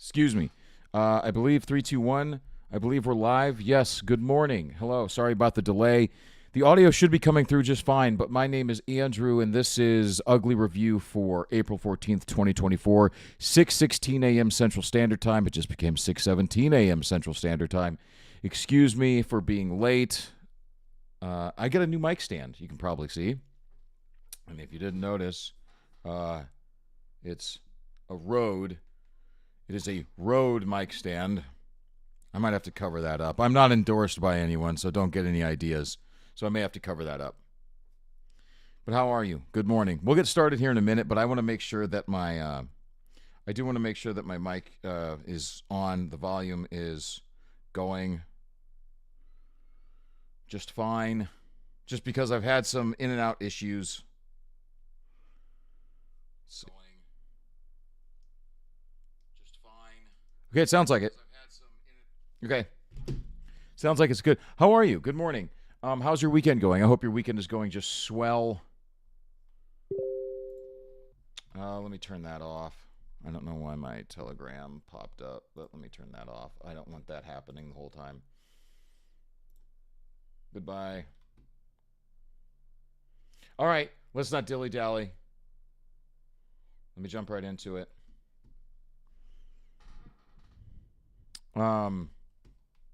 Excuse me. I believe 321. I believe we're live. Yes, good morning. Hello. Sorry about the delay. The audio should be coming through just fine, but my name is Andrew, and this is Ugly Review for April 14th, 2024, 6:16 a.m. Central Standard Time. It just became 6:17 a.m. Central Standard Time. Excuse me for being late. I got a new mic stand, you can probably see. And if you didn't notice, it's a Rode. It is a Rode mic stand. I might have to cover that up. I'm not endorsed by anyone, so don't get any ideas. So I may have to cover that up. But how are you? Good morning. We'll get started here in a minute, but I want to make sure that my mic is on. The volume is going just fine. Just because I've had some in and out issues. Okay, it sounds like it. Okay. Sounds like it's good. How are you? Good morning. How's your weekend going? I hope your weekend is going just swell. Let me turn that off. I don't know why my telegram popped up, but let me turn that off. I don't want that happening the whole time. Goodbye. All right, let's not dilly-dally. Let me jump right into it. Let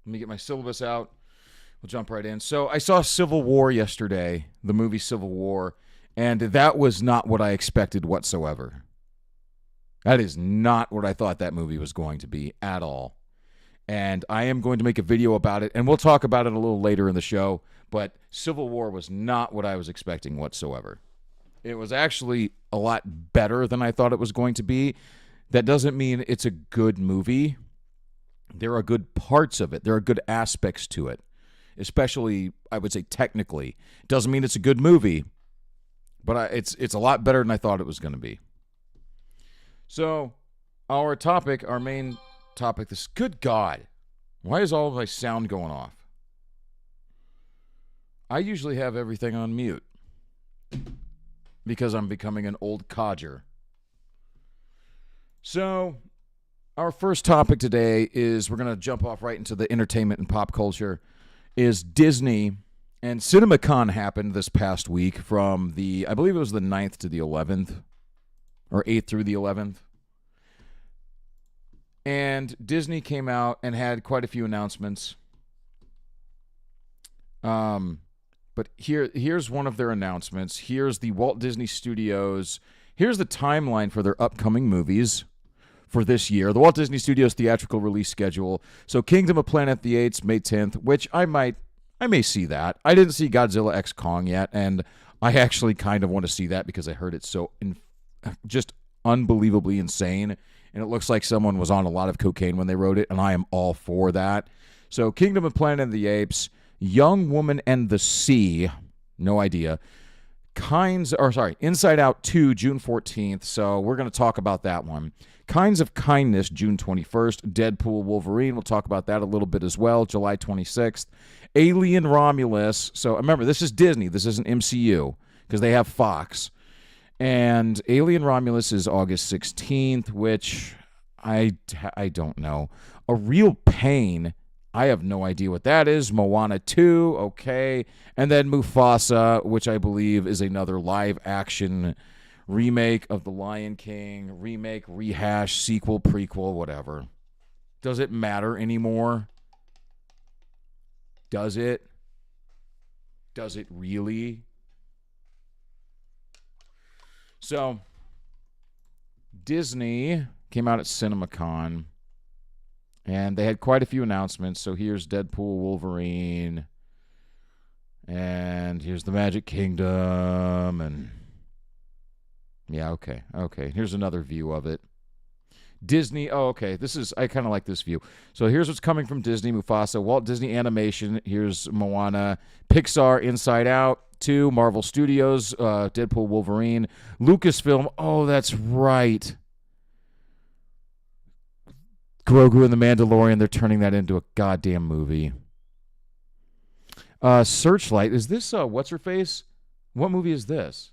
me get my syllabus out. We'll jump right in. So I saw Civil War yesterday, the movie Civil War, and that was not what I expected whatsoever. That is not what I thought that movie was going to be at all. And I am going to make a video about it, and we'll talk about it a little later in the show, but Civil War was not what I was expecting whatsoever. It was actually a lot better than I thought it was going to be. That doesn't mean it's a good movie. There are good parts of it. There are good aspects to it, especially, I would say, technically. It doesn't mean it's a good movie, but it's a lot better than I thought it was going to be. So, our main topic, this, good God, why is all of my sound going off? I usually have everything on mute because I'm becoming an old codger. So, our first topic today is, we're going to jump off right into the entertainment and pop culture, is Disney. And CinemaCon happened this past week from I believe it was the 9th to the 11th, or 8th through the 11th. And Disney came out and had quite a few announcements. But here's one of their announcements. Here's the Walt Disney Studios. Here's the timeline for their upcoming movies for this year. The Walt Disney Studios theatrical release schedule. So Kingdom of Planet of the Apes, May 10th, which I may see that. I didn't see Godzilla X Kong yet, and I actually kind of want to see that because I heard it's so just unbelievably insane, and it looks like someone was on a lot of cocaine when they wrote it, and I am all for that. So Kingdom of Planet of the Apes, Young Woman and the Sea, no idea. Inside Out 2, June 14th, so we're going to talk about that one. Kinds of Kindness, June 21st. Deadpool, Wolverine, we'll talk about that a little bit as well, July 26th. Alien Romulus, so remember, this is Disney, this isn't MCU, because they have Fox. And Alien Romulus is August 16th, which I don't know. A Real Pain, I have no idea what that is. Moana 2, okay. And then Mufasa, which I believe is another live-action remake of The Lion King. Remake, rehash, sequel, prequel, whatever. Does it matter anymore? Does it? Does it really? So, Disney came out at CinemaCon, and they had quite a few announcements. So here's Deadpool, Wolverine, and here's the Magic Kingdom, and yeah, okay. Here's another view of it. Disney, I kind of like this view. So here's what's coming from Disney: Mufasa, Walt Disney Animation, here's Moana, Pixar, Inside Out 2, Marvel Studios, Deadpool, Wolverine, Lucasfilm, oh, that's right. Grogu and the Mandalorian, they're turning that into a goddamn movie. Searchlight, is this, what's-her-face? What movie is this?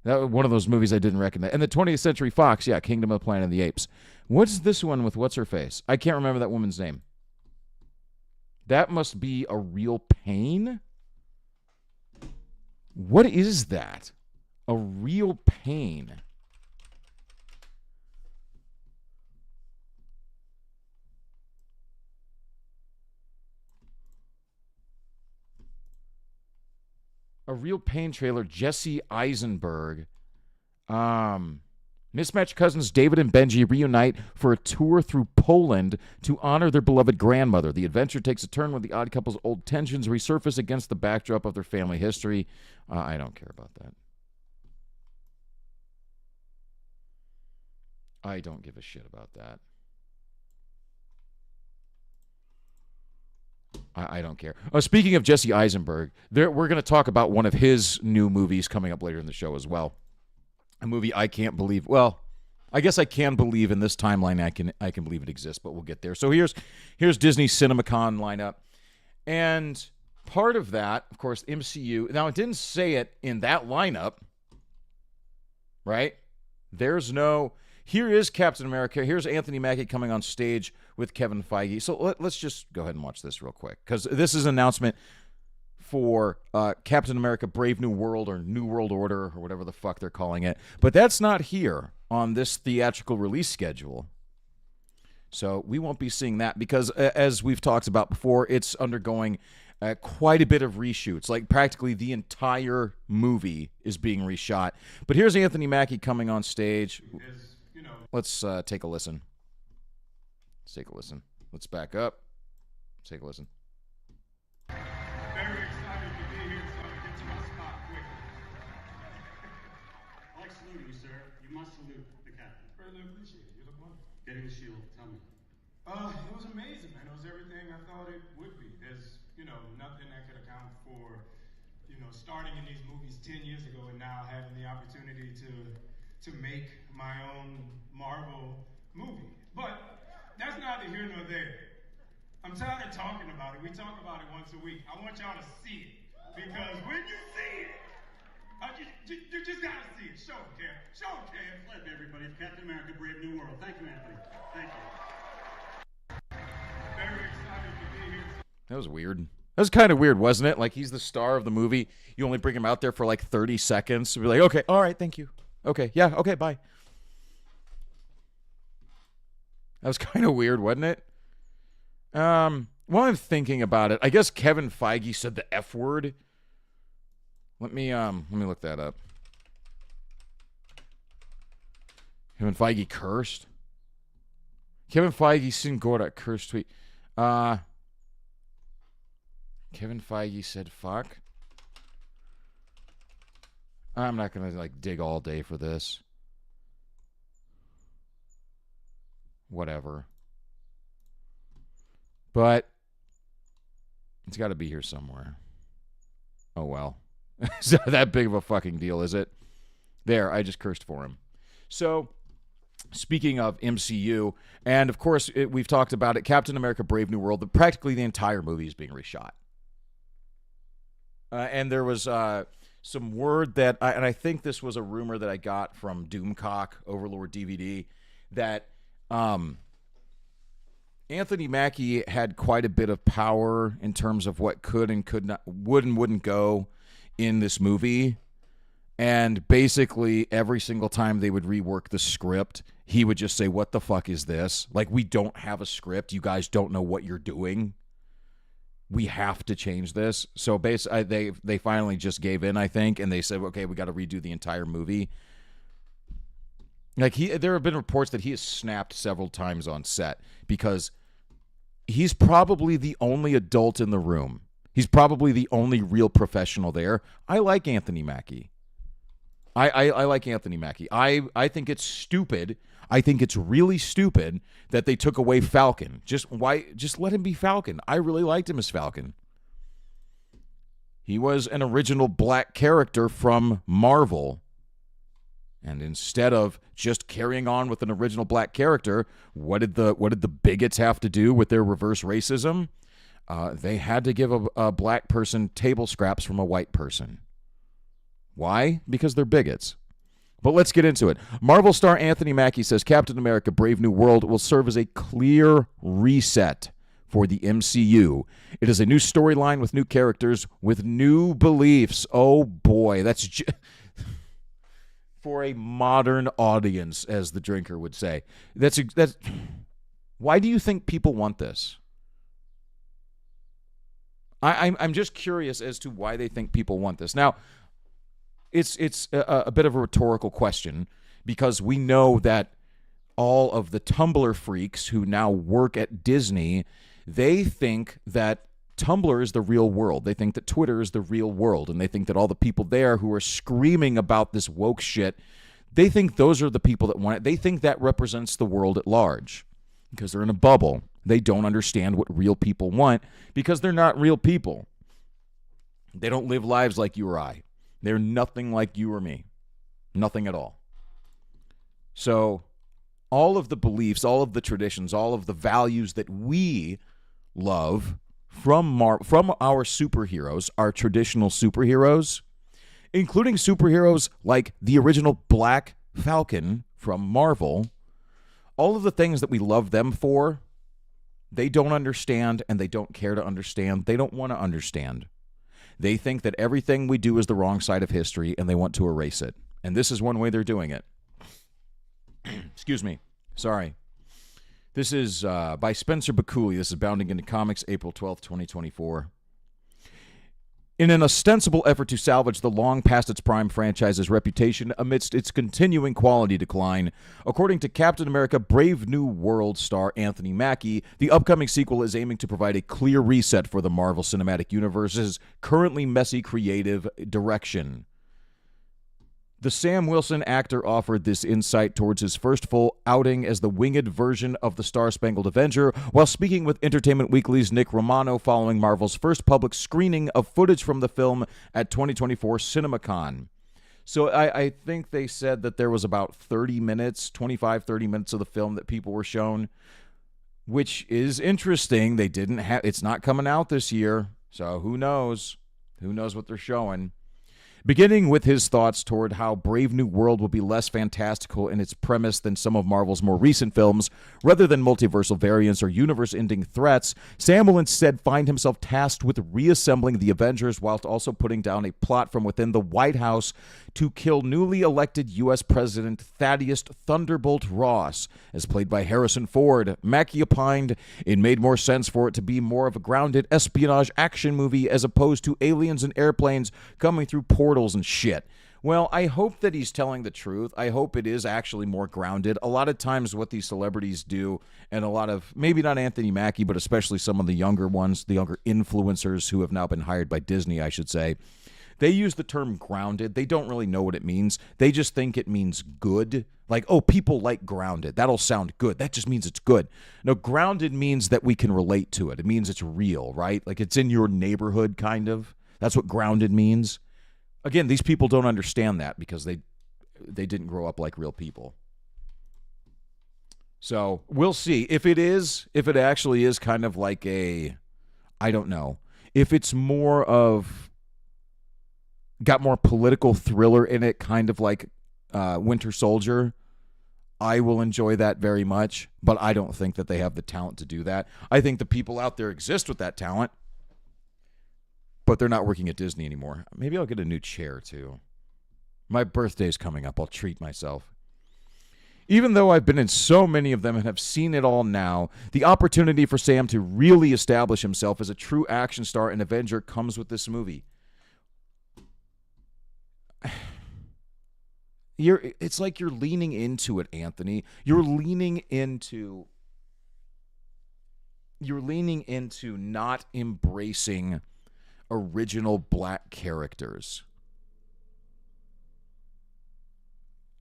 That was one of those movies I didn't recognize. And the 20th Century Fox, yeah, Kingdom of the Planet of the Apes. What's this one with what's her face? I can't remember that woman's name. That must be a real pain. What is that? A real pain. A Real Pain trailer, Jesse Eisenberg. Mismatched cousins David and Benji reunite for a tour through Poland to honor their beloved grandmother. The adventure takes a turn when the odd couple's old tensions resurface against the backdrop of their family history. I don't care about that. I don't give a shit about that. I don't care. Speaking of Jesse Eisenberg, we're going to talk about one of his new movies coming up later in the show as well. A movie I can't believe. Well, I guess I can believe in this timeline. I can believe it exists, but we'll get there. So here's Disney's CinemaCon lineup, and part of that, of course, MCU. Now it didn't say it in that lineup, right? There's no. Here is Captain America. Here's Anthony Mackie coming on stage with Kevin Feige. So let's just go ahead and watch this real quick, because this is an announcement for Captain America Brave New World, or New World Order, or whatever the fuck they're calling it. But that's not here on this theatrical release schedule. So we won't be seeing that because, as we've talked about before, it's undergoing quite a bit of reshoots. Like practically the entire movie is being reshot. But here's Anthony Mackie coming on stage. Let's take a listen. Let's take a listen. Let's back up. Let's take a listen. Very excited to be here, so I can get to my spot quickly. I like saluting you, sir. You must salute the captain. Really appreciate it. You look wonderful. Getting the shield, tell me. It was amazing, man. It was everything I thought it would be. There's, nothing that could account for, starting in these movies 10 years ago and now having the opportunity to make my own Marvel movie. But that's neither here nor there. I'm tired of talking about it. We talk about it once a week. I want y'all to see it. Because when you see it, you just gotta see it. Show them, Kev. Show them, Kev. Let everybody. It's Captain America, Brave New World. Thank you, Anthony. Thank you. Very excited to be here. That was weird. That was kind of weird, wasn't it? Like, he's the star of the movie. You only bring him out there for like 30 seconds to be like, okay, all right, thank you. Okay, yeah, okay, bye. That was kind of weird, wasn't it? While I'm thinking about it, I guess Kevin Feige said the F word. Let me look that up. Kevin Feige cursed. Kevin Feige seen Gorda cursed tweet. Kevin Feige said fuck. I'm not gonna dig all day for this. Whatever. But it's got to be here somewhere. Oh, well. It's not that big of a fucking deal, is it? There, I just cursed for him. So, speaking of MCU, and of course, we've talked about it, Captain America Brave New World, practically the entire movie is being reshot. And there was some word that, and I think this was a rumor that I got from Doomcock, Overlord DVD, that Anthony Mackie had quite a bit of power in terms of what could and could not, would and wouldn't go in this movie. And basically, every single time they would rework the script, he would just say, "What the fuck is this? Like, we don't have a script. You guys don't know what you're doing. We have to change this." So basically, they finally just gave in, I think, and they said, "Okay, we got to redo the entire movie." Like, there have been reports that he has snapped several times on set because he's probably the only adult in the room. He's probably the only real professional there. I like Anthony Mackie. I like Anthony Mackie. I think it's stupid. I think it's really stupid that they took away Falcon. Just let him be Falcon. I really liked him as Falcon. He was an original black character from Marvel. And instead of just carrying on with an original black character, what did the bigots have to do with their reverse racism? They had to give a black person table scraps from a white person. Why? Because they're bigots. But let's get into it. Marvel star Anthony Mackie says Captain America Brave New World will serve as a clear reset for the MCU. It is a new storyline with new characters, with new beliefs. Oh boy, that's for a modern audience, as the drinker would say. That's why do you think people want this? I'm just curious as to why they think people want this. Now, it's a bit of a rhetorical question because we know that all of the Tumblr freaks who now work at Disney, they think that Tumblr is the real world. They think that Twitter is the real world, and they think that all the people there who are screaming about this woke shit, they think those are the people that want it. They think that represents the world at large because they're in a bubble. They don't understand what real people want because they're not real people. They don't live lives like you or I. They're nothing like you or me. Nothing at all. So all of the beliefs, all of the traditions, all of the values that we love from our superheroes, our traditional superheroes, including superheroes like the original Black Falcon from Marvel, all of the things that we love them for, they don't understand and they don't care to understand. They don't want to understand. They think that everything we do is the wrong side of history and they want to erase it. And this is one way they're doing it. Excuse me. Sorry. This is by Spencer Bakuli. This is Bounding into Comics, April 12th, 2024. In an ostensible effort to salvage the long past its prime franchise's reputation amidst its continuing quality decline, according to Captain America Brave New World star Anthony Mackie, the upcoming sequel is aiming to provide a clear reset for the Marvel Cinematic Universe's currently messy creative direction. The Sam Wilson actor offered this insight towards his first full outing as the winged version of the Star-Spangled Avenger while speaking with Entertainment Weekly's Nick Romano following Marvel's first public screening of footage from the film at 2024 CinemaCon. So I think they said that there was about 30 minutes, 25, 30 minutes of the film that people were shown, which is interesting. They didn't have, it's not coming out this year, so who knows? Who knows what they're showing? Beginning with his thoughts toward how Brave New World will be less fantastical in its premise than some of Marvel's more recent films, rather than multiversal variants or universe-ending threats, Sam will instead find himself tasked with reassembling the Avengers whilst also putting down a plot from within the White House to kill newly elected U.S. President Thaddeus Thunderbolt Ross, as played by Harrison Ford. Mackie opined it made more sense for it to be more of a grounded espionage action movie as opposed to aliens and airplanes coming through portals and shit. Well, I hope that he's telling the truth. I hope it is actually more grounded. A lot of times what these celebrities do, and a lot of, maybe not Anthony Mackie, but especially some of the younger ones, the younger influencers who have now been hired by Disney, I should say, they use the term grounded. They don't really know what it means. They just think it means good. Like, oh, people like grounded. That'll sound good. That just means it's good. No, grounded means that we can relate to it. It means it's real, right? Like it's in your neighborhood, kind of. That's what grounded means. Again, these people don't understand that because they didn't grow up like real people. So we'll see. If it actually is kind of like a, I don't know, if it's more of, got more political thriller in it, kind of like Winter Soldier, I will enjoy that very much, but I don't think that they have the talent to do that. I think the people out there exist with that talent, but they're not working at Disney anymore. Maybe I'll get a new chair, too. My birthday's coming up. I'll treat myself. Even though I've been in so many of them and have seen it all now, the opportunity for Sam to really establish himself as a true action star and Avenger comes with this movie. It's like you're leaning into it, Anthony. You're leaning into not embracing original black characters.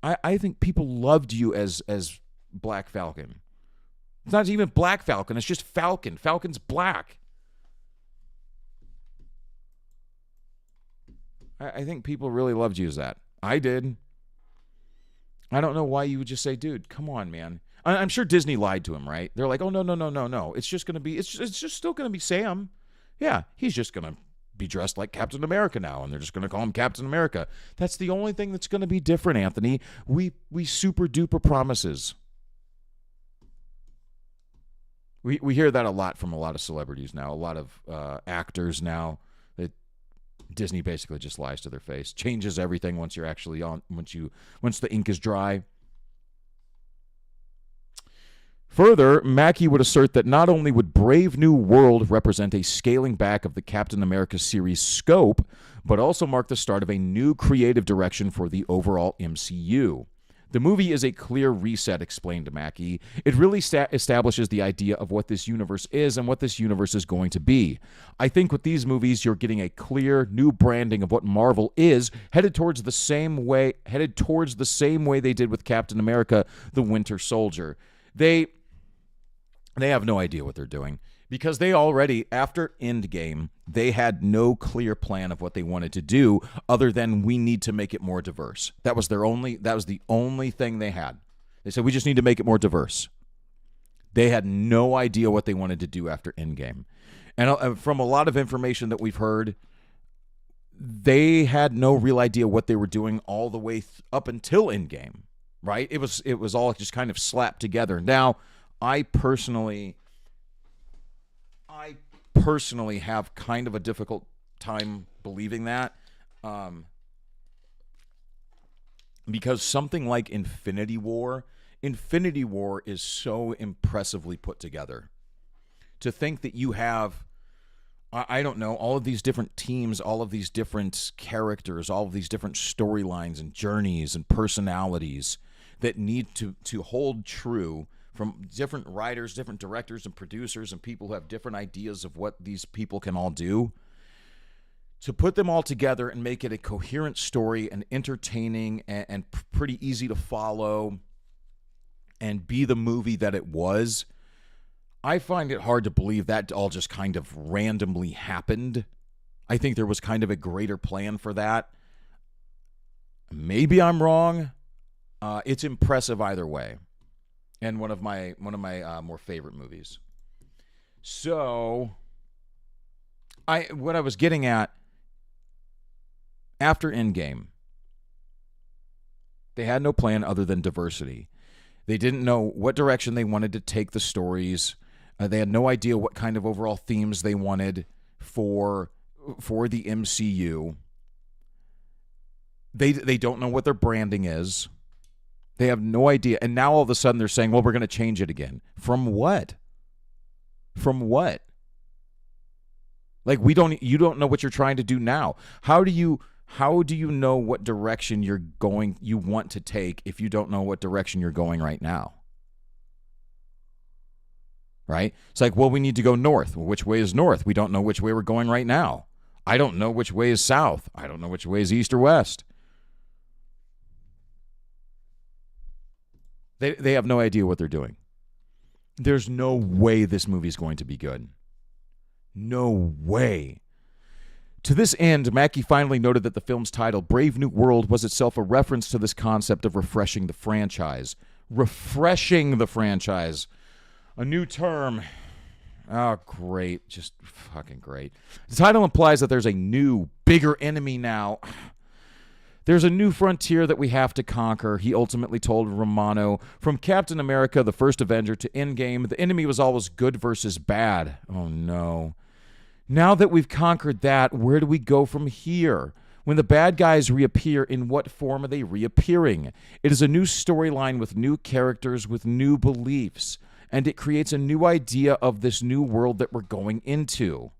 I think people loved you as Black Falcon. It's not even Black Falcon, it's just Falcon. Falcon's black. I think people really loved you as that. I did. I don't know why you would just say, dude, come on, man. I'm sure Disney lied to him, right? They're like, oh, no. It's just going to be, it's just still going to be Sam. Yeah, he's just going to be dressed like Captain America now, and they're just going to call him Captain America. That's the only thing that's going to be different, Anthony. We super duper promises. We hear that a lot from a lot of celebrities now, a lot of actors now. That Disney basically just lies to their face, changes everything once you're actually on, once the ink is dry. Further, Mackie would assert that not only would Brave New World represent a scaling back of the Captain America series scope, but also mark the start of a new creative direction for the overall MCU. The movie is a clear reset, explained Mackie. It really establishes the idea of what this universe is and what this universe is going to be. I think with these movies, you're getting a clear new branding of what Marvel is, headed towards the same way they did with Captain America: The Winter Soldier. They have no idea what they're doing because they already, after Endgame, they had no clear plan of what they wanted to do other than we need to make it more diverse. That was the only thing they had. They said, we just need to make it more diverse. They had no idea what they wanted to do after Endgame. And from a lot of information that we've heard, they had no real idea what they were doing all the way up until Endgame, right? It was all just kind of slapped together. Now, I personally have kind of a difficult time believing that, because something like Infinity War is so impressively put together. To think that you have, I don't know, all of these different teams, all of these different characters, all of these different storylines and journeys and personalities that need to hold true from different writers, different directors and producers and people who have different ideas of what these people can all do, to put them all together and make it a coherent story and entertaining and pretty easy to follow and be the movie that it was. I find it hard to believe that all just kind of randomly happened. I think there was kind of a greater plan for that. Maybe I'm wrong. It's impressive either way. And one of my more favorite movies. So, what I was getting at, after Endgame, they had no plan other than diversity. They didn't know what direction they wanted to take the stories. They had no idea what kind of overall themes they wanted for the MCU. They don't know what their branding is. They have no idea. And now all of a sudden they're saying, well, we're going to change it again. From what? From what? Like, you don't know what you're trying to do now. How do you know what direction you want to take if you don't know what direction you're going right now? Right? It's like, well, we need to go north. Well, which way is north? We don't know which way we're going right now. I don't know which way is south. I don't know which way is east or west. They have no idea what they're doing. There's no way this movie's going to be good. No way. To this end, Mackie finally noted that the film's title, Brave New World, was itself a reference to this concept of refreshing the franchise. Refreshing the franchise. A new term. Oh, great. Just fucking great. The title implies that there's a new, bigger enemy now. There's a new frontier that we have to conquer, he ultimately told Romano. From Captain America, the first Avenger, to Endgame, the enemy was always good versus bad. Oh, no. Now that we've conquered that, where do we go from here? When the bad guys reappear, in what form are they reappearing? It is a new storyline with new characters, with new beliefs, and it creates a new idea of this new world that we're going into.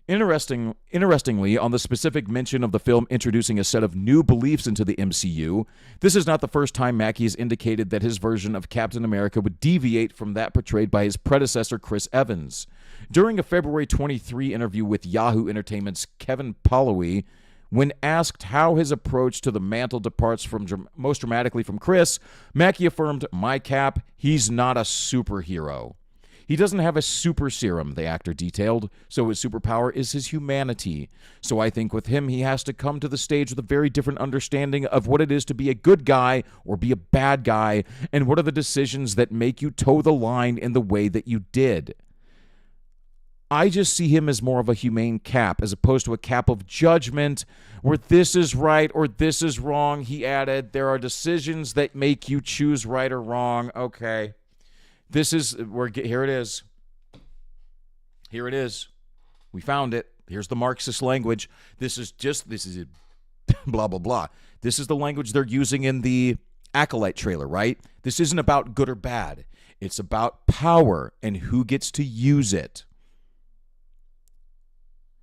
Interestingly, on the specific mention of the film introducing a set of new beliefs into the MCU, this is not the first time Mackie has indicated that his version of Captain America would deviate from that portrayed by his predecessor, Chris Evans. During a February 23 interview with Yahoo Entertainment's Kevin Polloway, when asked how his approach to the mantle departs most dramatically from Chris, Mackie affirmed, "My Cap, he's not a superhero. He doesn't have a super serum," the actor detailed, "so his superpower is his humanity. So I think with him, he has to come to the stage with a very different understanding of what it is to be a good guy or be a bad guy, and what are the decisions that make you toe the line in the way that you did." I just see him as more of a humane cap as opposed to a cap of judgment where this is right or this is wrong. He added, there are decisions that make you choose right or wrong. Okay. Here it is. Here it is. We found it. Here's the Marxist language. This is blah, blah, blah. This is the language they're using in the Acolyte trailer, right? This isn't about good or bad. It's about power and who gets to use it.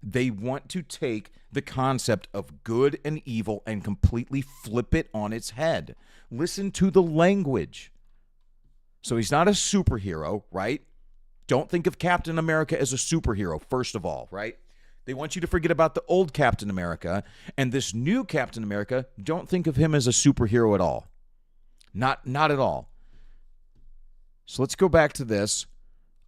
They want to take the concept of good and evil and completely flip it on its head. Listen to the language. So he's not a superhero, right? Don't think of Captain America as a superhero, first of all, right? They want you to forget about the old Captain America. And this new Captain America, don't think of him as a superhero at all. Not at all. So let's go back to this.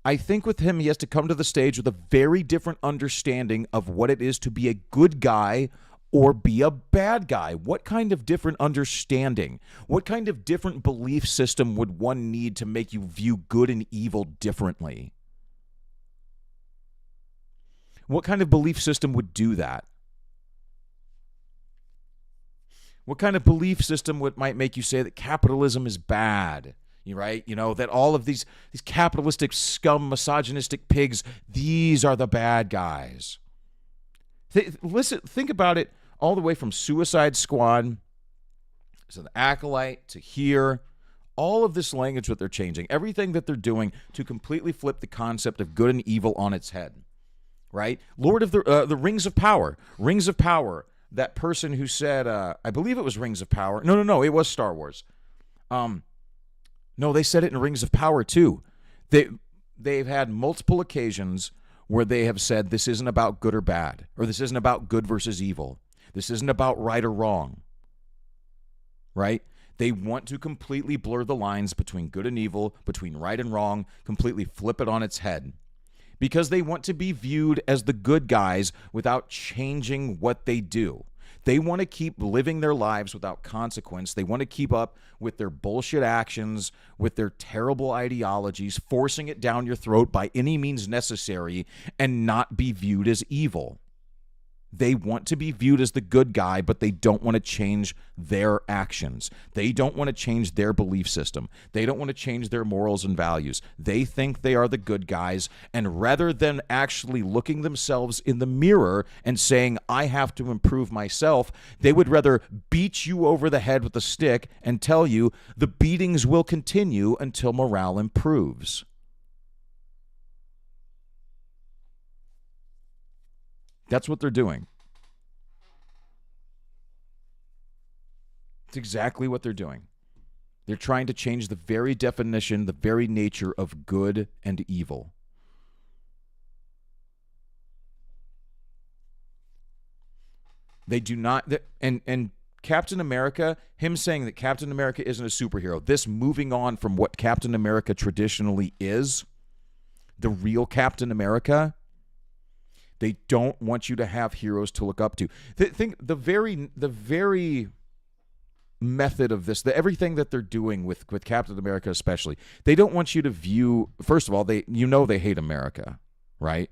I think with him, he has to come to the stage with a very different understanding of what it is to be a good guy or be a bad guy. What kind of different understanding? What kind of different belief system would one need to make you view good and evil differently? What kind of belief system would do that? What kind of belief system might make you say that capitalism is bad? Right? That all of these capitalistic scum, misogynistic pigs, these are the bad guys. Think about it all the way from Suicide Squad to the Acolyte to here. All of this language that they're changing, everything that they're doing to completely flip the concept of good and evil on its head. Right? Lord of the Rings of Power. Rings of Power. That person who said, I believe it was Rings of Power. No, it was Star Wars. No, they said it in Rings of Power too. They've had multiple occasions where they have said this isn't about good or bad, or this isn't about good versus evil. This isn't about right or wrong. Right? They want to completely blur the lines between good and evil, between right and wrong, completely flip it on its head. Because they want to be viewed as the good guys without changing what they do. They want to keep living their lives without consequence. They want to keep up with their bullshit actions, with their terrible ideologies, forcing it down your throat by any means necessary, and not be viewed as evil. They want to be viewed as the good guy, but they don't want to change their actions. They don't want to change their belief system. They don't want to change their morals and values. They think they are the good guys, and rather than actually looking themselves in the mirror and saying, I have to improve myself, they would rather beat you over the head with a stick and tell you the beatings will continue until morale improves. That's what they're doing. It's exactly what they're doing. They're trying to change the very definition, the very nature of good and evil. They do not, and Captain America, him saying that Captain America isn't a superhero, this moving on from what Captain America traditionally is, the real Captain America. They don't want you to have heroes to look up to. Think the very method of this, everything that they're doing with Captain America especially, they don't want you to view, first of all, they hate America, right?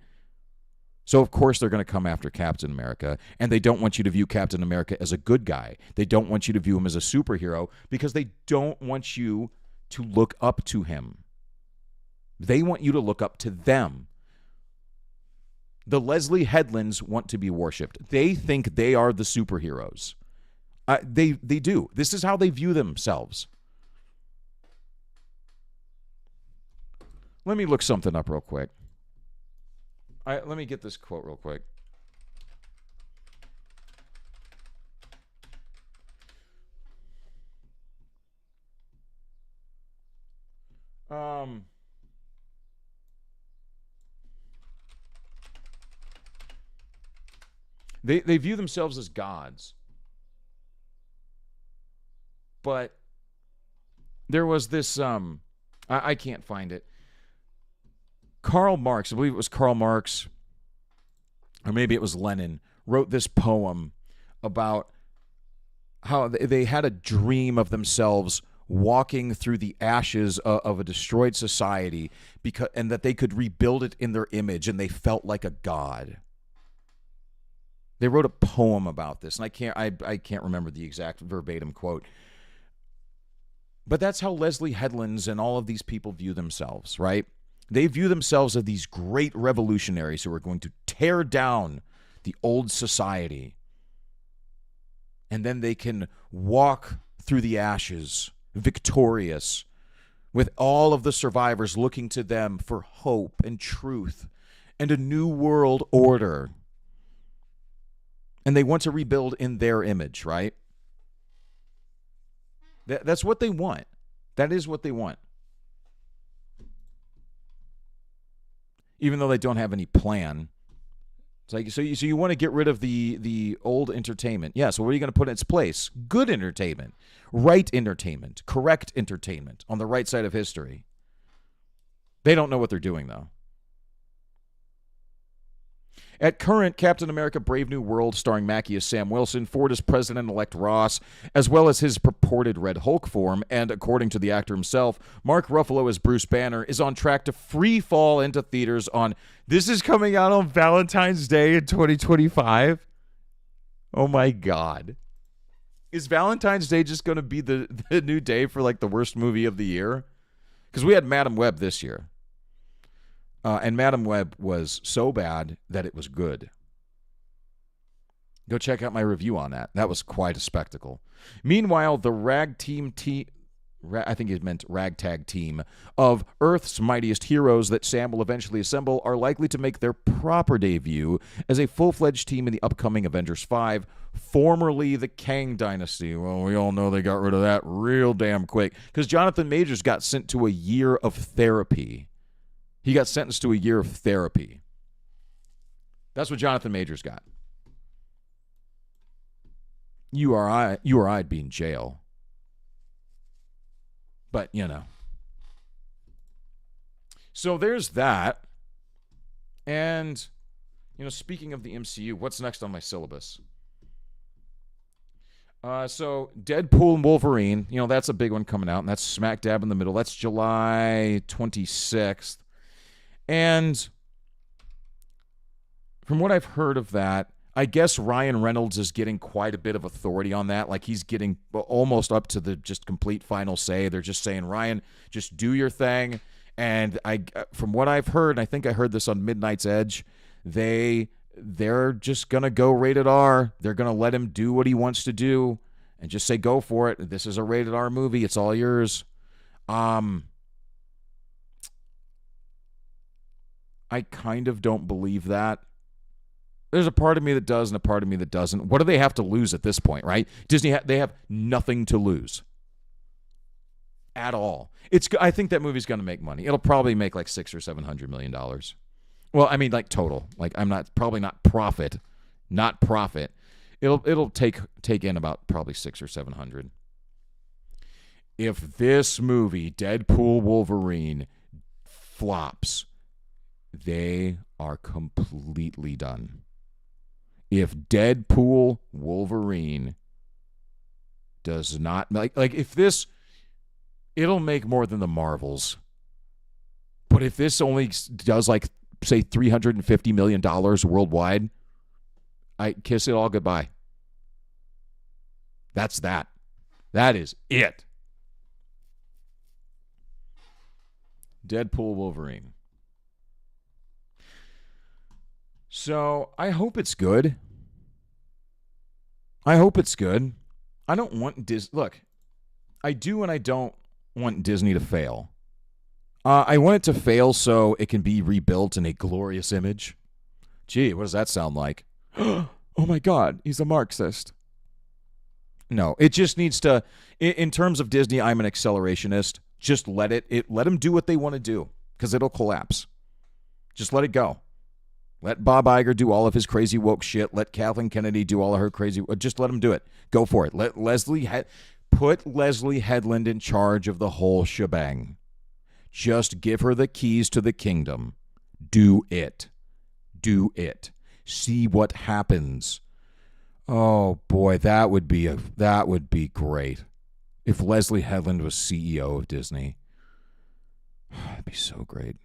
So of course they're going to come after Captain America, and they don't want you to view Captain America as a good guy. They don't want you to view him as a superhero because they don't want you to look up to him. They want you to look up to them. The Leslie Headlands want to be worshipped. They think they are the superheroes. They do. This is how they view themselves. Let me look something up real quick. Let me get this quote real quick. They view themselves as gods. But there was this, I can't find it. Karl Marx, I believe it was Karl Marx, or maybe it was Lenin, wrote this poem about how they had a dream of themselves walking through the ashes of a destroyed society, and that they could rebuild it in their image, and they felt like a god. They wrote a poem about this, and I can't remember the exact verbatim quote. But that's how Leslie Headlands and all of these people view themselves, right? They view themselves as these great revolutionaries who are going to tear down the old society. And then they can walk through the ashes, victorious, with all of the survivors looking to them for hope and truth and a new world order. And they want to rebuild in their image, right? That's what they want. That is what they want. Even though they don't have any plan. It's like, so you want to get rid of the old entertainment. Yeah, so what are you going to put in its place? Good entertainment. Right entertainment. Correct entertainment on the right side of history. They don't know what they're doing, though. At current, Captain America Brave New World, starring Mackie as Sam Wilson, Ford as President-elect Ross, as well as his purported Red Hulk form, and according to the actor himself, Mark Ruffalo as Bruce Banner, is on track to free fall into theaters on... This is coming out on Valentine's Day in 2025? Oh my God. Is Valentine's Day just going to be the new day for like the worst movie of the year? Because we had Madam Web this year. And Madam Web was so bad that it was good. Go check out my review on that. That was quite a spectacle. Meanwhile, the ragtag team of Earth's mightiest heroes that Sam will eventually assemble are likely to make their proper debut as a full-fledged team in the upcoming Avengers 5, formerly the Kang Dynasty. Well, we all know they got rid of that real damn quick because Jonathan Majors got sent to a year of therapy. He got sentenced to a year of therapy. That's what Jonathan Majors got. You or I'd be in jail. But, you know. So there's that. And, you know, speaking of the MCU, what's next on my syllabus? So Deadpool and Wolverine, you know, that's a big one coming out, and that's smack dab in the middle. That's July 26th. And from what I've heard of that, I guess Ryan Reynolds is getting quite a bit of authority on that. Like he's getting almost up to the just complete final say. They're just saying, Ryan, just do your thing. And from what I've heard, I think I heard this on Midnight's Edge, they're just going to go rated R. They're going to let him do what he wants to do and just say, go for it. This is a rated R movie. It's all yours. I kind of don't believe that. There's a part of me that does and a part of me that doesn't. What do they have to lose at this point, right? Disney, they have nothing to lose at all. I think that movie's going to make money. It'll probably make like $600 or $700 million. Well, I mean, like total. Like probably not profit. It'll take in about probably 600 or 700. If this movie, Deadpool Wolverine, flops, they are completely done. If Deadpool Wolverine does not like if this, it'll make more than the Marvels. But if this only does like say $350 million worldwide, I kiss it all goodbye. That's that. That is it. Deadpool Wolverine. So I hope it's good. I don't want Look, I do and I don't want Disney to fail. I want it to fail so it can be rebuilt in a glorious image. Gee, what does that sound like? Oh my God, he's a Marxist. No, it just needs to, in terms of Disney, I'm an accelerationist. Just let them do what they want to do because it'll collapse. Just let it go. Let Bob Iger do all of his crazy woke shit. Let Kathleen Kennedy do all of her crazy. Just let him do it. Go for it. Put Leslie Headland in charge of the whole shebang. Just give her the keys to the kingdom. Do it. See what happens. Oh boy, that would be great. If Leslie Headland was CEO of Disney, that'd be so great.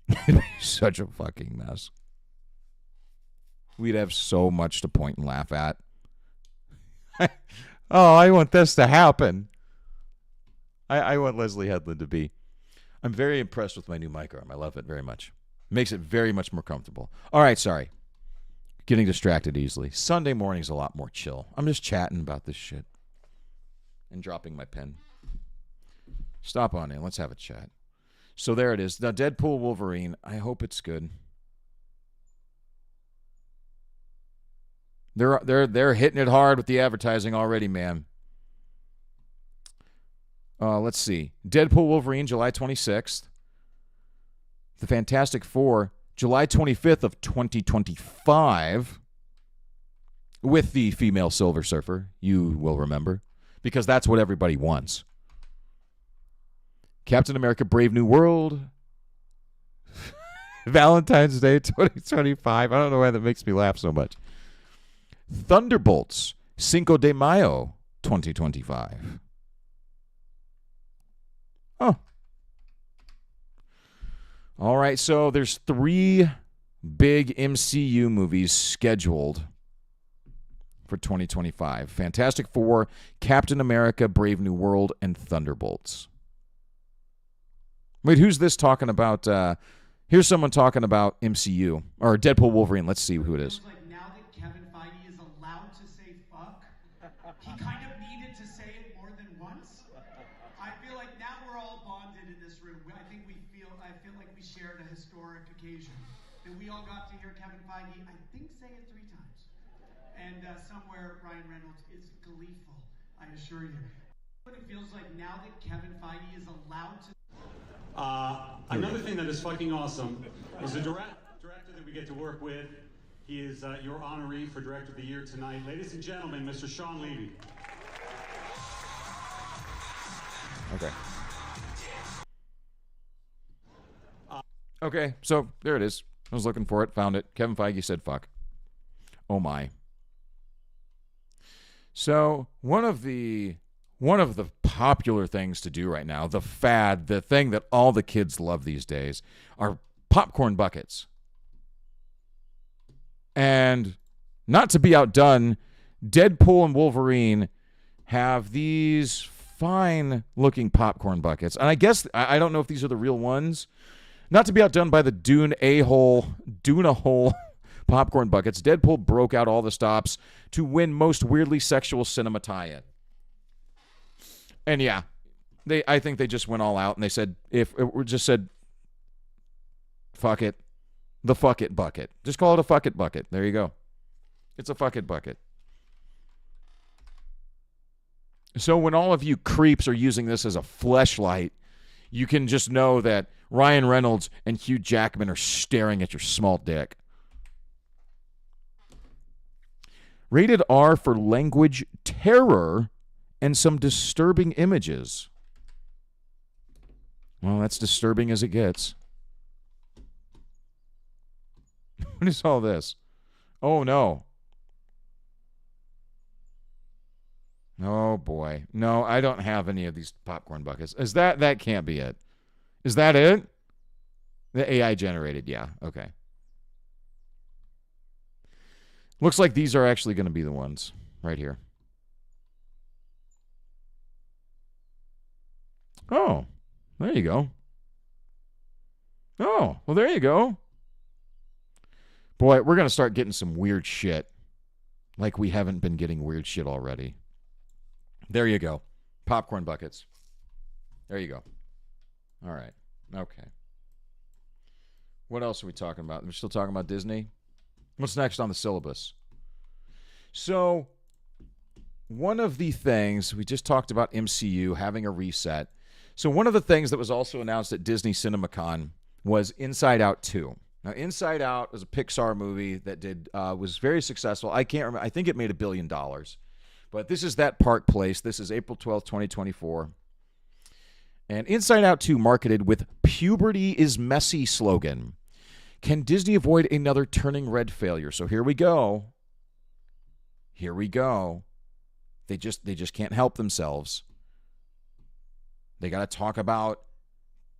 It'd be such a fucking mess. We'd have so much to point and laugh at. Oh, I want this to happen. I want Leslie Headland to be. I'm very impressed with my new mic arm. I love it very much. Makes it very much more comfortable. All right, sorry. Getting distracted easily. Sunday morning's a lot more chill. I'm just chatting about this shit. And dropping my pen. Stop on in. Let's have a chat. So there it is. Now, Deadpool Wolverine. I hope it's good. They're hitting it hard with the advertising already, man. Let's see. Deadpool Wolverine, July 26th. The Fantastic Four, July 25th of 2025. With the female Silver Surfer, you will remember. Because that's what everybody wants. Captain America Brave New World. Valentine's Day 2025. I don't know why that makes me laugh so much. Thunderbolts, Cinco de Mayo 2025. Oh. All right, so there's 3 big MCU movies scheduled for 2025. Fantastic Four, Captain America, Brave New World, and Thunderbolts. Wait, who's this talking about? Here's someone talking about MCU, or Deadpool Wolverine. Let's see who it is. Like now that Kevin Feige is allowed to say fuck, he kind of needed to say it more than once. I feel like now we're all bonded in this room. I feel like we shared a historic occasion. That we all got to hear Kevin Feige, I think, say it 3 times. And somewhere Ryan Reynolds is gleeful, I assure you. But it feels like now that Kevin Feige is allowed to... Another thing that is fucking awesome is the director that we get to work with. He is your honoree for Director of the Year tonight. Ladies and gentlemen, Mr. Sean Levy. Okay. Okay, so there it is. I was looking for it, found it. Kevin Feige said fuck. Oh my. So one of the popular things to do right now, the fad, the thing that all the kids love these days, are popcorn buckets. And not to be outdone, Deadpool and Wolverine have these fine-looking popcorn buckets. And I guess, I don't know if these are the real ones. Not to be outdone by the Dune-a-hole popcorn buckets, Deadpool broke out all the stops to win most weirdly sexual cinema tie-in. And yeah, I think they just went all out and they said, fuck it. The fuck it bucket. Just call it a fuck it bucket. There you go. It's a fuck it bucket. So when all of you creeps are using this as a fleshlight, you can just know that Ryan Reynolds and Hugh Jackman are staring at your small dick. Rated R for language terror and some disturbing images. Well, that's disturbing as it gets. What is all this? Oh, no. Oh, boy. No, I don't have any of these popcorn buckets. That can't be it. Is that it? The AI generated, yeah. Okay. Looks like these are actually going to be the ones right here. Oh, there you go. Oh, well, there you go. Boy, we're going to start getting some weird shit. Like we haven't been getting weird shit already. There you go. Popcorn buckets. There you go. All right. Okay. What else are we talking about? We're still talking about Disney? What's next on the syllabus? So, one of the things, we just talked about MCU having a reset. So, one of the things that was also announced at Disney CinemaCon was Inside Out 2. Now, Inside Out was a Pixar movie that was very successful. I can't remember. I think it made $1 billion. But this is that Park Place. This is April 12th, 2024. And Inside Out 2 marketed with "Puberty is messy" slogan. Can Disney avoid another Turning Red failure? So here we go. Here we go. They just can't help themselves. They got to talk about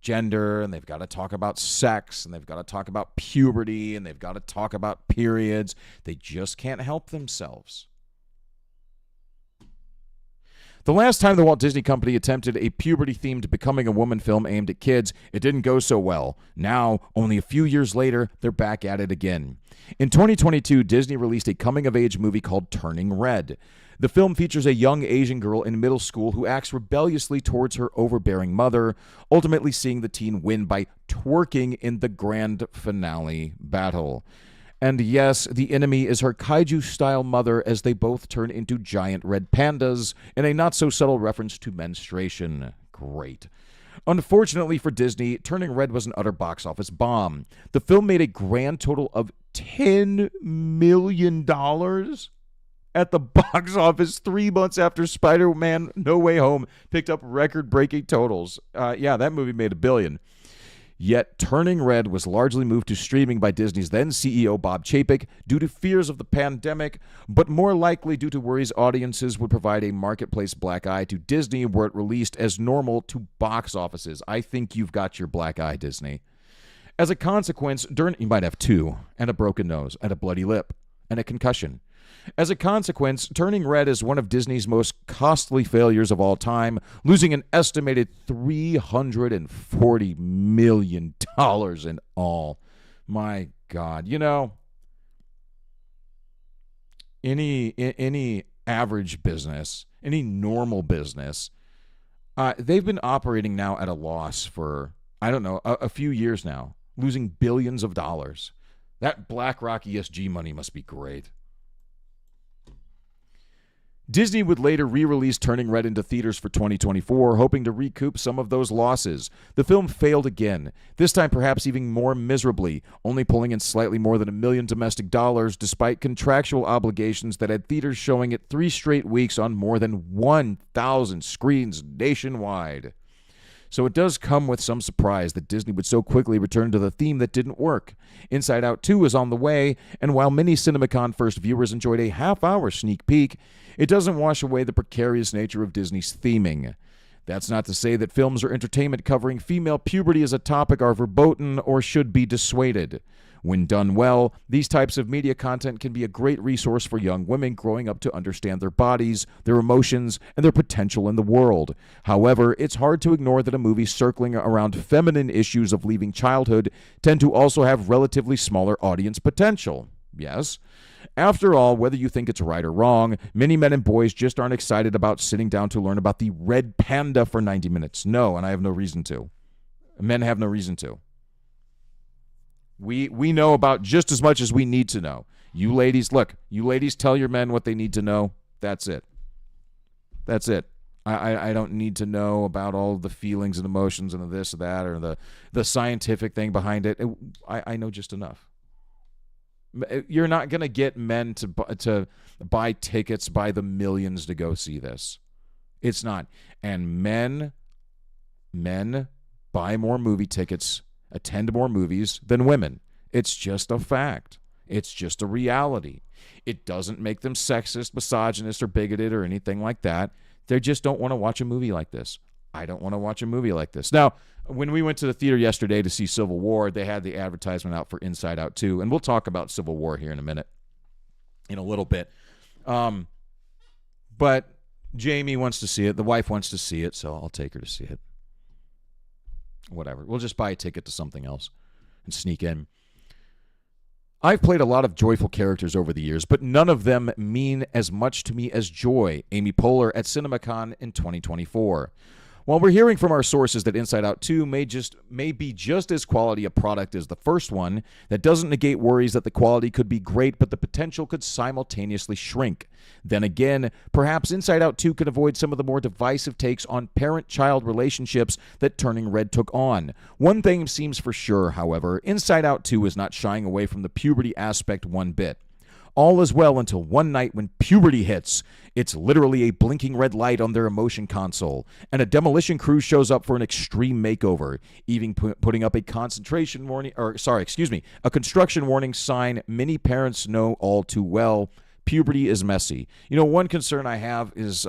gender, and they've got to talk about sex, and they've got to talk about puberty, and they've got to talk about periods. They just can't help themselves. The last time the Walt Disney Company attempted a puberty-themed Becoming a Woman film aimed at kids, it didn't go so well. Now, only a few years later, they're back at it again. In 2022, Disney released a coming-of-age movie called Turning Red. The film features a young Asian girl in middle school who acts rebelliously towards her overbearing mother, ultimately seeing the teen win by twerking in the grand finale battle. And yes, the enemy is her kaiju-style mother as they both turn into giant red pandas in a not-so-subtle reference to menstruation. Great. Unfortunately for Disney, Turning Red was an utter box office bomb. The film made a grand total of $10 million at the box office 3 months after Spider-Man No Way Home picked up record-breaking totals. Yeah, that movie made $1 billion. Yet, Turning Red was largely moved to streaming by Disney's then CEO Bob Chapek due to fears of the pandemic, but more likely due to worries audiences would provide a marketplace black eye to Disney were it released as normal to box offices. I think you've got your black eye, Disney. As a consequence, you might have two, and a broken nose, and a bloody lip, and a concussion. As a consequence, Turning Red is one of Disney's most costly failures of all time, losing an estimated $340 million in all. My God. You know, any average business, any normal business, they've been operating now at a loss for, I don't know, a few years now, losing billions of dollars. That BlackRock ESG money must be great. Disney would later re-release Turning Red into theaters for 2024, hoping to recoup some of those losses. The film failed again, this time perhaps even more miserably, only pulling in slightly more than $1 million domestic dollars despite contractual obligations that had theaters showing it 3 straight weeks on more than 1,000 screens nationwide. So it does come with some surprise that Disney would so quickly return to the theme that didn't work. Inside Out 2 is on the way, and while many CinemaCon first viewers enjoyed a half-hour sneak peek, it doesn't wash away the precarious nature of Disney's theming. That's not to say that films or entertainment covering female puberty as a topic are verboten or should be dissuaded. When done well, these types of media content can be a great resource for young women growing up to understand their bodies, their emotions, and their potential in the world. However, it's hard to ignore that a movie circling around feminine issues of leaving childhood tend to also have relatively smaller audience potential. Yes? After all, whether you think it's right or wrong, many men and boys just aren't excited about sitting down to learn about the red panda for 90 minutes. No, and I have no reason to. Men have no reason to. We know about just as much as we need to know. You ladies tell your men what they need to know. That's it. That's it. I don't need to know about all the feelings and emotions and the this or that or the scientific thing behind it. I know just enough. You're not going to get men to buy tickets by the millions to go see this. It's not. And men buy more movie tickets, attend more movies than women. It's just a fact. It's just a reality. It doesn't make them sexist, misogynist, or bigoted or anything like that. They just don't want to watch a movie like this. I don't want to watch a movie like this. Now, when we went to the theater yesterday to see Civil War, they had the advertisement out for Inside Out 2, and we'll talk about Civil War here in a little bit. But Jamie wants to see it. The wife wants to see it, so I'll take her to see it. Whatever. We'll just buy a ticket to something else and sneak in. I've played a lot of joyful characters over the years, but none of them mean as much to me as Joy, Amy Poehler, at CinemaCon in 2024. While we're hearing from our sources that Inside Out 2 may be just as quality a product as the first one, that doesn't negate worries that the quality could be great, but the potential could simultaneously shrink. Then again, perhaps Inside Out 2 can avoid some of the more divisive takes on parent-child relationships that Turning Red took on. One thing seems for sure, however, Inside Out 2 is not shying away from the puberty aspect one bit. All is well until one night when puberty hits. It's literally a blinking red light on their emotion console, and a demolition crew shows up for an extreme makeover, even putting up a construction warning sign many parents know all too well. Puberty is messy. You know, one concern I have is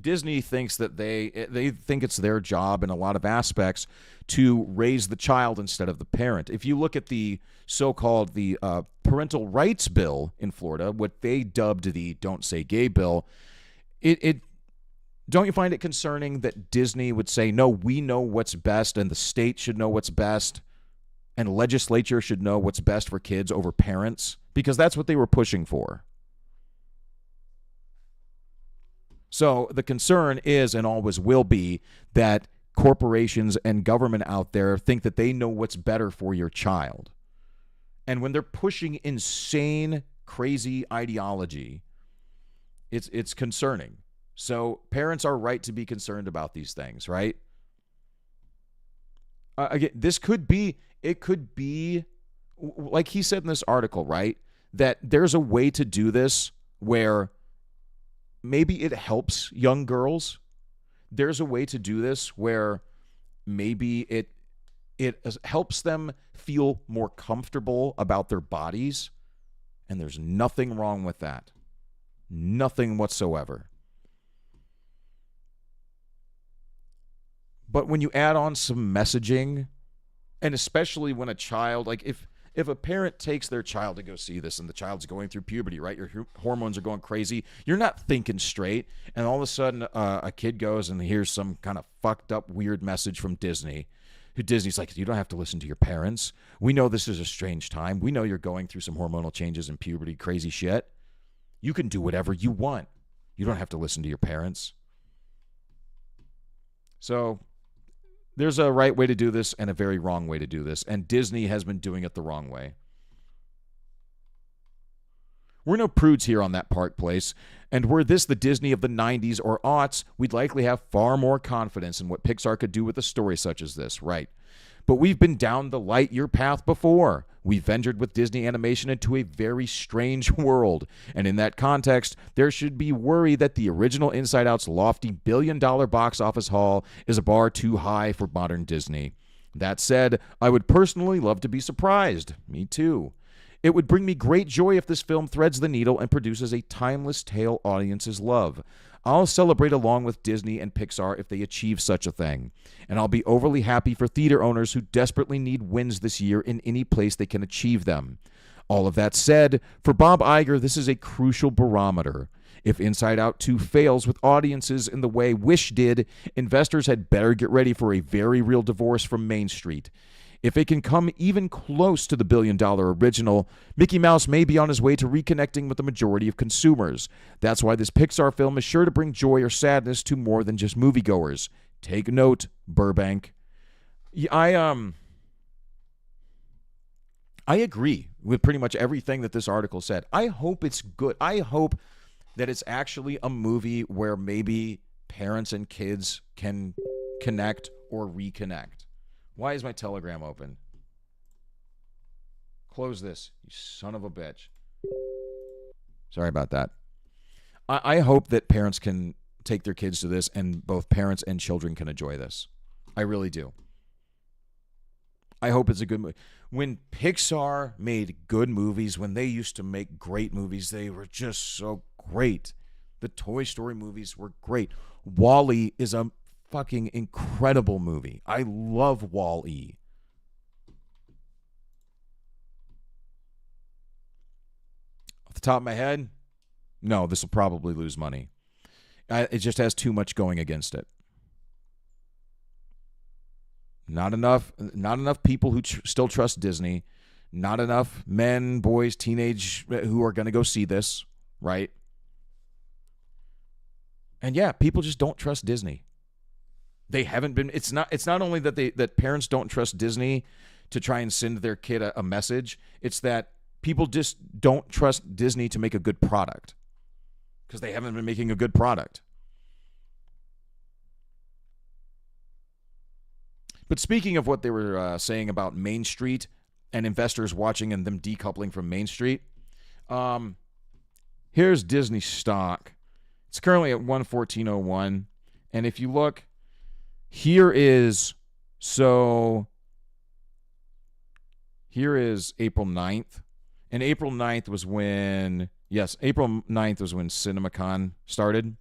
Disney thinks that they think it's their job in a lot of aspects to raise the child instead of the parent. If you look at the so-called the parental rights bill in Florida, what they dubbed the "Don't Say Gay" bill, it don't you find it concerning that Disney would say, no, we know what's best, and the state should know what's best, and legislature should know what's best for kids over parents? Because that's what they were pushing for. So the concern is, and always will be, that corporations and government out there think that they know what's better for your child. And when they're pushing insane, crazy ideology, it's concerning. So parents are right to be concerned about these things, right? Again, it could be, like he said in this article, right, that there's a way to do this where maybe it helps young girls. There's a way to do this where maybe it helps them feel more comfortable about their bodies, and there's nothing wrong with that. Nothing whatsoever. But when you add on some messaging, and especially when a child, like if a parent takes their child to go see this and the child's going through puberty, right? Your hormones are going crazy. You're not thinking straight. And all of a sudden, a kid goes and hears some kind of fucked up, weird message from Disney. Who Disney's like, you don't have to listen to your parents. We know this is a strange time. We know you're going through some hormonal changes and puberty, crazy shit. You can do whatever you want. You don't have to listen to your parents. So there's a right way to do this and a very wrong way to do this, and Disney has been doing it the wrong way. We're no prudes here on that Park Place, and were this the Disney of the 90s or aughts, we'd likely have far more confidence in what Pixar could do with a story such as this, right? But we've been down the light year path before. We ventured with Disney animation into a very strange world, and in that context, there should be worry that the original Inside Out's lofty billion-dollar box office haul is a bar too high for modern Disney. That said, I would personally love to be surprised. Me too. It would bring me great joy if this film threads the needle and produces a timeless tale audiences love. I'll celebrate along with Disney and Pixar if they achieve such a thing. And I'll be overly happy for theater owners who desperately need wins this year in any place they can achieve them. All of that said, for Bob Iger, this is a crucial barometer. If Inside Out 2 fails with audiences in the way Wish did, investors had better get ready for a very real divorce from Main Street. If it can come even close to the billion-dollar original, Mickey Mouse may be on his way to reconnecting with the majority of consumers. That's why this Pixar film is sure to bring joy or sadness to more than just moviegoers. Take note, Burbank. I agree with pretty much everything that this article said. I hope it's good. I hope that it's actually a movie where maybe parents and kids can connect or reconnect. Why is my Telegram open? Close this, you son of a bitch. Sorry about that. I hope that parents can take their kids to this and both parents and children can enjoy this. I really do. I hope it's a good movie. When Pixar made good movies, when they used to make great movies, they were just so great. The Toy Story movies were great. WALL-E is a fucking incredible movie. I love WALL-E. Off the top of my head, no, this will probably lose money. It just has too much going against it. Not enough people who still trust Disney. Not enough men, boys, teenage who are going to go see this, right? And yeah, people just don't trust Disney. They haven't been. It's not only that parents don't trust Disney to try and send their kid a message. It's that people just don't trust Disney to make a good product because they haven't been making a good product. But speaking of what they were saying about Main Street and investors watching and them decoupling from Main Street, here's Disney stock. It's currently at 114.01, and if you look. Here is April 9th. And April 9th was when CinemaCon started.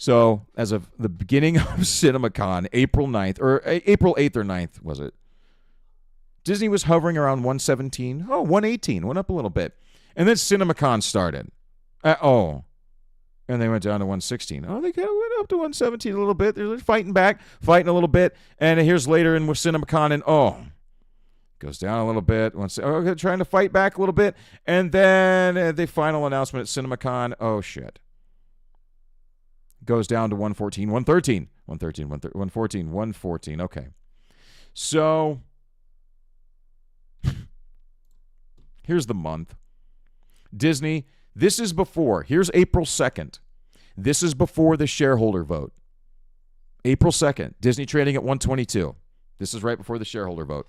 So, as of the beginning of CinemaCon, April 9th, or April 8th or 9th, was it? Disney was hovering around 117. Oh, 118. Went up a little bit. And then CinemaCon started. And they went down to 116. Oh, they kind of went up to 117 a little bit. They're fighting back, fighting a little bit. And here's later in with CinemaCon, and goes down a little bit. Trying to fight back a little bit. And then the final announcement at CinemaCon, oh, shit. Goes down to 114, 113. 114, 114. Okay. So, here's the month. Disney, this is before. Here's April 2nd. This is before the shareholder vote. April 2nd. Disney trading at 122. This is right before the shareholder vote.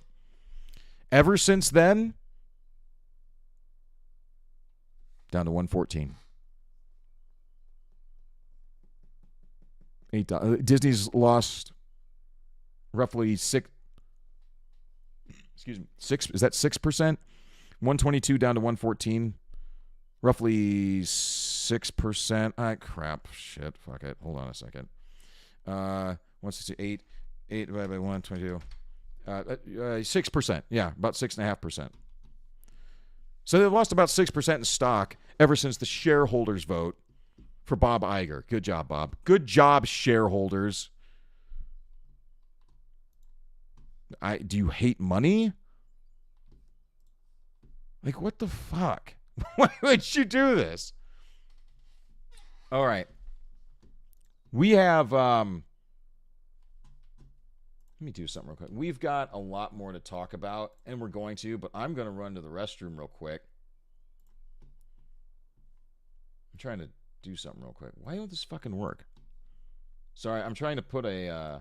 Ever since then, down to 114. Disney's lost roughly 6. Excuse me, 6. Is that 6%? 122 down to 114. Roughly 6%. Crap. Shit. Fuck it. Hold on a second. 168. 8 divided by 122. 6%. Yeah, about 6.5%. So they've lost about 6% in stock ever since the shareholders vote for Bob Iger. Good job, Bob. Good job, shareholders. Do you hate money? Like, what the fuck? Why would you do this? All right. We have, let me do something real quick. We've got a lot more to talk about, and we're going to, but I'm going to run to the restroom real quick. I'm trying to do something real quick. Why won't this fucking work? Sorry, I'm trying to put a,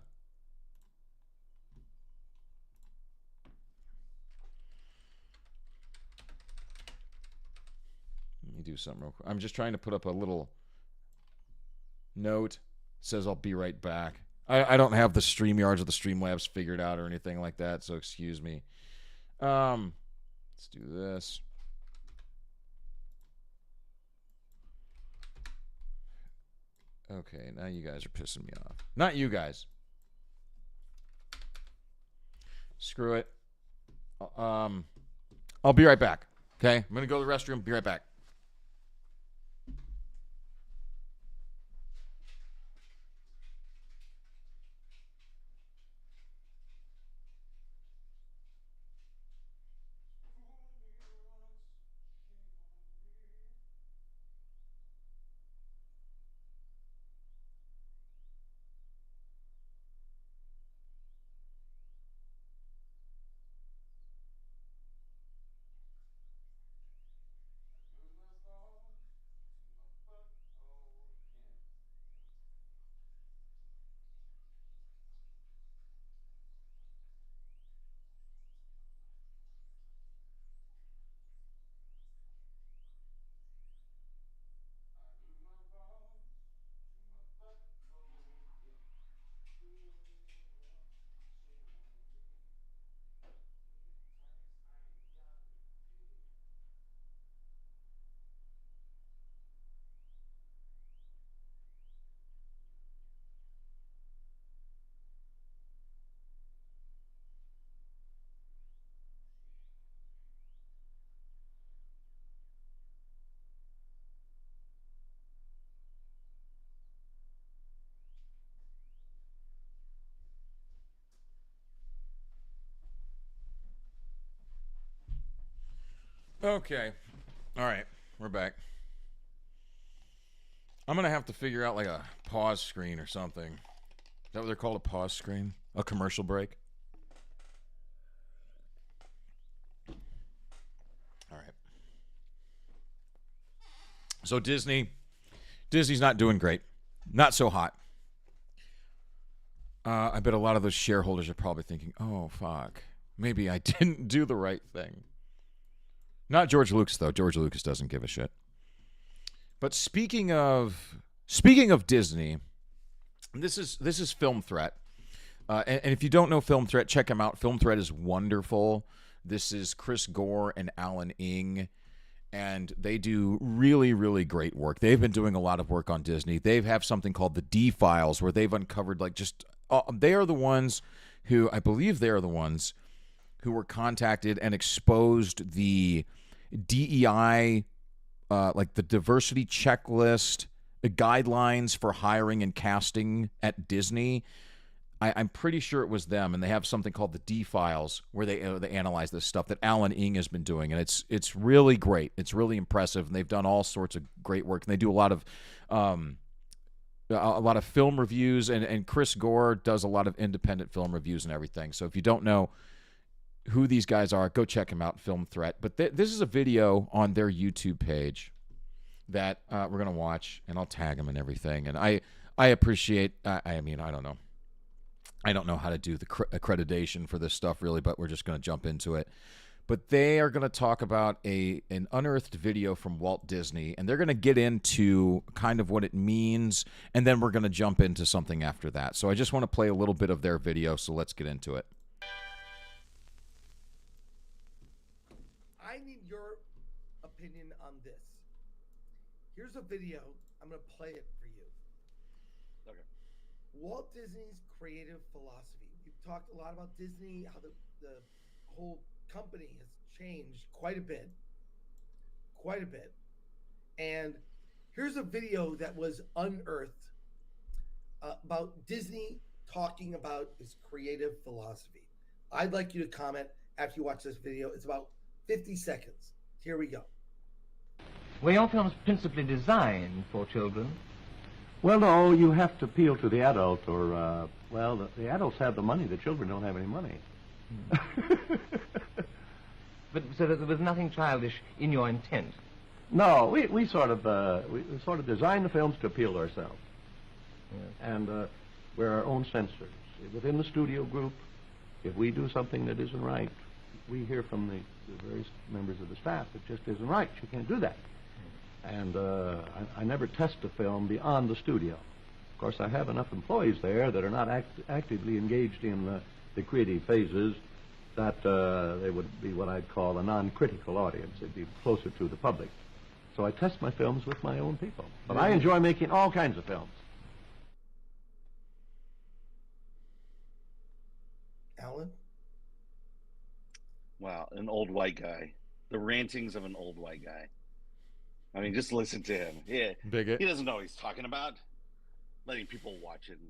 let me do something real quick. I'm just trying to put up a little note. It says I'll be right back. I don't have the StreamYards or the Streamlabs figured out or anything like that, so excuse me. Let's do this. Okay, now you guys are pissing me off. Not you guys. Screw it. I'll be right back. Okay? I'm going to go to the restroom. Be right back. Okay. All right. We're back. I'm going to have to figure out like a pause screen or something. Is that what they're called? A pause screen? A commercial break? All right. So Disney's not doing great. Not so hot. I bet a lot of those shareholders are probably thinking, oh, fuck. Maybe I didn't do the right thing. Not George Lucas, though. George Lucas doesn't give a shit. But speaking of Disney, this is Film Threat. And if you don't know Film Threat, check them out. Film Threat is wonderful. This is Chris Gore and Alan Ng. and they do really, really great work. They've been doing a lot of work on Disney. They have something called the D Files, where they've uncovered like just they are the ones who, I believe, they are the ones who were contacted and exposed the DEI, like the diversity checklist, the guidelines for hiring and casting at Disney. I'm pretty sure it was them, and they have something called the D Files, where they analyze this stuff that Alan Ng has been doing, and it's really great. It's really impressive, and they've done all sorts of great work. And they do a lot of film reviews, and Chris Gore does a lot of independent film reviews and everything. So if you don't know who these guys are, go check them out, Film Threat. But this is a video on their YouTube page that we're going to watch, and I'll tag them and everything. And I appreciate, I mean, I don't know. I don't know how to do the accreditation for this stuff really, but we're just going to jump into it. But they are going to talk about an unearthed video from Walt Disney, and they're going to get into kind of what it means, and then we're going to jump into something after that. So I just want to play a little bit of their video, so let's get into it. I need your opinion on this. Here's a video. I'm going to play it for you. Okay. Walt Disney's creative philosophy. We've talked a lot about Disney, how the whole company has changed quite a bit. And here's a video that was unearthed about Disney talking about his creative philosophy. I'd like you to comment after you watch this video. It's about 50 seconds. Here we go. Were your films principally designed for children? Well, no, you have to appeal to the adult, or, well, the adults have the money, the children don't have any money. But so that there was nothing childish in your intent? No, we sort of design the films to appeal to ourselves. Yes. And we're our own censors. Within the studio group, if we do something that isn't right, we hear from the various members of the staff, it just isn't right. You can't do that. And I never test a film beyond the studio. Of course, I have enough employees there that are not actively engaged in the creative phases that they would be what I'd call a non-critical audience. They'd be closer to the public. So I test my films with my own people. But I enjoy making all kinds of films. Alan? Wow, an old white guy. The rantings of an old white guy. I mean, just listen to him. Yeah, Bigot. he doesn't know what he's talking about. Letting people watch it and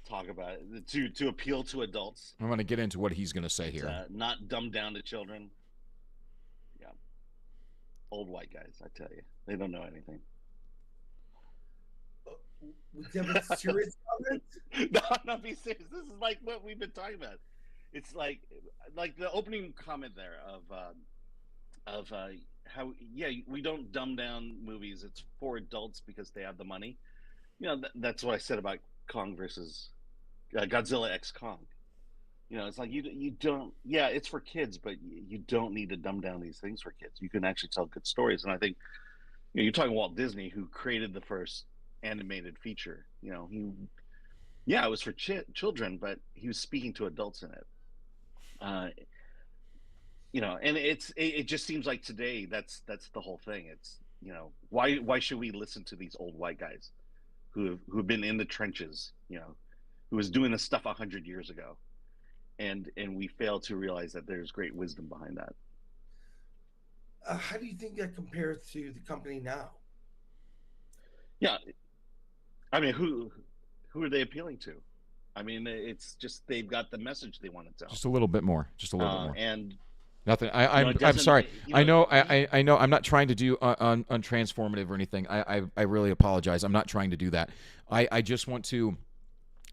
talk about it to appeal to adults. I'm going to get into what he's going to say here. Not dumb down to children. Yeah, old white guys. I tell you, they don't know anything. Would you have a serious comment? No, not be serious. This is like what we've been talking about. It's like the opening comment there of how we don't dumb down movies. It's for adults because they have the money. You know, that's what I said about Kong versus Godzilla X Kong. You know, it's like you don't. Yeah, it's for kids, but you don't need to dumb down these things for kids. You can actually tell good stories, and I think you're talking Walt Disney, who created the first animated feature. You know, it was for children, but he was speaking to adults in it. You know, and it just seems like today that's the whole thing. It's, you know, why should we listen to these old white guys who've been in the trenches, you know, who was doing this stuff 100 years ago, and we fail to realize that there's great wisdom behind that. How do you think that compares to the company now? Yeah, I mean, who are they appealing to? I mean, it's just they've got the message they want to tell. Just a little bit more. And nothing. I'm sorry. I know. I know. I'm not trying to do untransformative or anything. I really apologize. I'm not trying to do that. I just want to.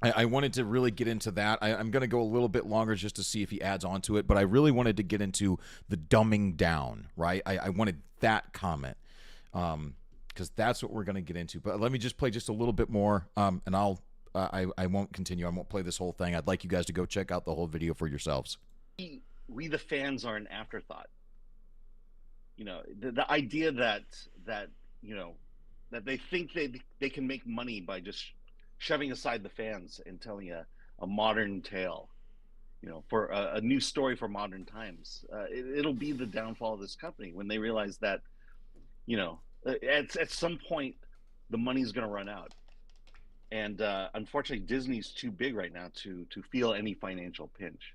I wanted to really get into that. I'm going to go a little bit longer just to see if he adds on to it. But I really wanted to get into the dumbing down. Right. I wanted that comment. Because that's what we're going to get into. But let me just play just a little bit more, and I won't continue. I won't play this whole thing. I'd like you guys to go check out the whole video for yourselves. We the fans are an afterthought. You know, the idea that you know, that they think they can make money by just shoving aside the fans and telling a modern tale, you know, for a new story for modern times. It'll be the downfall of this company when they realize that you know, at some point, the money's going to run out. And unfortunately, Disney's too big right now to feel any financial pinch.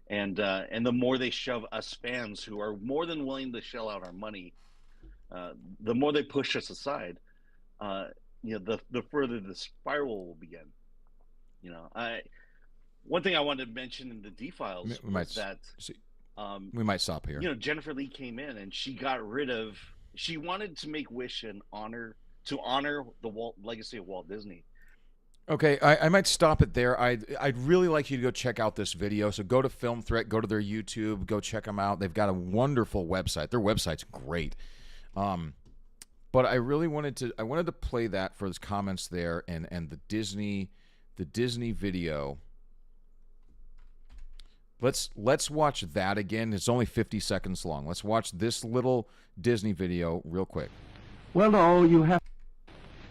And the more they shove us fans who are more than willing to shell out our money, the more they push us aside, uh, the further the spiral will begin. I One thing I wanted to mention in the D We files might was that see, um, we might stop here. Jennifer Lee came in and she got rid of. She wanted to make Wish an honor to honor the legacy of Walt Disney. Okay, I might stop it there. I'd really like you to go check out this video. So go to Film Threat, go to their YouTube, go check them out. They've got a wonderful website. Their website's great. But I really wanted to play that for his comments there and the Disney video. Let's watch that again. It's only 50 seconds long. Let's watch this little Disney video real quick. Well, no, you have.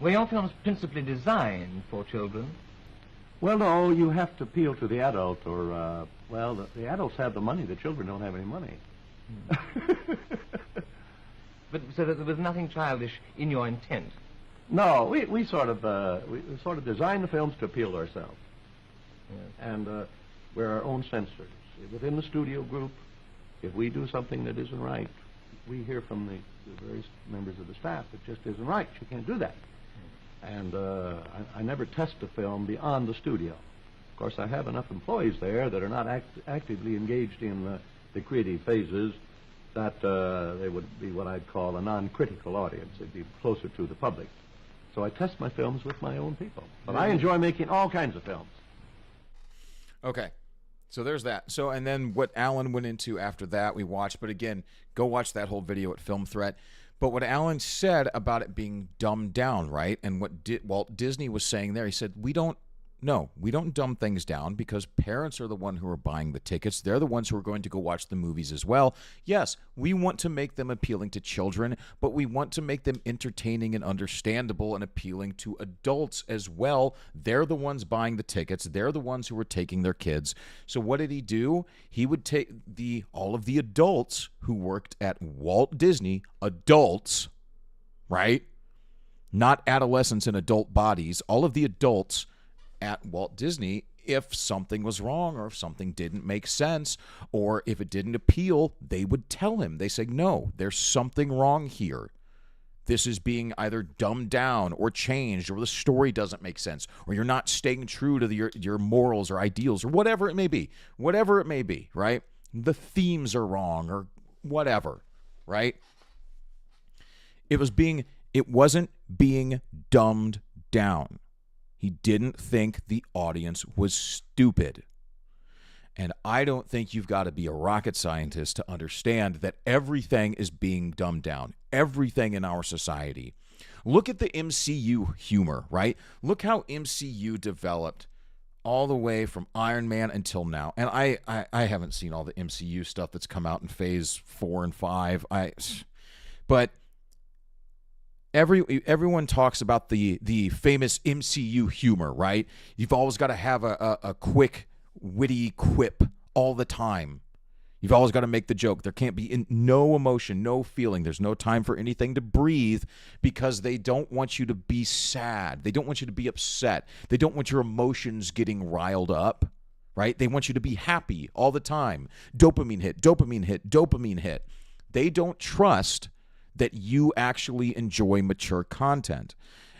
Were your films principally designed for children? Well, no, you have to appeal to the adult, or the adults have the money. The children don't have any money. But so that there was nothing childish in your intent. No, we sort of design the films to appeal to ourselves, and we're our own censors within the studio group. If we do something that isn't right, we hear from the various members of the staff it just isn't right. You can't do that. And I never test a film beyond the studio. Of course, I have enough employees there that are not actively engaged in the creative phases that they would be what I'd call a non-critical audience. They'd be closer to the public. So I test my films with my own people. But I enjoy making all kinds of films. Okay. So there's that. So, and then what Alan went into after that, we watched. But again, go watch that whole video at Film Threat. But what Alan said about it being dumbed down, right? And what Walt Disney was saying there, he said, we don't dumb things down because parents are the one who are buying the tickets. They're the ones who are going to go watch the movies as well. Yes, we want to make them appealing to children, but we want to make them entertaining and understandable and appealing to adults as well. They're the ones buying the tickets. They're the ones who are taking their kids. So what did he do? He would take all of the adults who worked at Walt Disney, adults, right? Not adolescents in adult bodies, all of the adults at Walt Disney, if something was wrong or if something didn't make sense or if it didn't appeal, they would tell him. They say, no, there's something wrong here. This is being either dumbed down or changed, or the story doesn't make sense, or you're not staying true to your morals or ideals or whatever it may be. Whatever it may be, right? The themes are wrong or whatever, right? It wasn't being dumbed down. He didn't think the audience was stupid. And I don't think you've got to be a rocket scientist to understand that everything is being dumbed down. Everything in our society. Look at the MCU humor, right? Look how MCU developed all the way from Iron Man until now. And I haven't seen all the MCU stuff that's come out in phase 4 and 5. But everyone talks about the famous MCU humor, right? You've always got to have a quick, witty quip all the time. You've always got to make the joke. There can't be no emotion, no feeling. There's no time for anything to breathe because they don't want you to be sad. They don't want you to be upset. They don't want your emotions getting riled up, right? They want you to be happy all the time. Dopamine hit, dopamine hit, dopamine hit. They don't trust that you actually enjoy mature content.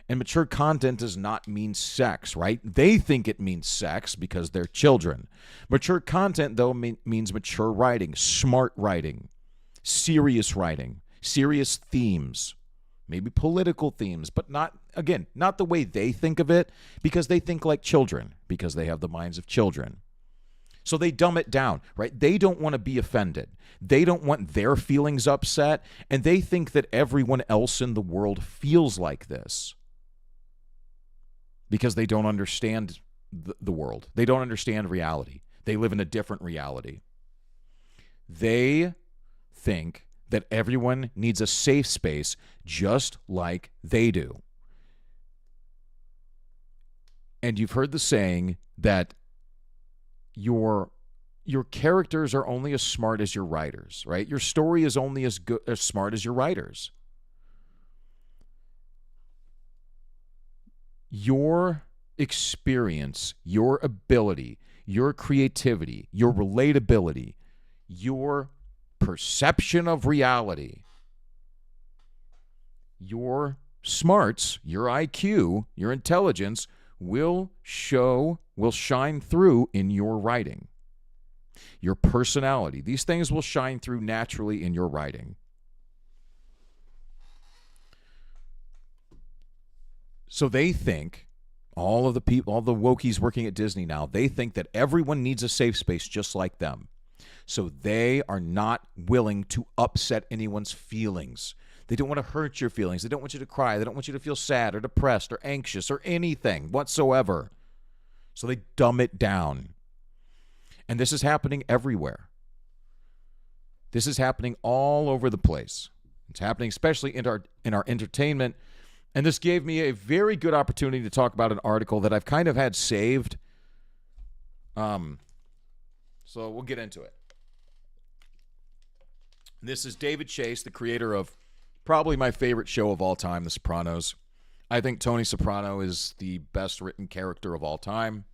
And mature content does not mean sex, right? They think it means sex because they're children. Mature content, though, means mature writing, smart writing, serious themes, maybe political themes, but not the way they think of it, because they think like children, because they have the minds of children. So they dumb it down, right? They don't want to be offended. They don't want their feelings upset, and they think that everyone else in the world feels like this because they don't understand the world. They don't understand reality. They live in a different reality. They think that everyone needs a safe space just like they do. And you've heard the saying that your characters are only as smart as your writers, right? Your story is only as smart as your writers. your experience, your ability, your creativity, your relatability, your perception of reality, your smarts, your IQ, your intelligence will shine through in your writing. Your personality, these things will shine through naturally in your writing. So they think, all of the people, all the wokies working at Disney now, they think that everyone needs a safe space just like them. So they are not willing to upset anyone's feelings. They don't want to hurt your feelings. They don't want you to cry. They don't want you to feel sad or depressed or anxious or anything whatsoever. So they dumb it down. And this is happening everywhere. This is happening all over the place. It's happening especially in our entertainment. And this gave me a very good opportunity to talk about an article that I've kind of had saved. So we'll get into it. This is David Chase, the creator of probably my favorite show of all time, The Sopranos. I think Tony Soprano is the best written character of all time.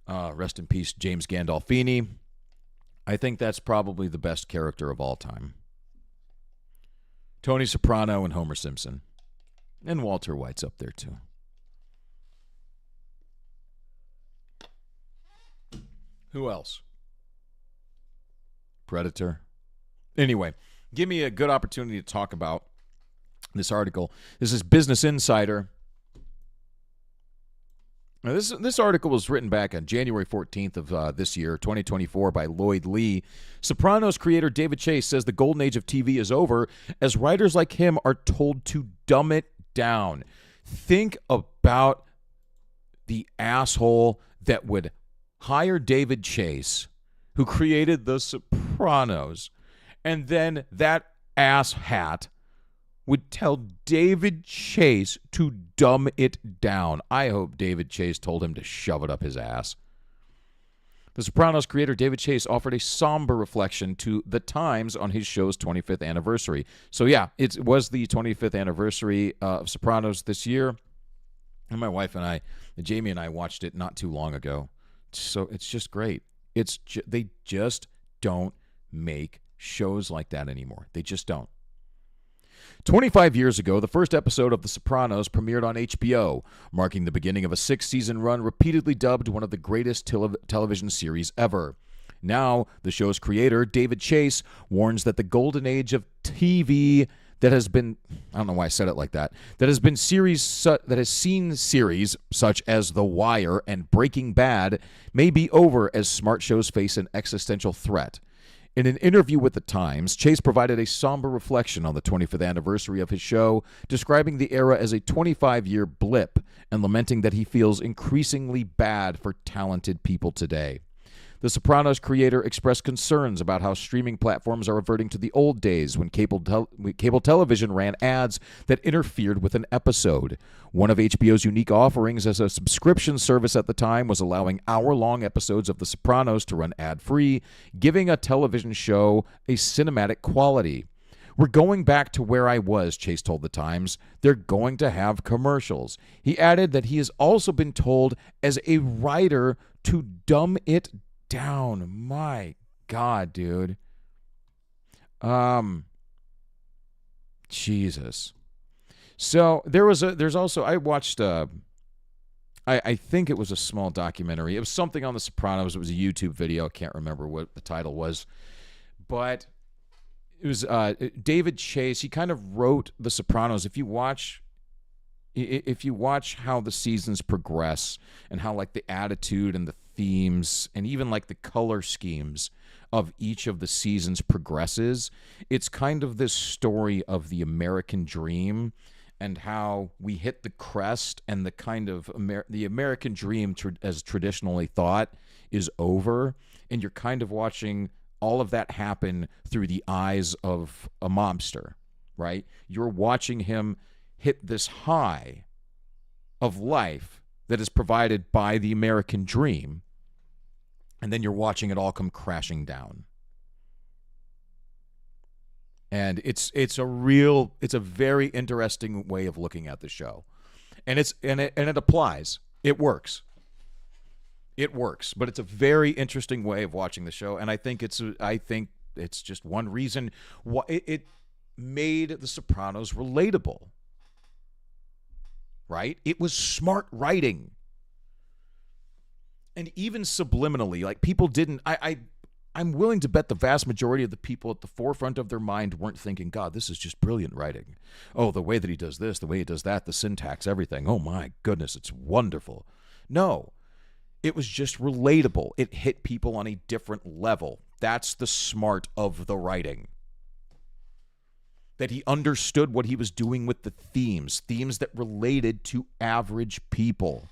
Rest in peace, James Gandolfini. I think that's probably the best character of all time. Tony Soprano and Homer Simpson. And Walter White's up there too. Who else? Predator. Anyway, give me a good opportunity to talk about this article. This is Business Insider. Now, this article was written back on January 14th of this year, 2024, by Lloyd Lee. Sopranos creator David Chase says the golden age of TV is over as writers like him are told to dumb it down. Think about the asshole that would hire David Chase, who created The Sopranos, and then that asshat would tell David Chase to dumb it down. I hope David Chase told him to shove it up his ass. The Sopranos creator David Chase offered a somber reflection to The Times on his show's 25th anniversary. So yeah, it was the 25th anniversary of Sopranos this year. And my wife and I, Jamie and I, watched it not too long ago. So it's just great. They just don't make shows like that anymore. They just don't. 25 years ago, the first episode of The Sopranos premiered on HBO, marking the beginning of a 6-season run repeatedly dubbed one of the greatest television series ever. Now, the show's creator, David Chase, warns that the golden age of TV that has been, I don't know why I said it like that, that has seen series such as The Wire and Breaking Bad may be over as smart shows face an existential threat. In an interview with The Times, Chase provided a somber reflection on the 25th anniversary of his show, describing the era as a 25-year blip and lamenting that he feels increasingly bad for talented people today. The Sopranos creator expressed concerns about how streaming platforms are reverting to the old days when cable television ran ads that interfered with an episode. One of HBO's unique offerings as a subscription service at the time was allowing hour-long episodes of The Sopranos to run ad-free, giving a television show a cinematic quality. "We're going back to where I was," Chase told The Times. "They're going to have commercials." He added that he has also been told as a writer to dumb it down. My God, dude. Jesus. So there's also, I watched, I think it was a small documentary. It was something on The Sopranos. It was a YouTube video. I can't remember what the title was. But it was David Chase. He kind of wrote The Sopranos. If you watch how the seasons progress and how like the attitude and the themes and even like the color schemes of each of the seasons progresses, it's kind of this story of the American dream and how we hit the crest and the kind of the American dream as traditionally thought is over, and you're kind of watching all of that happen through the eyes of a mobster, right? You're watching him hit this high of life that is provided by the American dream, and then you're watching it all come crashing down. And it's a very interesting way of looking at the show. And it applies. It works. It works, but it's a very interesting way of watching the show, and I think it's just one reason why it made The Sopranos relatable. Right? It was smart writing. And even subliminally, like people didn't I'm willing to bet the vast majority of the people at the forefront of their mind weren't thinking, God, this is just brilliant writing. Oh, the way that he does this, the way he does that, the syntax, everything. Oh my goodness, it's wonderful. No, it was just relatable. It hit people on a different level. That's the smart of the writing. That he understood what he was doing with the themes that related to average people.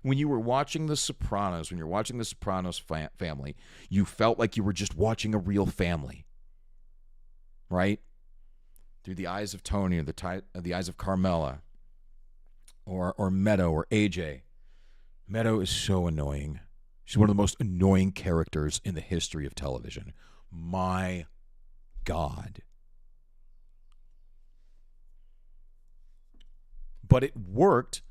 When you were watching The Sopranos, when you're watching The Sopranos family, you felt like you were just watching a real family. Right? Through the eyes of Tony or the eyes of Carmela or Meadow or AJ. Meadow is so annoying. She's one of the most annoying characters in the history of television. My God. But it worked.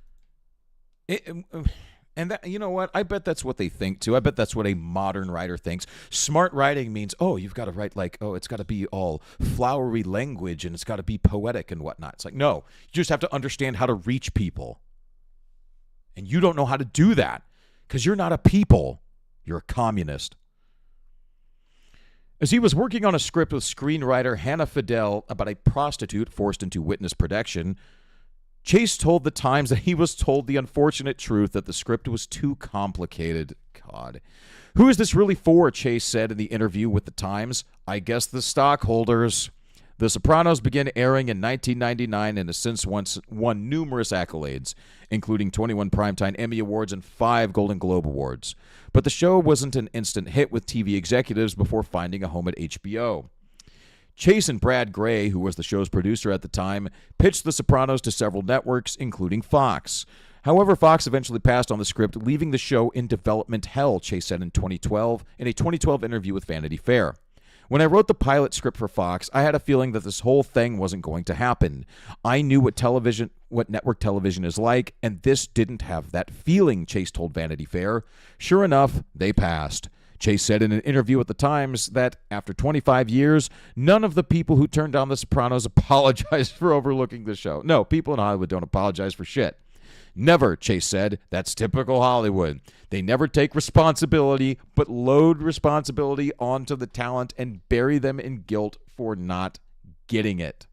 And that, you know what? I bet that's what they think too. I bet that's what a modern writer thinks. Smart writing means, oh, you've got to write like, oh, it's got to be all flowery language and it's got to be poetic and whatnot. It's like, no, you just have to understand how to reach people. And you don't know how to do that because you're not a people. You're a communist. As he was working on a script with screenwriter Hannah Fidel about a prostitute forced into witness protection, Chase told the Times that he was told the unfortunate truth that the script was too complicated. God. Who is this really for? Chase said in the interview with the Times. I guess the stockholders. The Sopranos began airing in 1999 and has since won numerous accolades, including 21 Primetime Emmy Awards and 5 Golden Globe Awards. But the show wasn't an instant hit with TV executives before finding a home at HBO. Chase and Brad Gray, who was the show's producer at the time, pitched The Sopranos to several networks, including Fox. However, Fox eventually passed on the script, leaving the show in development hell, Chase said in a 2012 interview with Vanity Fair. When I wrote the pilot script for Fox, I had a feeling that this whole thing wasn't going to happen. I knew what network television is like, and this didn't have that feeling, Chase told Vanity Fair. Sure enough, they passed. Chase said in an interview at the Times that after 25 years, none of the people who turned down The Sopranos apologized for overlooking the show. No, people in Hollywood don't apologize for shit. Never, Chase said. That's typical Hollywood. They never take responsibility, but load responsibility onto the talent and bury them in guilt for not getting it.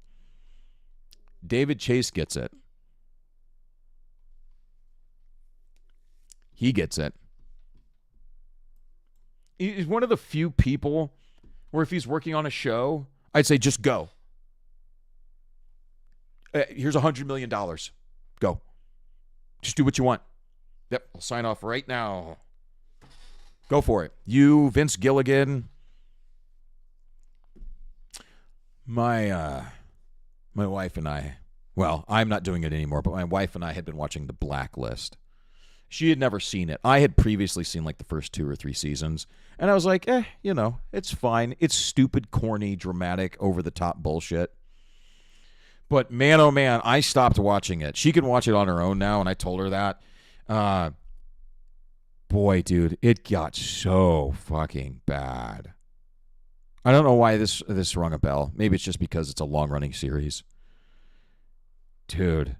David Chase gets it. He gets it. He's one of the few people where if he's working on a show, I'd say just go. Here's $100 million. Go. Just do what you want. Yep, I'll sign off right now. Go for it. You, Vince Gilligan. My wife and I, well, I'm not doing it anymore, but my wife and I had been watching The Blacklist. She had never seen it. I had previously seen like the first 2 or 3 seasons, and I was like, it's fine. It's stupid, corny, dramatic, over-the-top bullshit. But man, oh man, I stopped watching it. She can watch it on her own now, and I told her that. Boy, dude, it got so fucking bad. I don't know why this rung a bell. Maybe it's just because it's a long-running series. Dude.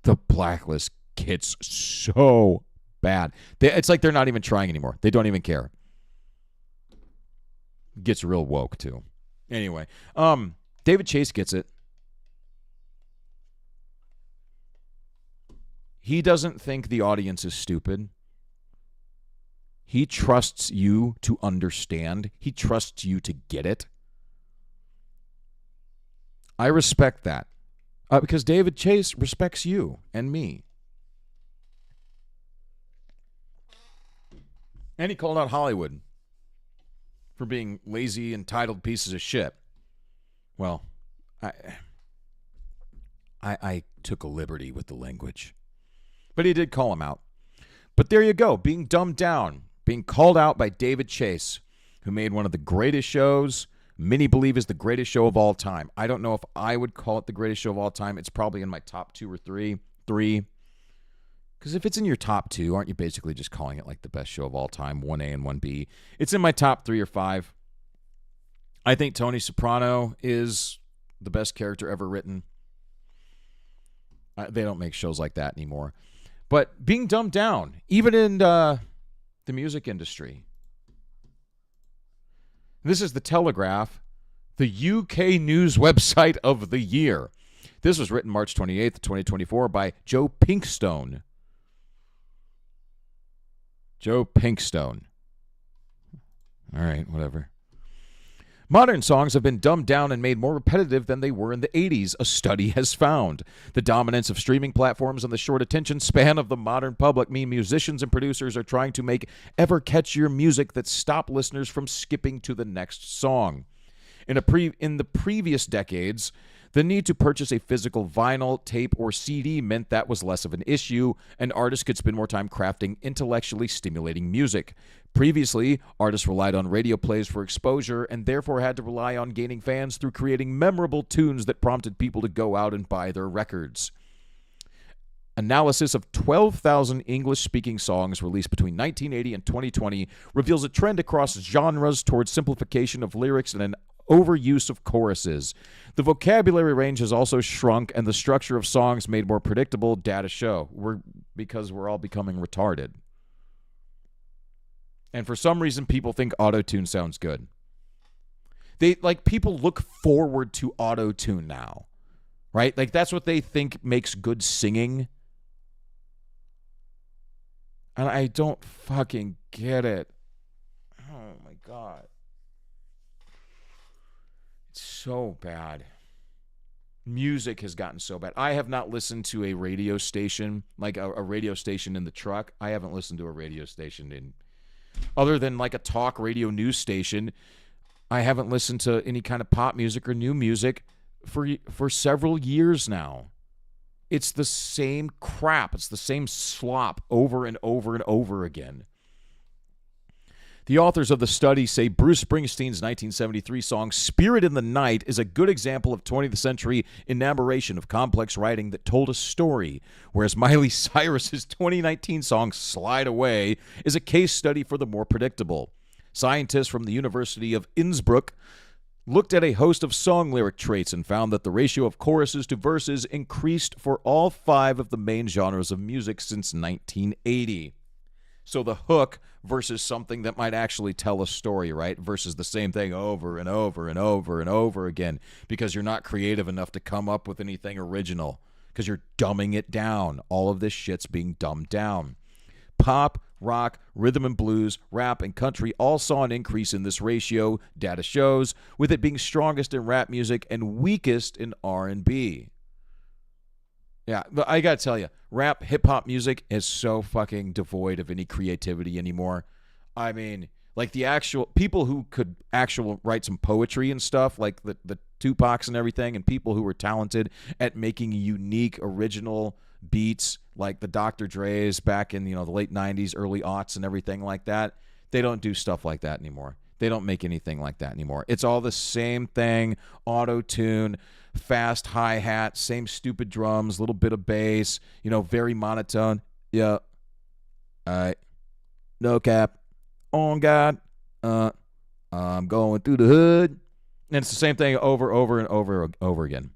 The Blacklist gets so bad. It's like they're not even trying anymore. They don't even care. Gets real woke, too. Anyway, David Chase gets it. He doesn't think the audience is stupid. He trusts you to understand. He trusts you to get it. I respect that. Because David Chase respects you and me. And he called out Hollywood for being lazy, entitled pieces of shit. Well, I took a liberty with the language. But he did call him out. But there you go, being dumbed down, being called out by David Chase, who made one of the greatest shows, many believe is the greatest show of all time. I don't know if I would call it the greatest show of all time. It's probably in my top 2 or 3. Because if it's in your top 2, aren't you basically just calling it like the best show of all time, 1A and 1B? It's in my top 3 or 5. I think Tony Soprano is the best character ever written. They don't make shows like that anymore. But being dumbed down, even in the music industry. This is the Telegraph, the UK news website of the year. This was written March 28th, 2024 by Joe Pinkstone. Joe Pinkstone. All right, whatever. Modern songs have been dumbed down and made more repetitive than they were in the 80s, a study has found. The dominance of streaming platforms and the short attention span of the modern public mean musicians and producers are trying to make ever catchier music that stop listeners from skipping to the next song. In the previous decades, the need to purchase a physical vinyl, tape, or CD meant that was less of an issue, and artists could spend more time crafting intellectually stimulating music. Previously, artists relied on radio plays for exposure and therefore had to rely on gaining fans through creating memorable tunes that prompted people to go out and buy their records. Analysis of 12,000 English-speaking songs released between 1980 and 2020 reveals a trend across genres towards simplification of lyrics and an overuse of choruses. The vocabulary range has also shrunk and the structure of songs made more predictable, data show. Because we're all becoming retarded. And for some reason, people think auto-tune sounds good. People look forward to auto-tune now, right? Like, that's what they think makes good singing. And I don't fucking get it. Oh, my God. It's so bad. Music has gotten so bad. I have not listened to a radio station, like a radio station in the truck. I haven't listened to a radio station in... Other than like a talk radio news station, I haven't listened to any kind of pop music or new music for several years now. It's the same crap. It's the same slop over and over and over again. The authors of the study say Bruce Springsteen's 1973 song Spirit in the Night is a good example of 20th century elaboration of complex writing that told a story, whereas Miley Cyrus's 2019 song Slide Away is a case study for the more predictable. Scientists from the University of Innsbruck looked at a host of song lyric traits and found that the ratio of choruses to verses increased for all 5 of the main genres of music since 1980. So the hook versus something that might actually tell a story, right? Versus the same thing over and over and over and over again because you're not creative enough to come up with anything original because you're dumbing it down. All of this shit's being dumbed down. Pop, rock, rhythm and blues, rap, and country all saw an increase in this ratio, data shows, with it being strongest in rap music and weakest in R&B. Yeah, but I gotta tell you, rap, hip-hop music is so fucking devoid of any creativity anymore. I mean, like the actual people who could write some poetry and stuff, like the Tupacs and everything, and people who were talented at making unique, original beats, like the Dr. Dre's back in the late 90s, early aughts and everything like that. They don't do stuff like that anymore. They don't make anything like that anymore. It's all the same thing, auto-tune, fast hi-hat, same stupid drums, little bit of bass, very monotone. Yeah. All right. No cap. On God. I'm going through the hood. And it's the same thing over and over again.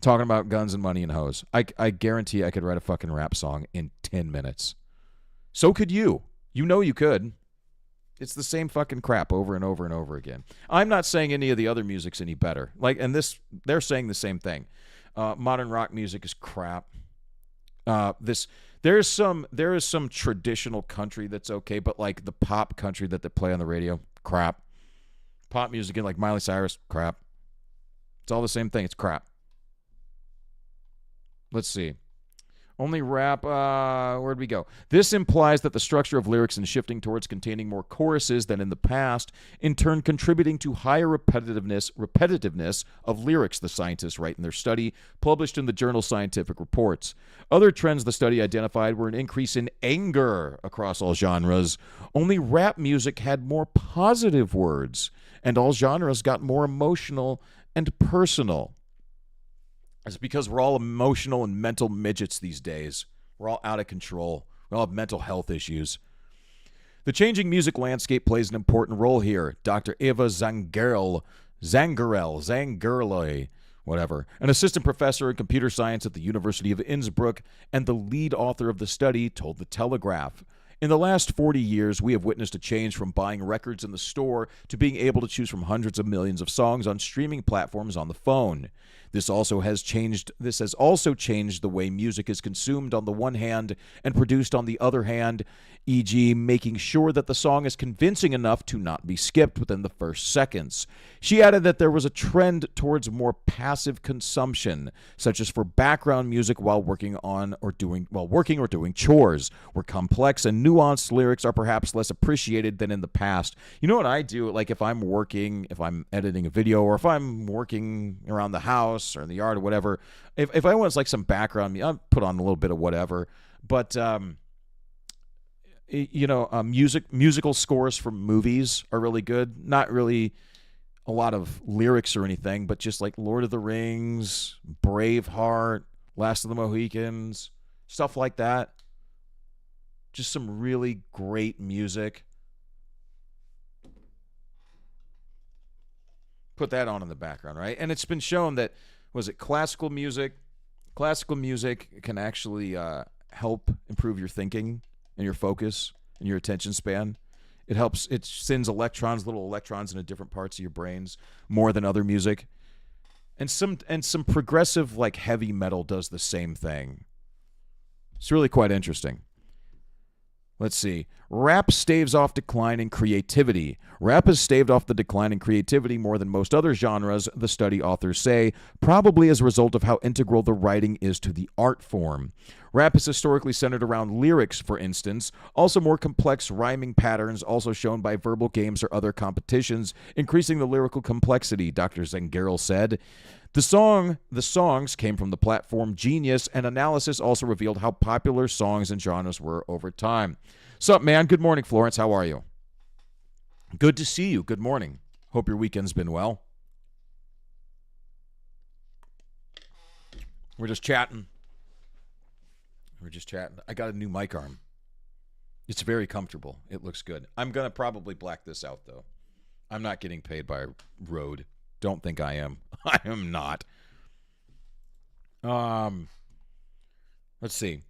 Talking about guns and money and hoes. I guarantee I could write a fucking rap song in 10 minutes. So could you. You could. It's the same fucking crap over and over and over again. I'm not saying any of the other music's any better. They're saying the same thing. Modern rock music is crap. There is some traditional country that's okay, but like the pop country that they play on the radio, crap. Pop music like Miley Cyrus, crap. It's all the same thing. It's crap. Let's see. Only rap, where'd we go? This implies that the structure of lyrics is shifting towards containing more choruses than in the past, in turn contributing to higher repetitiveness of lyrics, the scientists write in their study, published in the journal Scientific Reports. Other trends the study identified were an increase in anger across all genres. Only rap music had more positive words, and all genres got more emotional and personal. It's because we're all emotional and mental midgets these days. We're all out of control. We all have mental health issues. The changing music landscape plays an important role here. Dr. Eva Zangerle, whatever, an assistant professor in computer science at the University of Innsbruck and the lead author of the study, told The Telegraph. In the last 40 years, we have witnessed a change from buying records in the store to being able to choose from hundreds of millions of songs on streaming platforms on the phone. This has also changed the way music is consumed on the one hand and produced on the other hand, e.g., making sure that the song is convincing enough to not be skipped within the first seconds. She added that there was a trend towards more passive consumption, such as for background music while working or doing chores, where complex and nuanced lyrics are perhaps less appreciated than in the past. You know what I do? Like if I'm editing a video, or if I'm working around the house or in the yard or whatever, if I want like some background, I'll put on a little bit of whatever. But musical scores from movies are really good. Not really a lot of lyrics or anything, but just like Lord of the Rings, Braveheart, Last of the Mohicans, stuff like that. Just some really great music. Put that on in the background, right? And it's been shown that, classical music? Classical music can actually help improve your thinking and your focus and your attention span. It sends little electrons into different parts of your brains more than other music. And some progressive like heavy metal does the same thing. It's really quite interesting. Let's see. Rap staves off decline in creativity. Rap has staved off the decline in creativity more than most other genres, the study authors say, probably as a result of how integral the writing is to the art form. Rap is historically centered around lyrics, for instance, also more complex rhyming patterns also shown by verbal games or other competitions, increasing the lyrical complexity, Dr. Zengerl said. The songs came from the platform Genius, and analysis also revealed how popular songs and genres were over time. Sup, man? Good morning, Florence. How are you? Good to see you. Good morning. Hope your weekend's been well. We're just chatting. I got a new mic arm. It's very comfortable. It looks good. I'm going to probably black this out, though. I'm not getting paid by Rode. Don't think I am. I am not. Let's see.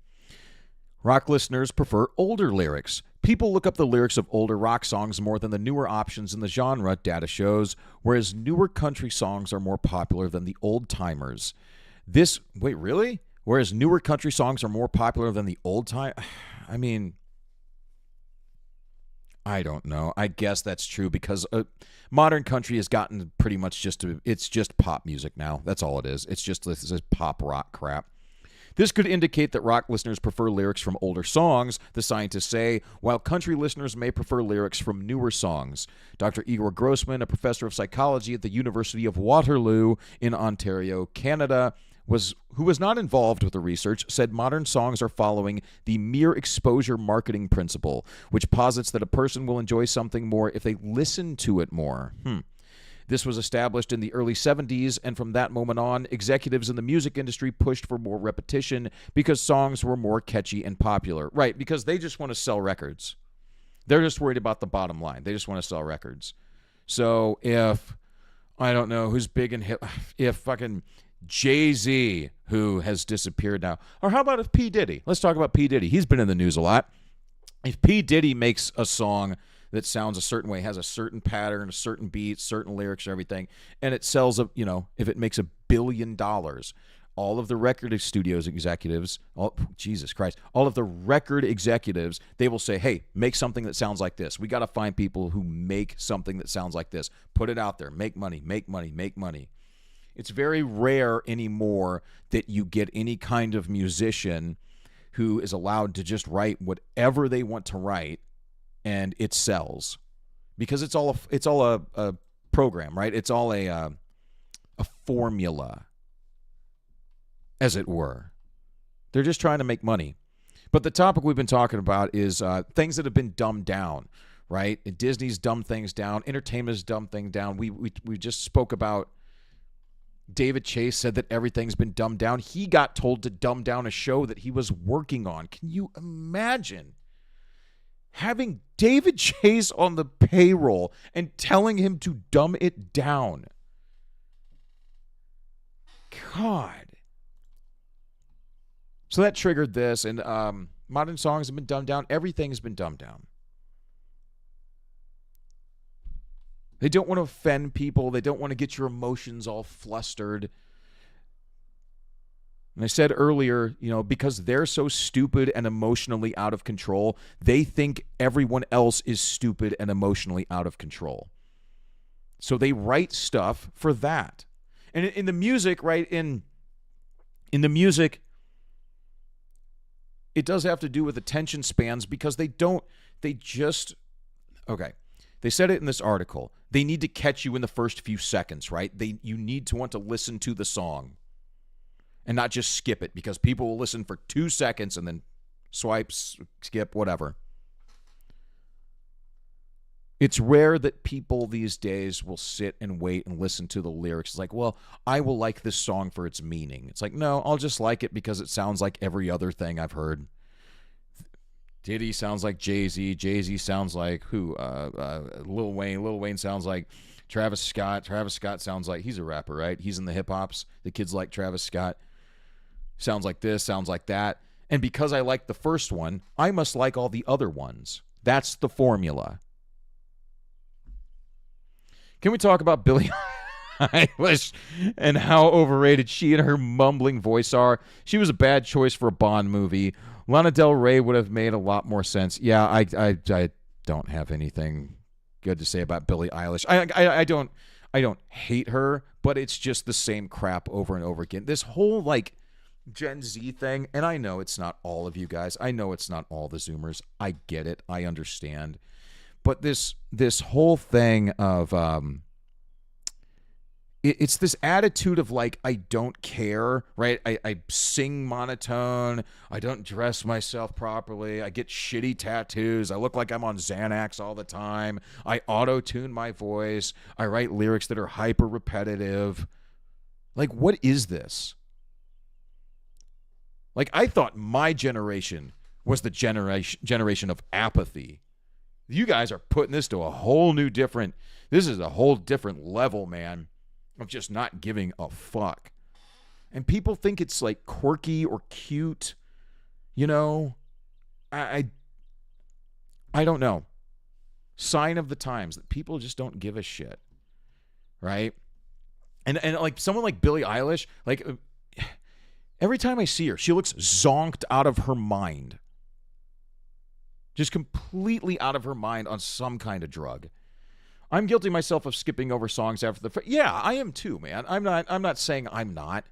Rock listeners prefer older lyrics. People look up the lyrics of older rock songs more than the newer options in the genre, data shows, whereas newer country songs are more popular than the old-timers. Wait, really? Whereas newer country songs are more popular than the old-time... I mean... I don't know. I guess that's true because modern country has gotten pretty much it's just pop music now. That's all it is. It's just this pop rock crap. This could indicate that rock listeners prefer lyrics from older songs, the scientists say, while country listeners may prefer lyrics from newer songs. Dr. Igor Grossman, a professor of psychology at the University of Waterloo in Ontario, Canada, who was not involved with the research, said modern songs are following the mere exposure marketing principle, which posits that a person will enjoy something more if they listen to it more. This was established in the early 70s, and from that moment on, executives in the music industry pushed for more repetition because songs were more catchy and popular. Right, because they just want to sell records. They're just worried about the bottom line. They just want to sell records. So if, I don't know who's big and hip, if fucking Jay-Z, who has disappeared now. Or how about if P. Diddy? Let's talk about P. Diddy. He's been in the news a lot. If P. Diddy makes a song that sounds a certain way, has a certain pattern, a certain beat, certain lyrics, everything, and it sells, if it makes $1 billion, all of the record studios executives, all of the record executives, they will say, hey, make something that sounds like this. We got to find people who make something that sounds like this. Put it out there. Make money, make money, make money. It's very rare anymore that you get any kind of musician who is allowed to just write whatever they want to write and it sells, because it's all a program, right? It's all a formula, as it were. They're just trying to make money. But the topic we've been talking about is things that have been dumbed down. right? And Disney's dumbed things down. Entertainment's dumbed things down. We just spoke about David Chase said that everything's been dumbed down. He got told to dumb down a show that he was working on. Can you imagine having David Chase on the payroll and telling him to dumb it down? God. So that triggered this, and modern songs have been dumbed down. Everything's been dumbed down. They don't want to offend people. They don't want to get your emotions all flustered. And I said earlier, because they're so stupid and emotionally out of control, they think everyone else is stupid and emotionally out of control. So they write stuff for that. And in the music, right, in the music, it does have to do with attention spans because they said it in this article. They need to catch you in the first few seconds, right? You need to want to listen to the song and not just skip it, because people will listen for 2 seconds and then swipe, skip, whatever. It's rare that people these days will sit and wait and listen to the lyrics. It's like, well, I will like this song for its meaning. It's like, no, I'll just like it because it sounds like every other thing I've heard. Diddy sounds like Jay-Z. Jay-Z sounds like who? Lil Wayne. Lil Wayne sounds like Travis Scott. Travis Scott sounds like, he's a rapper, right? He's in the hip-hops. The kids like Travis Scott. Sounds like this, sounds like that. And because I like the first one, I must like all the other ones. That's the formula. Can we talk about Billie Eilish and how overrated she and her mumbling voice are? She was a bad choice for a Bond movie. Lana Del Rey would have made a lot more sense. Yeah, I don't have anything good to say about Billie Eilish. I don't hate her, but it's just the same crap over and over again. This whole Gen Z thing, and I know it's not all of you guys. I know it's not all the Zoomers. I get it. I understand. But this whole thing of it's this attitude of I don't care, right? I sing monotone. I don't dress myself properly. I get shitty tattoos. I look like I'm on Xanax all the time. I auto-tune my voice. I write lyrics that are hyper repetitive. What is this? I thought my generation was the generation of apathy. You guys are putting this to a whole new this is a whole different level, man, of just not giving a fuck. And people think it's quirky or cute. I don't know. Sign of the times that people just don't give a shit. Right? And someone like Billie Eilish, every time I see her, she looks zonked out of her mind. Just completely out of her mind on some kind of drug. I'm guilty myself of skipping over songs after yeah, I am too, man. I'm not saying I'm not.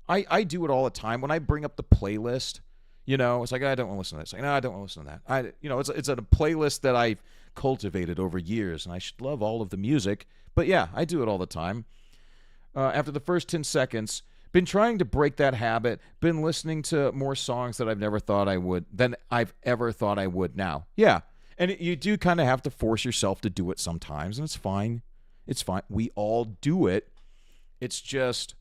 I do it all the time. When I bring up the playlist, it's like, I don't want to listen to that. It's like, no, I don't want to listen to that. It's a playlist that I've cultivated over years, and I should love all of the music. But yeah, I do it all the time. After the first 10 seconds, been trying to break that habit. Been listening to more songs that I've never thought I would than I've ever thought I would now. Yeah. And you do kind of have to force yourself to do it sometimes, and it's fine. It's fine. We all do it. It's just,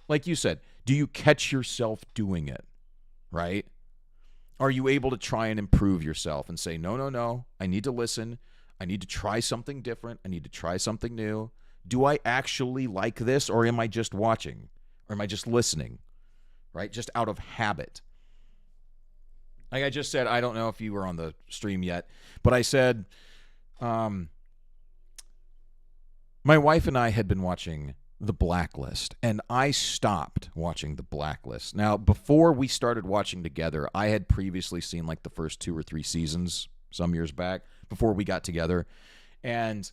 like you said, do you catch yourself doing it? Right? Are you able to try and improve yourself and say, no, I need to listen. I need to try something different. I need to try something new. Do I actually like this, or am I just watching? Or am I just listening, right? Just out of habit. Like I just said, I don't know if you were on the stream yet, but I said my wife and I had been watching The Blacklist, and I stopped watching The Blacklist. Now, before we started watching together, I had previously seen the first 2 or 3 seasons some years back before we got together. And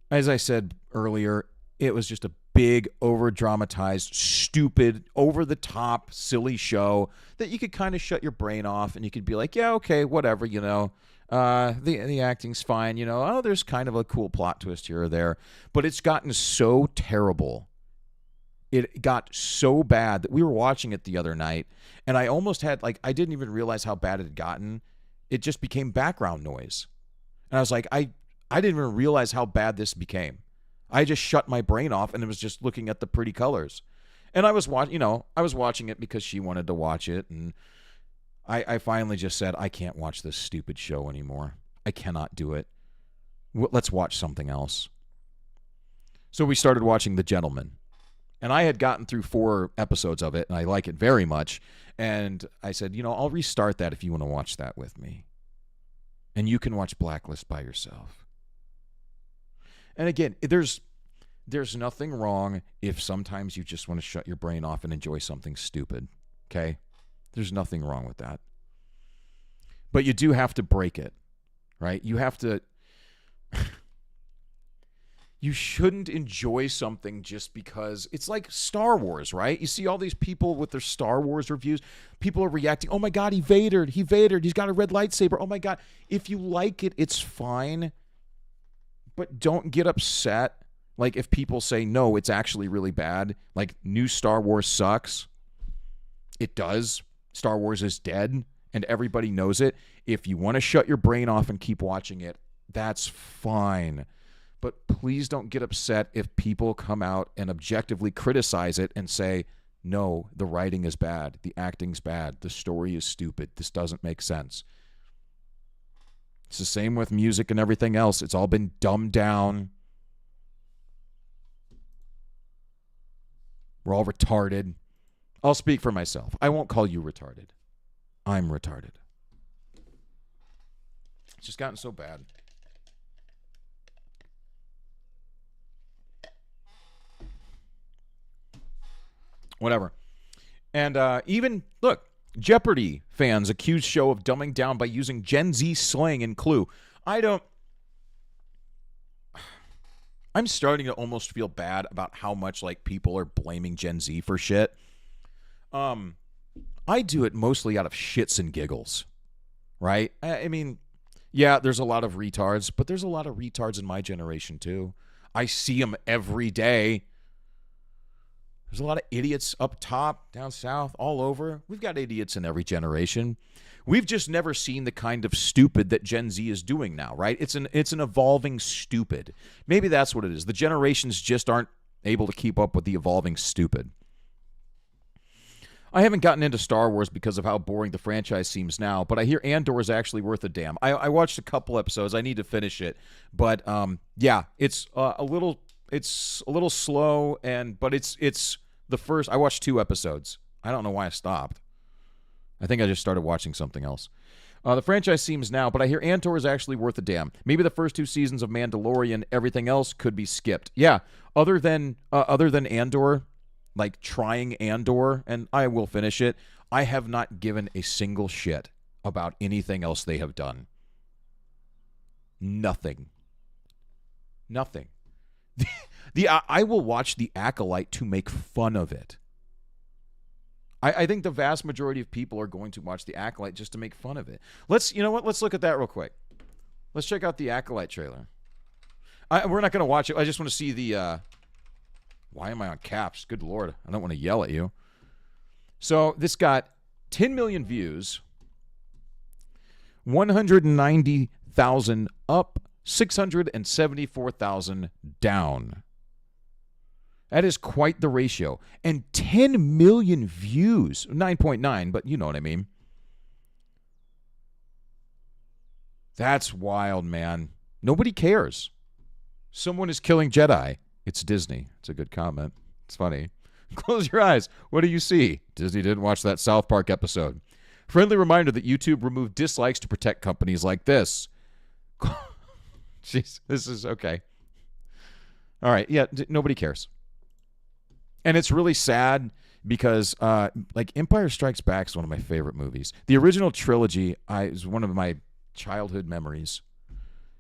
as I said earlier, it was just a big, over-dramatized, stupid, over-the-top, silly show that you could kind of shut your brain off and you could be like, yeah, okay, whatever, the acting's fine, there's kind of a cool plot twist here or there. But it's gotten so terrible. It got so bad that we were watching it the other night, and I almost had, I didn't even realize how bad it had gotten it just became background noise. And I was like, I didn't even realize how bad this became. I just shut my brain off and it was just looking at the pretty colors. And I was watching it because she wanted to watch it, and I finally just said, I can't watch this stupid show anymore. I cannot do it. Let's watch something else. So we started watching The Gentleman. And I had gotten through 4 episodes of it, and I like it very much. And I said, I'll restart that if you want to watch that with me. And you can watch Blacklist by yourself. And again, there's nothing wrong if sometimes you just want to shut your brain off and enjoy something stupid. Okay? There's nothing wrong with that. But you do have to break it, right? You have to... You shouldn't enjoy something just because it's like Star Wars, right? You see all these people with their Star Wars reviews. People are reacting, oh my God, he Vadered. He's got a red lightsaber. Oh my God. If you like it, it's fine. But don't get upset. Like if people say, no, it's actually really bad. Like new Star Wars sucks. It does. Star Wars is dead and everybody knows it. If you want to shut your brain off and keep watching it, that's fine. But please don't get upset if people come out and objectively criticize it and say, no, the writing is bad, the acting's bad, the story is stupid, this doesn't make sense. It's the same with music and everything else. It's all been dumbed down. We're all retarded. I'll speak for myself. I won't call you retarded. I'm retarded. It's just gotten so bad. Whatever. And even, look, Jeopardy fans accuse show of dumbing down by using Gen Z slang and Clue. I'm starting to almost feel bad about how much like people are blaming Gen Z for shit. I do it mostly out of shits and giggles, right? I mean, yeah, there's a lot of retards, but there's a lot of retards in my generation too. I see them every day. There's a lot of idiots up top, down south, all over. We've got idiots in every generation. We've just never seen the kind of stupid that Gen Z is doing now, right? It's an evolving stupid. Maybe that's what it is. The generations just aren't able to keep up with the evolving stupid. I haven't gotten into Star Wars because of how boring the franchise seems now, but I hear Andor is actually worth a damn. I watched a couple episodes. I need to finish it, but yeah, it's a little slow, but it's the first. I watched 2 episodes. I don't know why I stopped. I think I just started watching something else. The franchise seems now, but I hear Andor is actually worth a damn. Maybe the first 2 seasons of Mandalorian, everything else could be skipped. Yeah, other than Andor, like trying Andor, and I will finish it, I have not given a single shit about anything else they have done. Nothing. I will watch The Acolyte to make fun of it. I think the vast majority of people are going to watch The Acolyte just to make fun of it. Let's look at that real quick. Let's check out the Acolyte trailer. We're not going to watch it. I just want to see the... Why am I on caps? Good Lord. I don't want to yell at you. So this got 10 million views, 190,000 up, 674,000 down. That is quite the ratio. And 10 million views. 9.9, but you know what I mean. That's wild, man. Nobody cares. Someone is killing Jedi. It's Disney. It's a good comment. It's funny. Close your eyes. What do you see? Disney didn't watch that South Park episode. Friendly reminder that YouTube removed dislikes to protect companies like this. Jeez, this is okay. All right. Yeah, nobody cares. And it's really sad because like Empire Strikes Back is one of my favorite movies. The original trilogy is one of my childhood memories.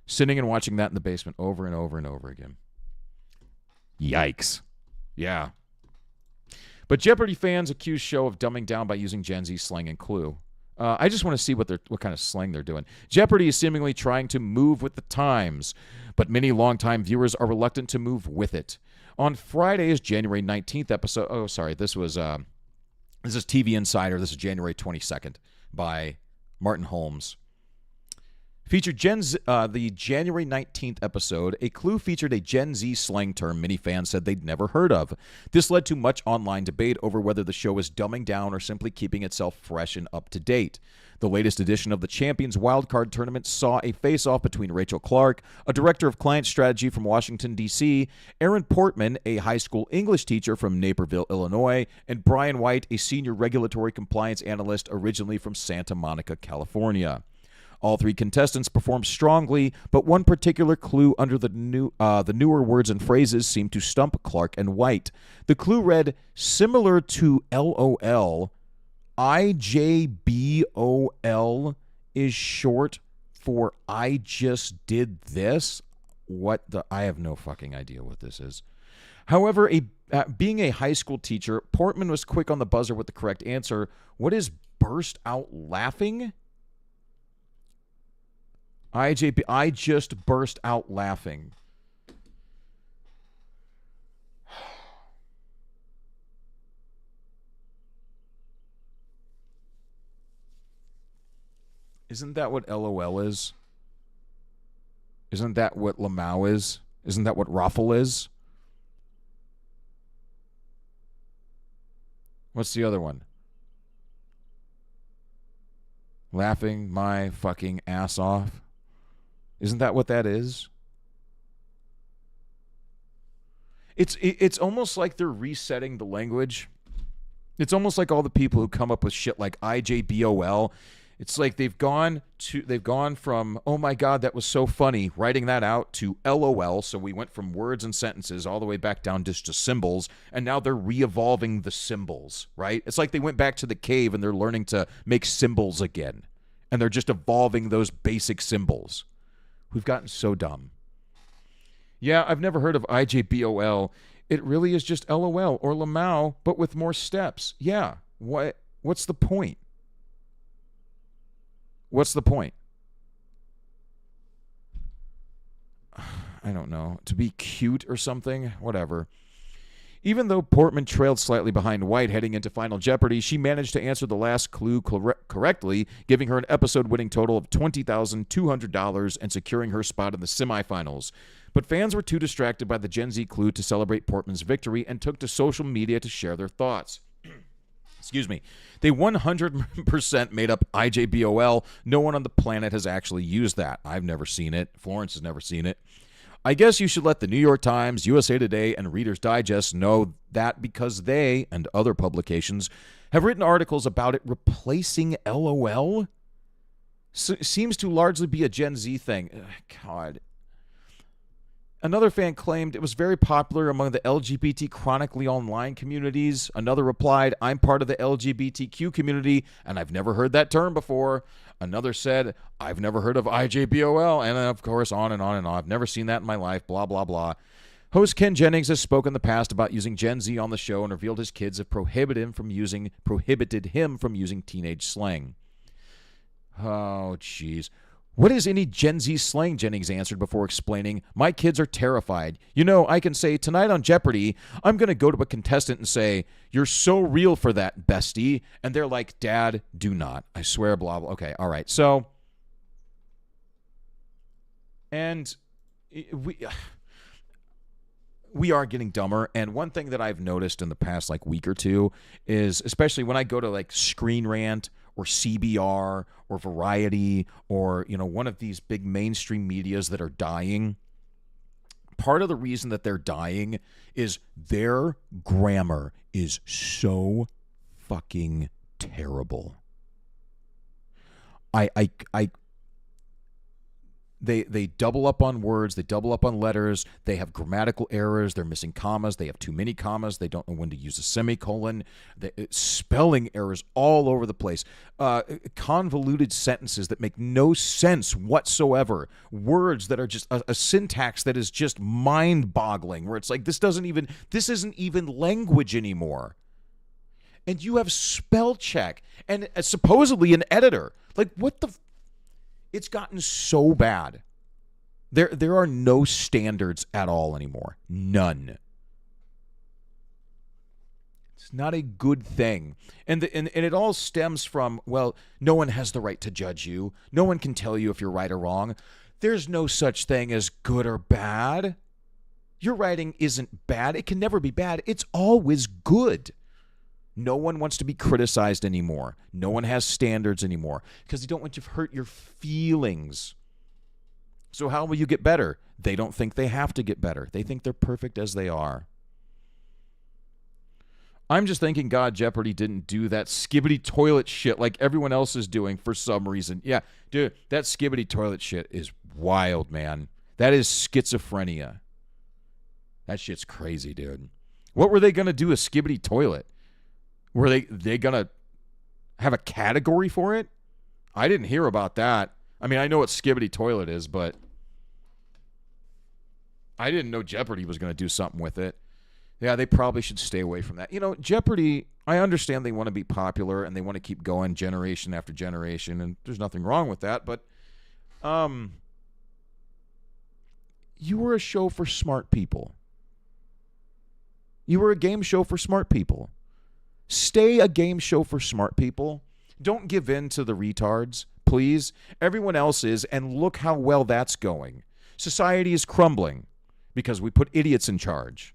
Sitting and watching that in the basement over and over and over again. Yikes. Yeah. But Jeopardy fans accuse show of dumbing down by using Gen Z slang and Clue. I just want to see what kind of slang they're doing. Jeopardy is seemingly trying to move with the times, but many longtime viewers are reluctant to move with it. On Friday's January 19th episode... Oh, sorry. This is TV Insider. This is January 22nd by Martin Holmes. featured the January 19th episode. A clue featured a Gen Z slang term many fans said they'd never heard of. This led to much online debate over whether the show is dumbing down or simply keeping itself fresh and up to date. The latest edition of the Champions Wildcard Tournament saw a face-off between Rachel Clark, a director of client strategy from Washington, D.C., Aaron Portman, a high school English teacher from Naperville, Illinois, and Brian White, a senior regulatory compliance analyst originally from Santa Monica, California. All three contestants performed strongly, but one particular clue under the newer words and phrases seemed to stump Clark and White. The clue read, similar to LOL, IJBOL is short for I just did this. I have no fucking idea what this is. However, being a high school teacher, Portman was quick on the buzzer with the correct answer. What is burst out laughing? I just burst out laughing. Isn't that what LOL is? Isn't that what Lamau is? Isn't that what Raffle is? What's the other one? Laughing my fucking ass off. Isn't that what that is? It's almost like they're resetting the language. It's almost like all the people who come up with shit like IJBOL. It's like they've gone from, oh my God, that was so funny, writing that out, to LOL. So we went from words and sentences all the way back down just to symbols, and now they're re-evolving the symbols, right? It's like they went back to the cave and they're learning to make symbols again, and they're just evolving those basic symbols. We've gotten so dumb. Yeah, I've never heard of IJBOL. It really is just LOL or Lamau, but with more steps. Yeah, what's the point? What's the point? I don't know. To be cute or something? Whatever. Even though Portman trailed slightly behind White heading into Final Jeopardy, she managed to answer the last clue correctly, giving her an episode-winning total of $20,200 and securing her spot in the semifinals. But fans were too distracted by the Gen Z clue to celebrate Portman's victory and took to social media to share their thoughts. Excuse me. They 100% made up IJBOL. No one on the planet has actually used that. I've never seen it. Florence has never seen it. I guess you should let the New York Times, USA Today, and Reader's Digest know that because they, and other publications, have written articles about it replacing LOL. Seems to largely be a Gen Z thing. Ugh, God. Another fan claimed it was very popular among the LGBT chronically online communities. Another replied, I'm part of the LGBTQ community, and I've never heard that term before. Another said, I've never heard of IJBOL, and of course, on and on and on. I've never seen that in my life, blah, blah, blah. Host Ken Jennings has spoken in the past about using Gen Z on the show and revealed his kids have prohibited him from using teenage slang. Oh, jeez. What is any Gen Z slang? Jennings answered before explaining, my kids are terrified. You know, I can say, tonight on Jeopardy, I'm going to go to a contestant and say, you're so real for that, bestie. And they're like, Dad, do not. I swear, blah, blah. Okay, all right. So, and we are getting dumber. And one thing that I've noticed in the past like week or two is, especially when I go to like Screen Rant or CBR or Variety or, you know, one of these big mainstream medias that are dying, part of the reason that they're dying is their grammar is so fucking terrible. They double up on words. They double up on letters. They have grammatical errors. They're missing commas. They have too many commas. They don't know when to use a semicolon. Spelling errors all over the place. Convoluted sentences that make no sense whatsoever. Words that are just a syntax that is just mind-boggling, where it's like, this isn't even language anymore. And you have spell check and supposedly an editor. Like, what the... It's gotten so bad. There are no standards at all anymore. None. It's not a good thing. And it all stems from, well, no one has the right to judge you. No one can tell you if you're right or wrong. There's no such thing as good or bad. Your writing isn't bad. It can never be bad. It's always good. No one wants to be criticized anymore. No one has standards anymore because they don't want you to hurt your feelings. So how will you get better? They don't think they have to get better. They think they're perfect as they are. I'm just thanking God Jeopardy didn't do that skibbity toilet shit like everyone else is doing for some reason. Yeah, dude, that skibbity toilet shit is wild, man. That is schizophrenia. That shit's crazy, dude. What were they going to do with skibbity toilet? Were they going to have a category for it? I didn't hear about that. I mean, I know what skibbity toilet is, but I didn't know Jeopardy was going to do something with it. Yeah, they probably should stay away from that. You know, Jeopardy, I understand they want to be popular and they want to keep going generation after generation, and there's nothing wrong with that, but you were a show for smart people. You were a game show for smart people. Stay a game show for smart people. Don't give in to the retards, please. Everyone else is, and look how well that's going. Society is crumbling because we put idiots in charge.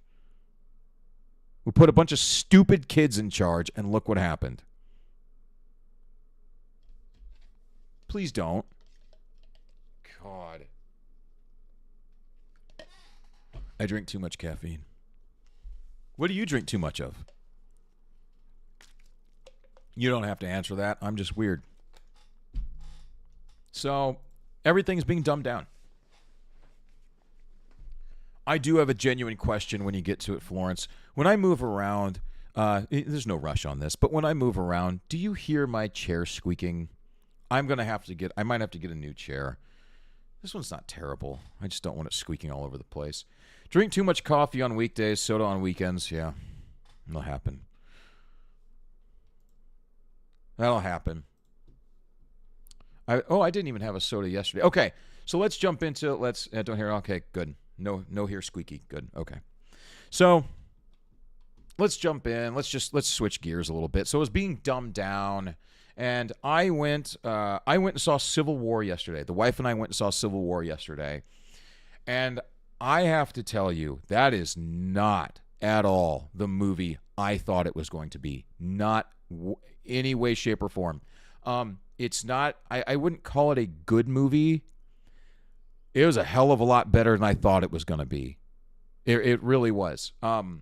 We put a bunch of stupid kids in charge, and look what happened. Please don't. God. I drink too much caffeine. What do you drink too much of? You don't have to answer that. I'm just weird. So, everything's being dumbed down. I do have a genuine question when you get to it, Florence. When I move around, there's no rush on this, but when I move around, do you hear my chair squeaking? I might have to get a new chair. This one's not terrible. I just don't want it squeaking all over the place. Drink too much coffee on weekdays, soda on weekends. Yeah, that'll happen. That'll happen. I didn't even have a soda yesterday. Okay, so let's jump into it. Don't hear. Okay, good. No here squeaky. Good. Okay. So let's jump in. Let's switch gears a little bit. So it was being dumbed down, and I went and saw Civil War yesterday. The wife and I went and saw Civil War yesterday, and I have to tell you, that is not at all the movie I thought it was going to be. Not any way, shape, or form. It's not. I wouldn't call it a good movie. It was a hell of a lot better than I thought it was going to be. It really was. The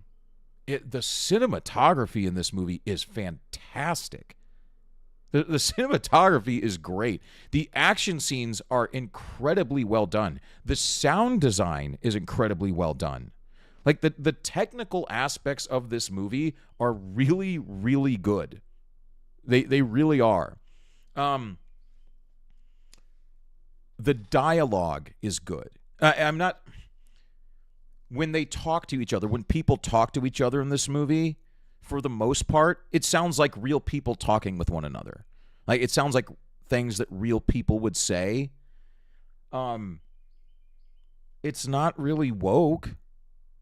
cinematography in this movie is fantastic. The cinematography is great. The action scenes are incredibly well done. The sound design is incredibly well done. Like the technical aspects of this movie are really, really good. They really are. The dialogue is good. When they talk to each other, when people talk to each other in this movie, for the most part, it sounds like real people talking with one another. Like, it sounds like things that real people would say. It's not really woke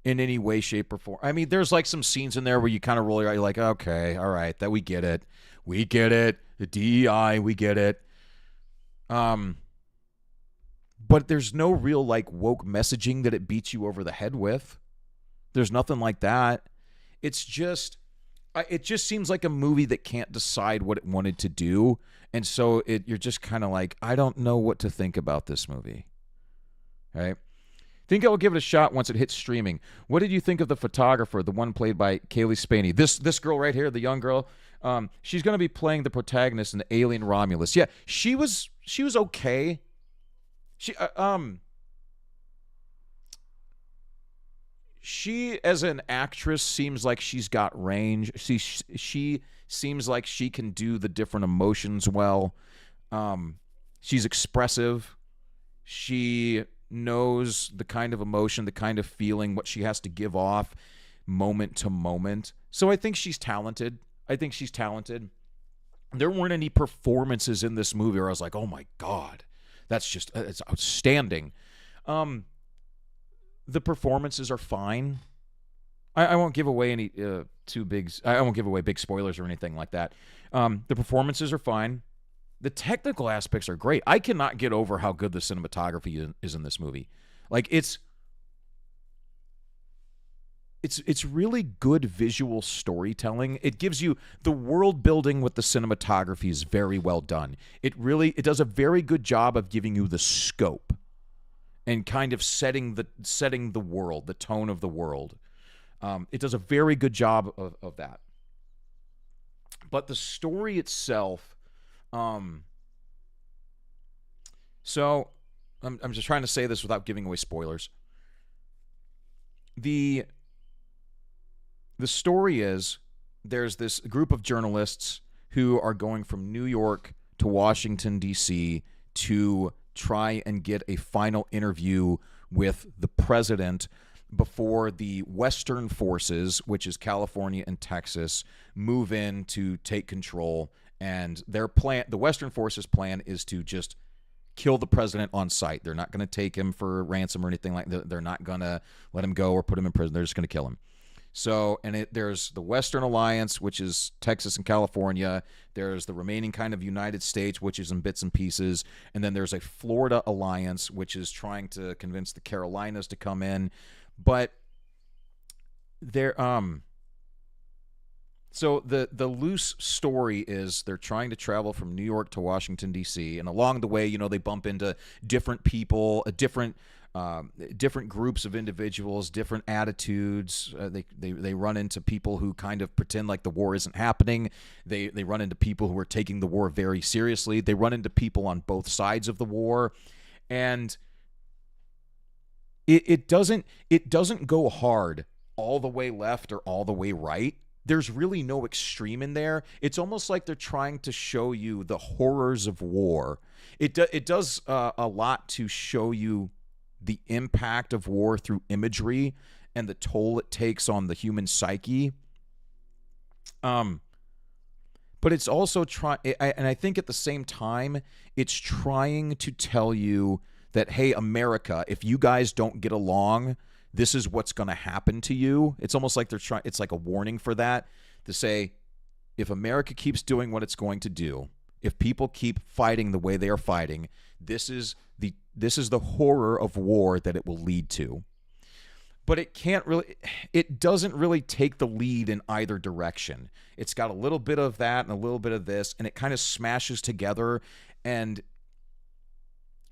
in any way, shape, or form. I mean, there's like some scenes in there where you kind of roll your eye, you're like, okay, all right, that we get it. We get it. The DEI, we get it. But there's no real like woke messaging that it beats you over the head with. There's nothing like that. It just seems like a movie that can't decide what it wanted to do, and so you're just kind of like, I don't know what to think about this movie. Right? Think I'll give it a shot once it hits streaming. What did you think of the photographer, the one played by Kaylee Spaney? This girl right here, the young girl. She's going to be playing the protagonist in the Alien Romulus. Yeah, she was okay. She as an actress seems like she's got range. She seems like she can do the different emotions well. She's expressive. She knows the kind of emotion, the kind of feeling, what she has to give off moment to moment. So I think she's talented. There weren't any performances in this movie where I was like, oh my God, it's outstanding. The performances are fine. I won't give away any too big. I won't give away big spoilers or anything like that. The performances are fine. The technical aspects are great. I cannot get over how good the cinematography is in this movie. Like it's really good visual storytelling. It gives you the world building with the cinematography is very well done. It does a very good job of giving you the scope and kind of setting the world, the tone of the world. It does a very good job of that. But the story itself, so I'm just trying to say this without giving away spoilers. The story is there's this group of journalists who are going from New York to Washington, D.C. to try and get a final interview with the president before the Western forces, which is California and Texas, move in to take control. And their plan, the Western forces' plan, is to just kill the president on sight. They're not going to take him for ransom or anything like that. They're not going to let him go or put him in prison. They're just going to kill him. So, and there's the Western Alliance, which is Texas and California. There's the remaining kind of United States, which is in bits and pieces. And then there's a Florida Alliance, which is trying to convince the Carolinas to come in. But they're, so the loose story is they're trying to travel from New York to Washington, D.C. And along the way, they bump into different people, different groups of individuals, different attitudes. They run into people who kind of pretend like the war isn't happening. They run into people who are taking the war very seriously. They run into people on both sides of the war, and it doesn't go hard all the way left or all the way right. There's really no extreme in there. It's almost like they're trying to show you the horrors of war. It does a lot to show you the impact of war through imagery and the toll it takes on the human psyche. But it's also and I think at the same time, it's trying to tell you that, hey, America, if you guys don't get along, this is what's going to happen to you. It's almost like it's like a warning for that, to say, if America keeps doing what it's going to do, if people keep fighting the way they are fighting, this is the horror of war that it will lead to. But it doesn't really take the lead in either direction. It's got a little bit of that and a little bit of this, and it kind of smashes together, and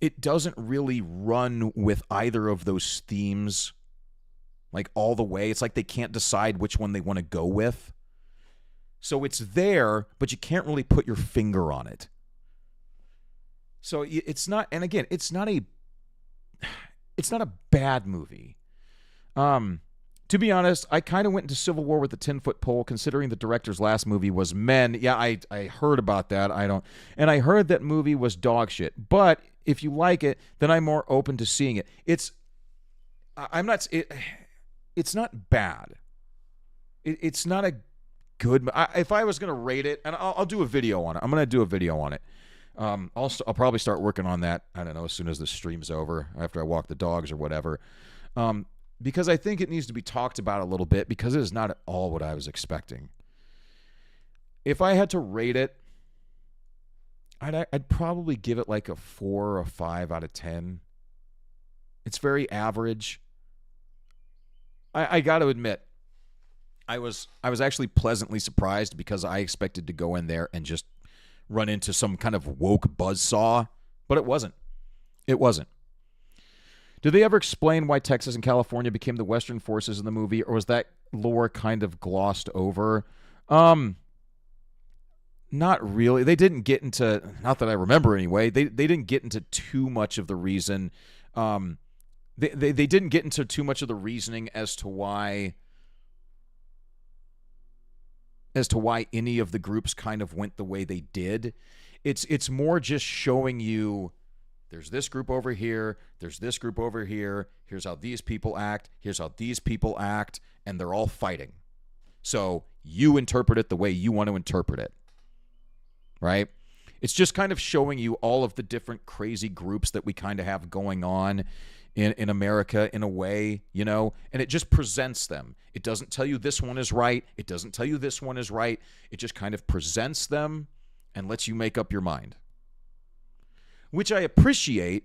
it doesn't really run with either of those themes like all the way. It's like they can't decide which one they want to go with. So it's there, but you can't really put your finger on it. So it's not, and again, it's not a bad movie. To be honest, I kind of went into Civil War with the 10-foot pole, considering the director's last movie was Men. Yeah, I heard about that. And I heard that movie was dog shit. But if you like it, then I'm more open to seeing it. It's not bad. It's not a good. If I was gonna rate it, and I'll do a video on it. I'm gonna do a video on it. I'll probably start working on that. I don't know, as soon as the stream's over, after I walk the dogs or whatever. Because I think it needs to be talked about a little bit, because it is not at all what I was expecting. If I had to rate it, I'd probably give it like a 4 or 5 out of 10. It's very average. I got to admit, I was actually pleasantly surprised, because I expected to go in there and just run into some kind of woke buzzsaw, but it wasn't. It wasn't. Did they ever explain why Texas and California became the Western forces in the movie, or was that lore kind of glossed over? Not really. They didn't get into, not that I remember anyway, they didn't get into too much of the reason. They didn't get into too much of the reasoning as to why any of the groups kind of went the way they did. It's more just showing you, there's this group over here, there's this group over here, here's how these people act, here's how these people act, and they're all fighting. So you interpret it the way you want to interpret it, right? It's just kind of showing you all of the different crazy groups that we kind of have going on in America in a way, you know, and it just presents them. It doesn't tell you this one is right. It doesn't tell you this one is right. It just kind of presents them and lets you make up your mind, which I appreciate,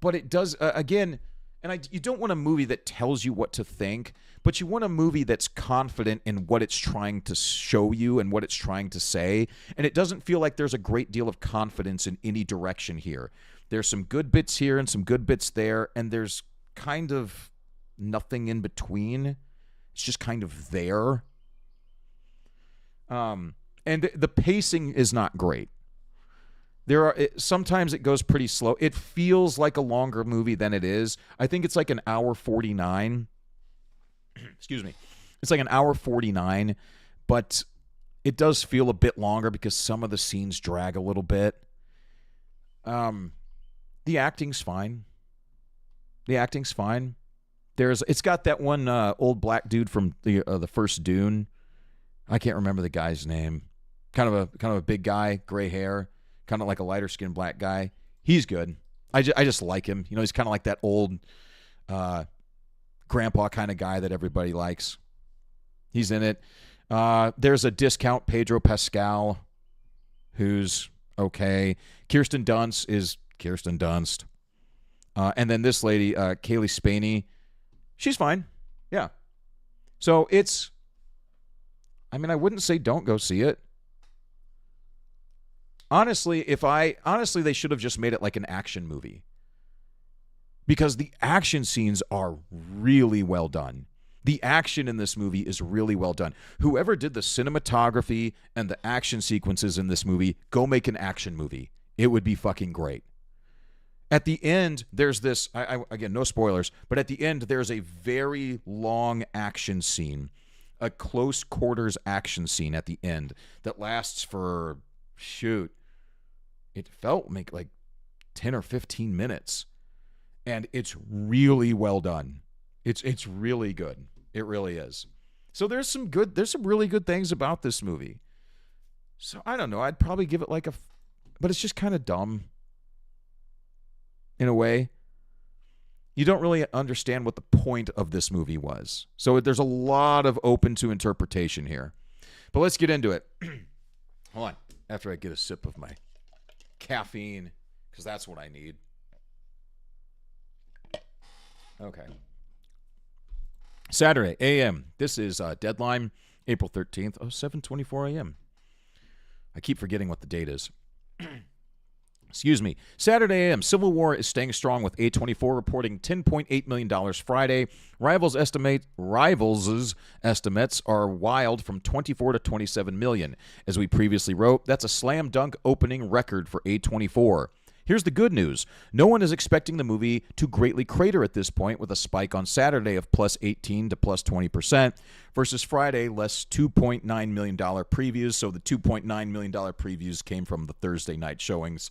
but it does, again, and you don't want a movie that tells you what to think, but you want a movie that's confident in what it's trying to show you and what it's trying to say, and it doesn't feel like there's a great deal of confidence in any direction here. There's some good bits here and some good bits there, and there's kind of nothing in between. It's just kind of there. And the pacing is not great. Sometimes it goes pretty slow. It feels like a longer movie than it is. I think it's like an hour 49. Excuse me. It's like an hour 49, but it does feel a bit longer because some of the scenes drag a little bit. The acting's fine. It's got that one old black dude from the first Dune. I can't remember the guy's name. Kind of a big guy, gray hair, kind of like a lighter skinned black guy. He's good. I just like him. You know, he's kind of like that old grandpa kind of guy that everybody likes. He's in it. There's a discount Pedro Pascal, who's okay. Kirsten Dunst is Kirsten Dunst. And then this lady, Kaylee Spaney, she's fine. Yeah. So I wouldn't say don't go see it. Honestly, they should have just made it like an action movie. Because the action scenes are really well done. The action in this movie is really well done. Whoever did the cinematography and the action sequences in this movie, go make an action movie. It would be fucking great. At the end, there's this, again, no spoilers, but at the end, there's a very long action scene, a close quarters action scene at the end that lasts for, it felt like 10 or 15 minutes. And it's really well done. It's really good. It really is. So there's some really good things about this movie. So I don't know. I'd probably give it but it's just kind of dumb. In a way, you don't really understand what the point of this movie was. So there's a lot of open to interpretation here. But let's get into it. Hold on. After I get a sip of my caffeine, because that's what I need. Okay. Saturday, a.m. This is Deadline, April 13th, 7:24 a.m. I keep forgetting what the date is. Excuse me. Saturday a.m. Civil War is staying strong with A24 reporting $10.8 million Friday. Rivals' estimates are wild from 24 to 27 million. As we previously wrote, that's a slam dunk opening record for A24. Here's the good news. No one is expecting the movie to greatly crater at this point, with a spike on Saturday of plus 18 to plus 20% versus Friday less $2.9 million previews. So the $2.9 million previews came from the Thursday night showings.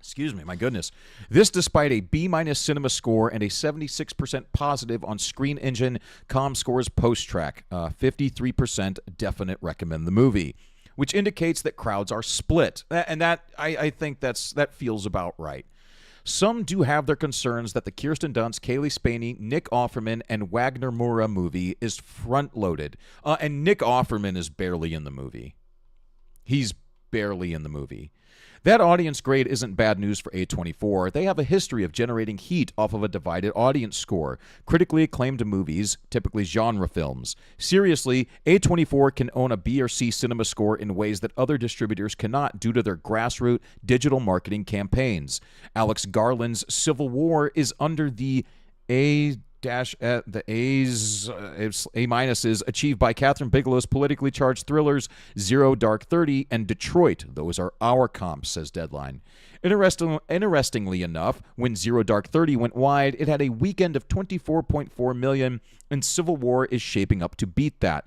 Excuse me, my goodness. This despite a B-minus cinema score and a 76% positive on Screen Engine ComScore's post-track. 53% definite recommend the movie, which indicates that crowds are split. And that I think that feels about right. Some do have their concerns that the Kirsten Dunst, Kaylee Spaney, Nick Offerman, and Wagner Moura movie is front-loaded. And Nick Offerman is barely in the movie. He's barely in the movie. That audience grade isn't bad news for A24. They have a history of generating heat off of a divided audience score. Critically acclaimed movies, typically genre films. Seriously, A24 can own a B or C cinema score in ways that other distributors cannot due to their grassroots digital marketing campaigns. Alex Garland's Civil War is under the A-minuses achieved by Catherine Bigelow's politically charged thrillers Zero Dark 30 and Detroit. Those are our comps, says Deadline. Interestingly enough, when Zero Dark 30 went wide, it had a weekend of 24.4 million, and Civil War is shaping up to beat that.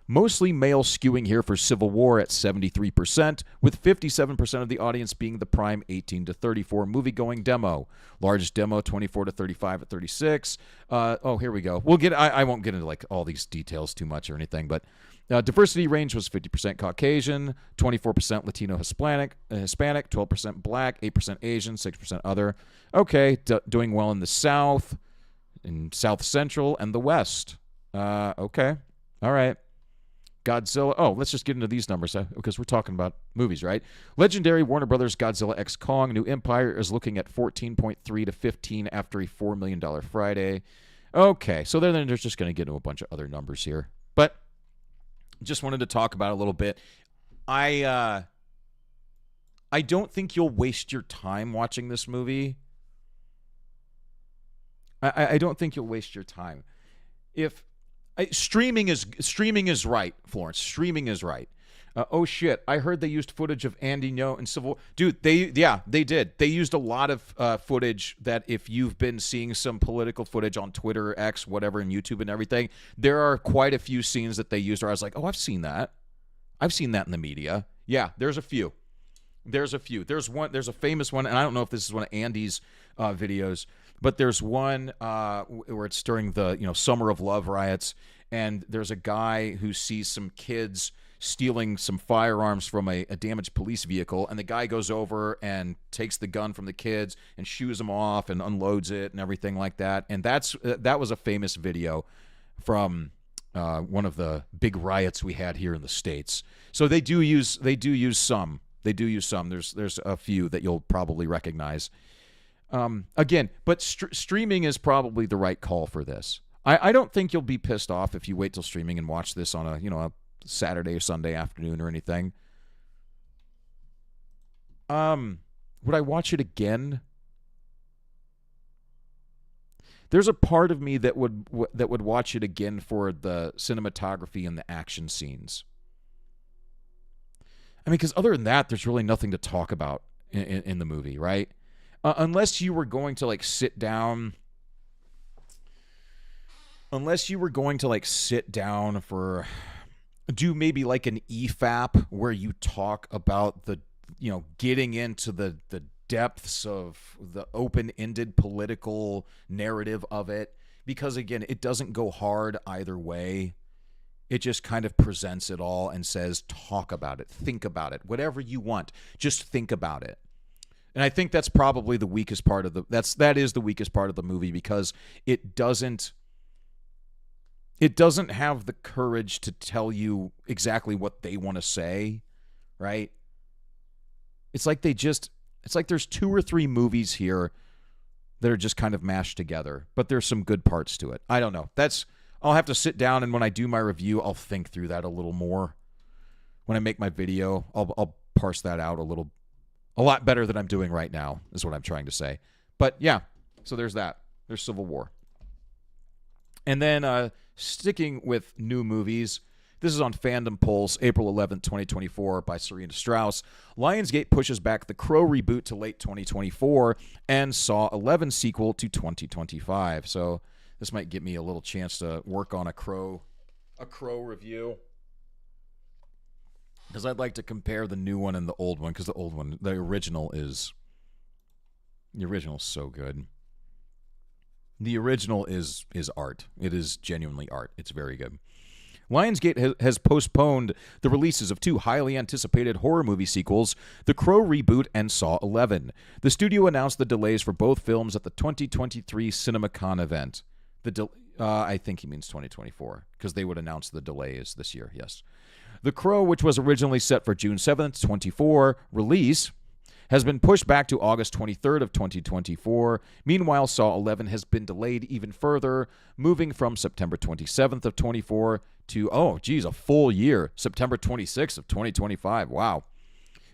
Mostly male skewing here for Civil War at 73%, with 57% of the audience being the prime 18 to 34 movie-going demo. Largest demo, 24 to 35 at 36. Here we go. I won't get into like all these details too much or anything, but Diversity range was 50% Caucasian, 24% Latino Hispanic, 12% Black, 8% Asian, 6% other. Okay, doing well in the South, in South Central, and the West. Okay, all right. Godzilla. Oh, let's just get into these numbers because we're talking about movies, right? Legendary Warner Brothers Godzilla X Kong New Empire is looking at 14.3 to 15 after a $4 million Friday. Okay, so then they're just going to get into a bunch of other numbers here. But just wanted to talk about it a little bit. I don't think you'll waste your time watching this movie. I don't think you'll waste your time. Streaming is right, Florence. Streaming is right. Oh shit! I heard they used footage of Andy Ngo and Civil. Dude, they did. They used a lot of footage that if you've been seeing some political footage on Twitter, X, whatever, and YouTube and everything, there are quite a few scenes that they used where I was like, oh, I've seen that. I've seen that in the media. Yeah, there's a few. There's a famous one, and I don't know if this is one of Andy's videos, but there's one where it's during the Summer of Love riots, and there's a guy who sees some kids stealing some firearms from a damaged police vehicle, and the guy goes over and takes the gun from the kids and shoots them off and unloads it and everything like that. And that was a famous video from one of the big riots we had here in the States. So they do use some. There's a few that you'll probably recognize. Again, but streaming is probably the right call for this. I don't think you'll be pissed off if you wait till streaming and watch this on a Saturday or Sunday afternoon or anything. Would I watch it again? There's a part of me that would watch it again for the cinematography and the action scenes. I mean, because other than that, there's really nothing to talk about in the movie, right? Unless you were going to sit down for do maybe an EFAP where you talk about the getting into the depths of the open-ended political narrative of it, because again, it doesn't go hard either way. It just kind of presents it all and says, talk about it, think about it, whatever you want, just think about it. And I think that's probably the weakest part of that is the weakest part of the movie, because it doesn't have the courage to tell you exactly what they want to say, right? It's like there's 2 or 3 movies here that are just kind of mashed together, but there's some good parts to it. I don't know. I'll have to sit down, and when I do my review, I'll think through that a little more. When I make my video, I'll parse that out a lot better than I'm doing right now, is what I'm trying to say. But yeah, so there's that. There's Civil War. And then sticking with new movies, this is on Fandom Pulse, April 11th, 2024, by Serena Strauss. Lionsgate pushes back the Crow reboot to late 2024 and Saw 11 sequel to 2025. So this might give me a little chance to work on a Crow review, because I'd like to compare the new one and the old one, because the original is so good. The original is art. It is genuinely art. It's very good. Lionsgate has postponed the releases of 2 highly anticipated horror movie sequels, The Crow reboot and Saw 11. The studio announced the delays for both films at the 2023 CinemaCon event. I think he means 2024, because they would announce the delays this year, yes. The Crow, which was originally set for June 7th, 2024 release, has been pushed back to August 23rd of 2024. Meanwhile, Saw 11 has been delayed even further, moving from September 27th of 24 to, a full year, September 26th of 2025. Wow.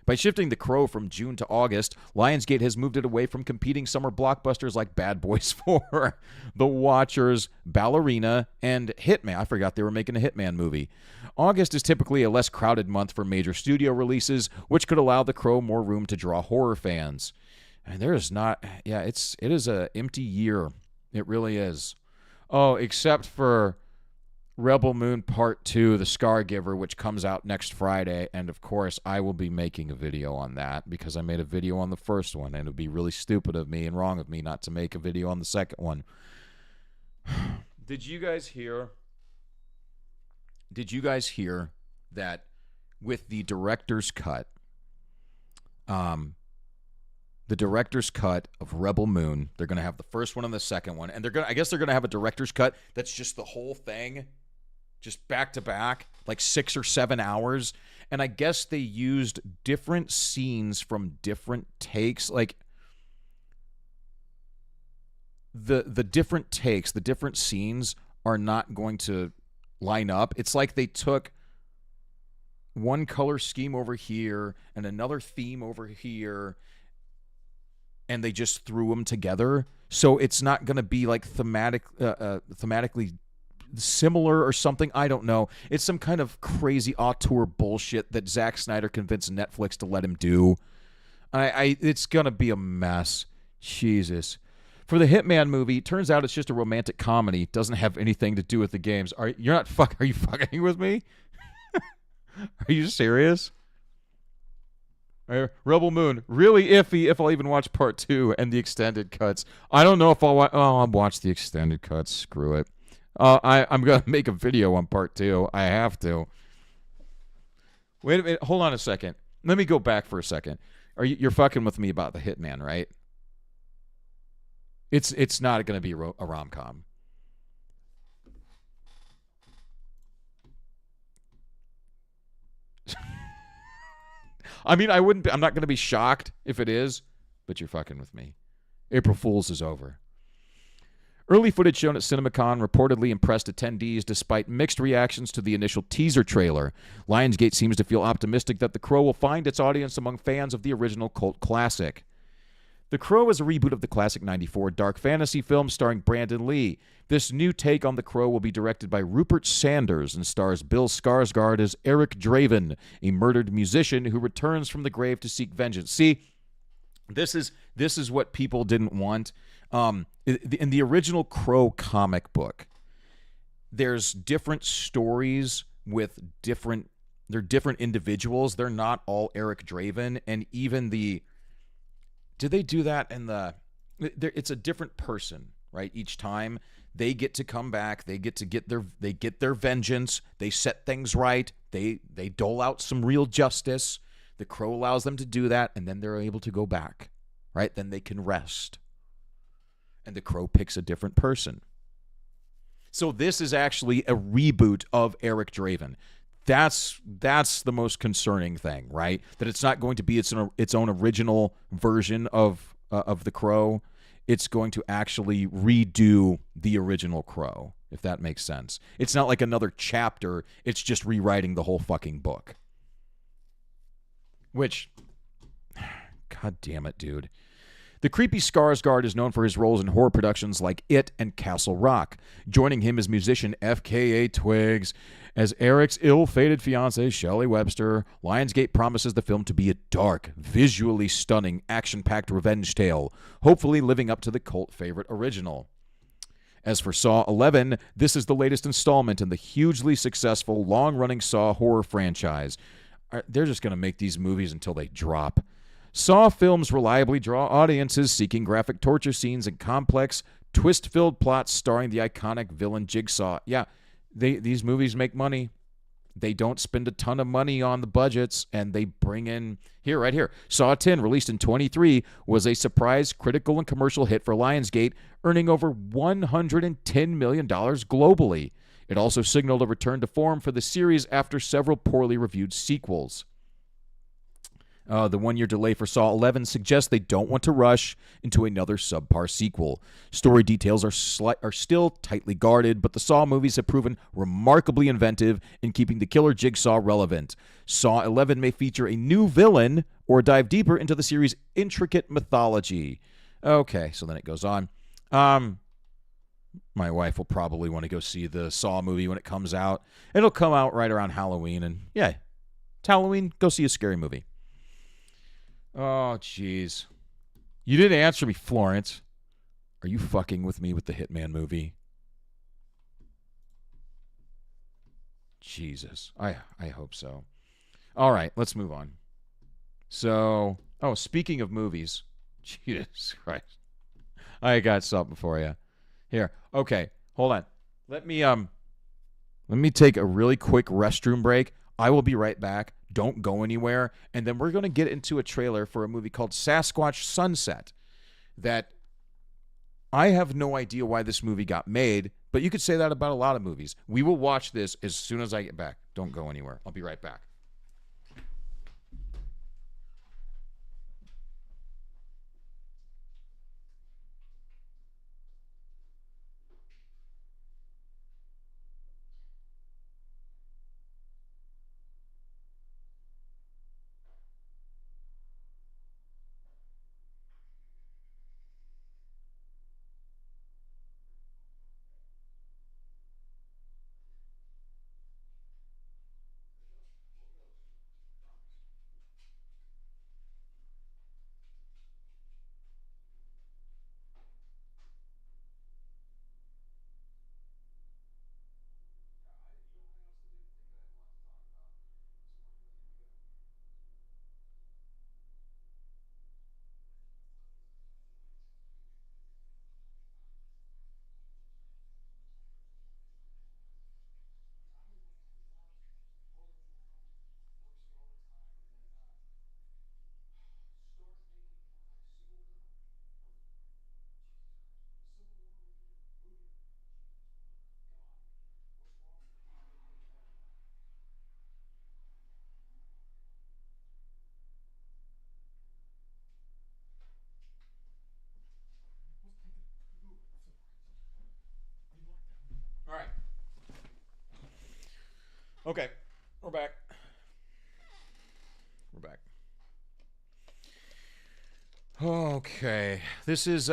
By shifting The Crow from June to August, Lionsgate has moved it away from competing summer blockbusters like Bad Boys 4, The Watchers, Ballerina, and Hitman. I forgot they were making a Hitman movie. August is typically a less crowded month for major studio releases, which could allow The Crow more room to draw horror fans. And there is not, it is an empty year. It really is. Oh, except for Rebel Moon Part 2, The Scargiver, which comes out next Friday. And, of course, I will be making a video on that, because I made a video on the first one, and it would be really stupid of me and wrong of me not to make a video on the second one. Did you guys hear Did you guys hear that with the director's cut, the director's cut of Rebel Moon, they're going to have the first one and the second one, and I guess they're going to have a director's cut that's just the whole thing, just back to back, like 6 or 7 hours. And I guess they used different scenes from different takes, like the different takes, the different scenes are not going to line up. It's like they took one color scheme over here and another theme over here, and they just threw them together. So it's not going to be like thematically similar or something. I don't know. It's some kind of crazy auteur bullshit that Zack Snyder convinced Netflix to let him do. It's going to be a mess. Jesus. For the Hitman movie, it turns out it's just a romantic comedy. It doesn't have anything to do with the games. Are you fucking with me? Are you serious? Rebel Moon, really iffy if I'll even watch part 2 and the extended cuts. I don't know if I'll watch the extended cuts. Screw it. I'm going to make a video on part 2. I have to. Wait a minute. Hold on a second. Let me go back for a second. You're fucking with me about the Hitman, right? It's not going to be a rom-com. I mean, I'm not going to be shocked if it is, but you're fucking with me. April Fool's is over. Early footage shown at CinemaCon reportedly impressed attendees despite mixed reactions to the initial teaser trailer. Lionsgate seems to feel optimistic that The Crow will find its audience among fans of the original cult classic. The Crow is a reboot of the classic 94 dark fantasy film starring Brandon Lee. This new take on The Crow will be directed by Rupert Sanders and stars Bill Skarsgård as Eric Draven, a murdered musician who returns from the grave to seek vengeance. See, this is what people didn't want. In the original Crow comic book, there's different stories with different individuals. They're not all Eric Draven, and even did they do that in it's a different person, right? Each time they get to come back, they get their vengeance, they set things right, they dole out some real justice. The Crow allows them to do that, and then they're able to go back, right? Then they can rest. And the Crow picks a different person. So this is actually a reboot of Eric Draven. That's the most concerning thing, right? That it's not going to be its own original version of the Crow. It's going to actually redo the original Crow, if that makes sense. It's not like another chapter. It's just rewriting the whole fucking book. Which, God damn it, dude. The creepy Skarsgård is known for his roles in horror productions like It and Castle Rock. Joining him is musician FKA Twigs. As Eric's ill-fated fiancée, Shelley Webster, Lionsgate promises the film to be a dark, visually stunning, action-packed revenge tale, hopefully living up to the cult favorite original. As for Saw 11, this is the latest installment in the hugely successful, long-running Saw horror franchise. They're just going to make these movies until they drop. Saw films reliably draw audiences seeking graphic torture scenes and complex, twist-filled plots starring the iconic villain Jigsaw. Yeah, these movies make money. They don't spend a ton of money on the budgets, and they bring in... right here. Saw 10, released in 23, was a surprise critical and commercial hit for Lionsgate, earning over $110 million globally. It also signaled a return to form for the series after several poorly reviewed sequels. The one-year delay for Saw 11 suggests they don't want to rush into another subpar sequel. Story details are still tightly guarded, but the Saw movies have proven remarkably inventive in keeping the killer Jigsaw relevant. Saw 11 may feature a new villain or dive deeper into the series' intricate mythology. Okay, so then it goes on. My wife will probably want to go see the Saw movie when it comes out. It'll come out right around Halloween, and yeah, it's Halloween, go see a scary movie. Oh, jeez. You didn't answer me, Florence. Are you fucking with me with the Hitman movie? Jesus. I hope so. All right, let's move on. So, speaking of movies. Jesus Christ. I got something for you. Here. Okay, hold on. Let me Let me take a really quick restroom break. I will be right back. Don't go anywhere. And then we're going to get into a trailer for a movie called Sasquatch Sunset that I have no idea why this movie got made, but you could say that about a lot of movies. We will watch this as soon as I get back. Don't go anywhere. I'll be right back. All right. Okay. We're back. We're back. Okay. This is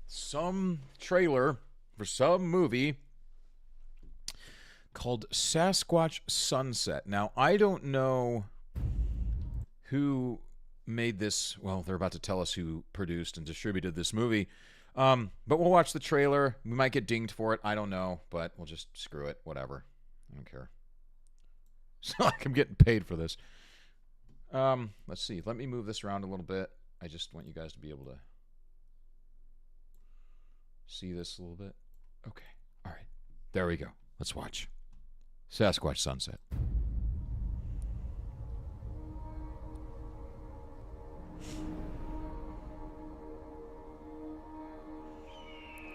some trailer for some movie called Sasquatch Sunset. Now, I don't know who made this. Well, they're about to tell us who produced and distributed this movie. But we'll watch the trailer. We might get dinged for it. I don't know, but we'll just screw it. Whatever. I don't care. It's not like I'm getting paid for this. Let's see. Let me move this around a little bit. I just want you guys to be able to see this a little bit. Okay. All right. There we go. Let's watch Sasquatch Sunset.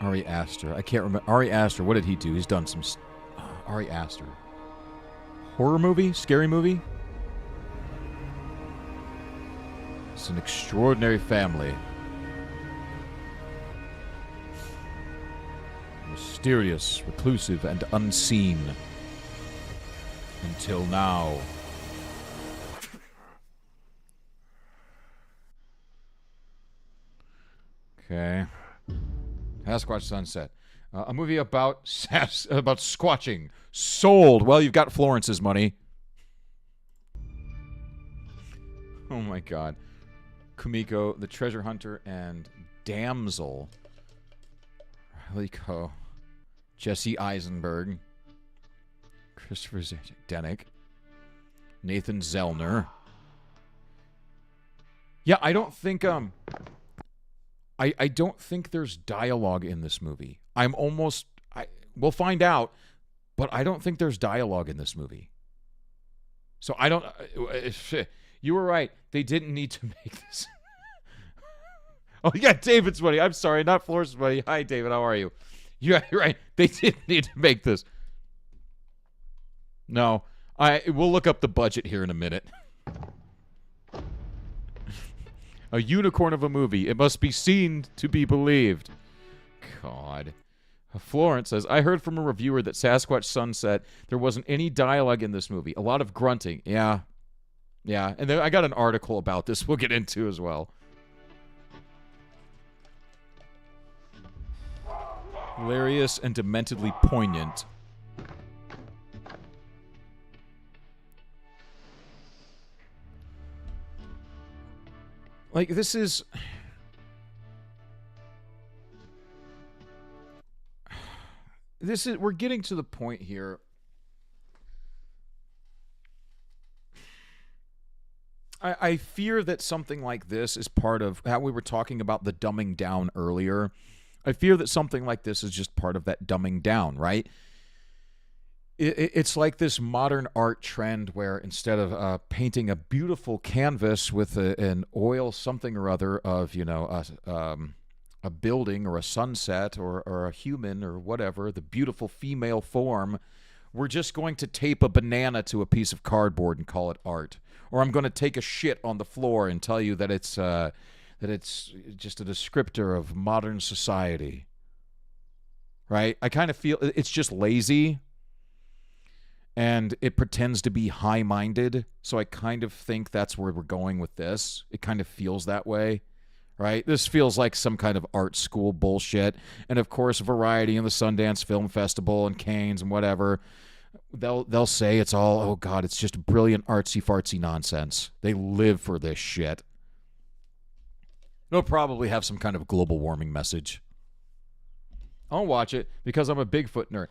Ari Aster. I can't remember. Ari Aster, what did he do? He's done some... Ari Aster. Horror movie? Scary movie? It's an extraordinary family. Mysterious, reclusive, and unseen. Until now. Okay. Sasquatch Sunset. A movie about about squatching. Sold. Well, you've got Florence's money. Oh my god. Kumiko, the treasure hunter, and Damsel. Riley Coe. Jesse Eisenberg. Christopher Denick. Nathan Zellner. Yeah, I don't think I don't think there's dialogue in this movie. We'll find out, but I don't think there's dialogue in this movie. So I don't... You were right. They didn't need to make this. Oh, yeah, David's money. I'm sorry, not Florence's money. Hi, David. How are you? You're right. They didn't need to make this. No. We'll look up the budget here in a minute. A unicorn of a movie. It must be seen to be believed. God. Florence says, I heard from a reviewer that Sasquatch Sunset, there wasn't any dialogue in this movie. A lot of grunting. Yeah. Yeah. And then I got an article about this we'll get into as well. Hilarious and dementedly poignant. Like, this is... We're getting to the point here. I fear that something like this is part of how we were talking about the dumbing down earlier, I fear that something like this is just part of that dumbing down, right? It's like this modern art trend where instead of painting a beautiful canvas with an oil something or other of, a building or a sunset or a human or whatever, the beautiful female form, we're just going to tape a banana to a piece of cardboard and call it art. Or I'm going to take a shit on the floor and tell you that it's just a descriptor of modern society. Right? I kind of feel it's just lazy. And it pretends to be high-minded, so I kind of think that's where we're going with this. It kind of feels that way, right? This feels like some kind of art school bullshit. And, of course, Variety and the Sundance Film Festival and Cannes and whatever, they'll say it's all, oh, God, it's just brilliant artsy-fartsy nonsense. They live for this shit. They'll probably have some kind of global warming message. I'll watch it because I'm a Bigfoot nerd.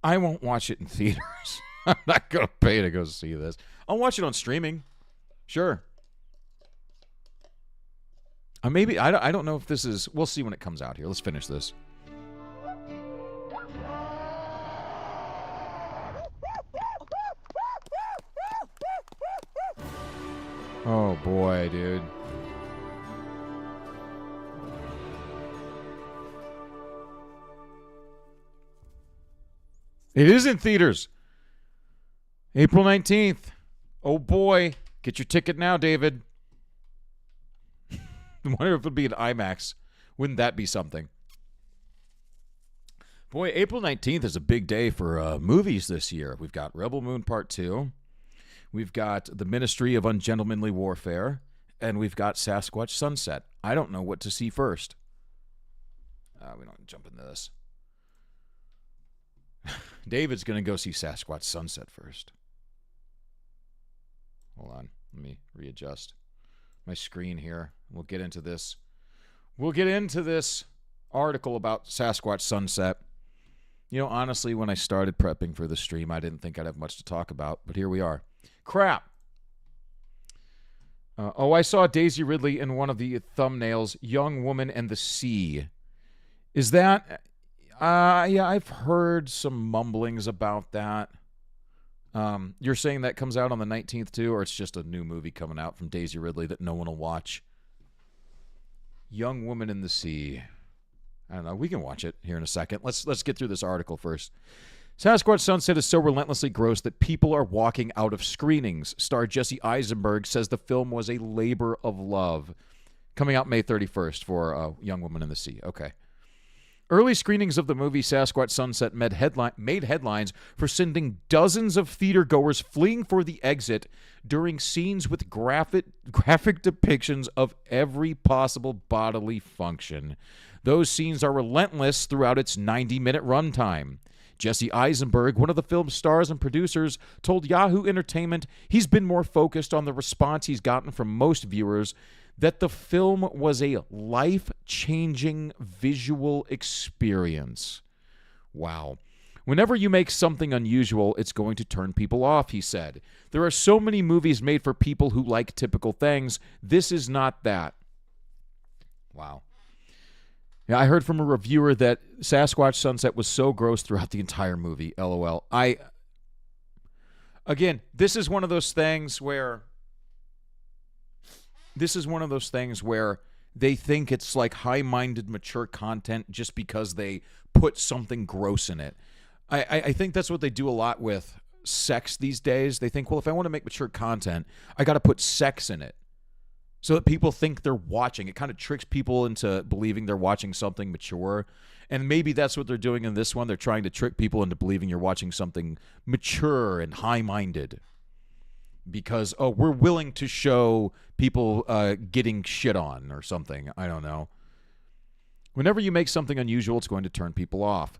I won't watch it in theaters. I'm not going to pay to go see this. I'll watch it on streaming. Sure. Maybe, I don't know if this is... We'll see when it comes out here. Let's finish this. Oh, boy, dude. It is in theaters. April 19th. Oh, boy. Get your ticket now, David. I wonder if it'll be an IMAX. Wouldn't that be something? Boy, April 19th is a big day for movies this year. We've got Rebel Moon Part 2. We've got The Ministry of Ungentlemanly Warfare. And we've got Sasquatch Sunset. I don't know what to see first. We don't jump into this. David's going to go see Sasquatch Sunset first. Hold on. Let me readjust my screen here. We'll get into this. We'll get into this article about Sasquatch Sunset. You know, honestly, when I started prepping for the stream, I didn't think I'd have much to talk about, but here we are. Crap. I saw Daisy Ridley in one of the thumbnails, Young Woman and the Sea. Is that... yeah, I've heard some mumblings about that. You're saying that comes out on the 19th too, or it's just a new movie coming out from Daisy Ridley that no one will watch? Young Woman in the Sea. I don't know. We can watch it here in a second. Let's get through this article first. Sasquatch Sunset is so relentlessly gross that people are walking out of screenings. Star Jesse Eisenberg says the film was a labor of love. Coming out May 31st for Young Woman in the Sea. Okay. Early screenings of the movie Sasquatch Sunset made headlines for sending dozens of theatergoers fleeing for the exit during scenes with graphic depictions of every possible bodily function. Those scenes are relentless throughout its 90-minute runtime. Jesse Eisenberg, one of the film's stars and producers, told Yahoo Entertainment he's been more focused on the response he's gotten from most viewers that the film was a life-changing visual experience. Wow. Whenever you make something unusual, it's going to turn people off, he said. There are so many movies made for people who like typical things. This is not that. Wow. Yeah, I heard from a reviewer that Sasquatch Sunset was so gross throughout the entire movie. LOL. Again, this is one of those things where they think it's like high-minded, mature content just because they put something gross in it. I think that's what they do a lot with sex these days. They think, well, if I want to make mature content, I got to put sex in it so that people think they're watching. It kind of tricks people into believing they're watching something mature. And maybe that's what they're doing in this one. They're trying to trick people into believing you're watching something mature and high-minded. Because, we're willing to show people getting shit on or something. I don't know. Whenever you make something unusual, it's going to turn people off.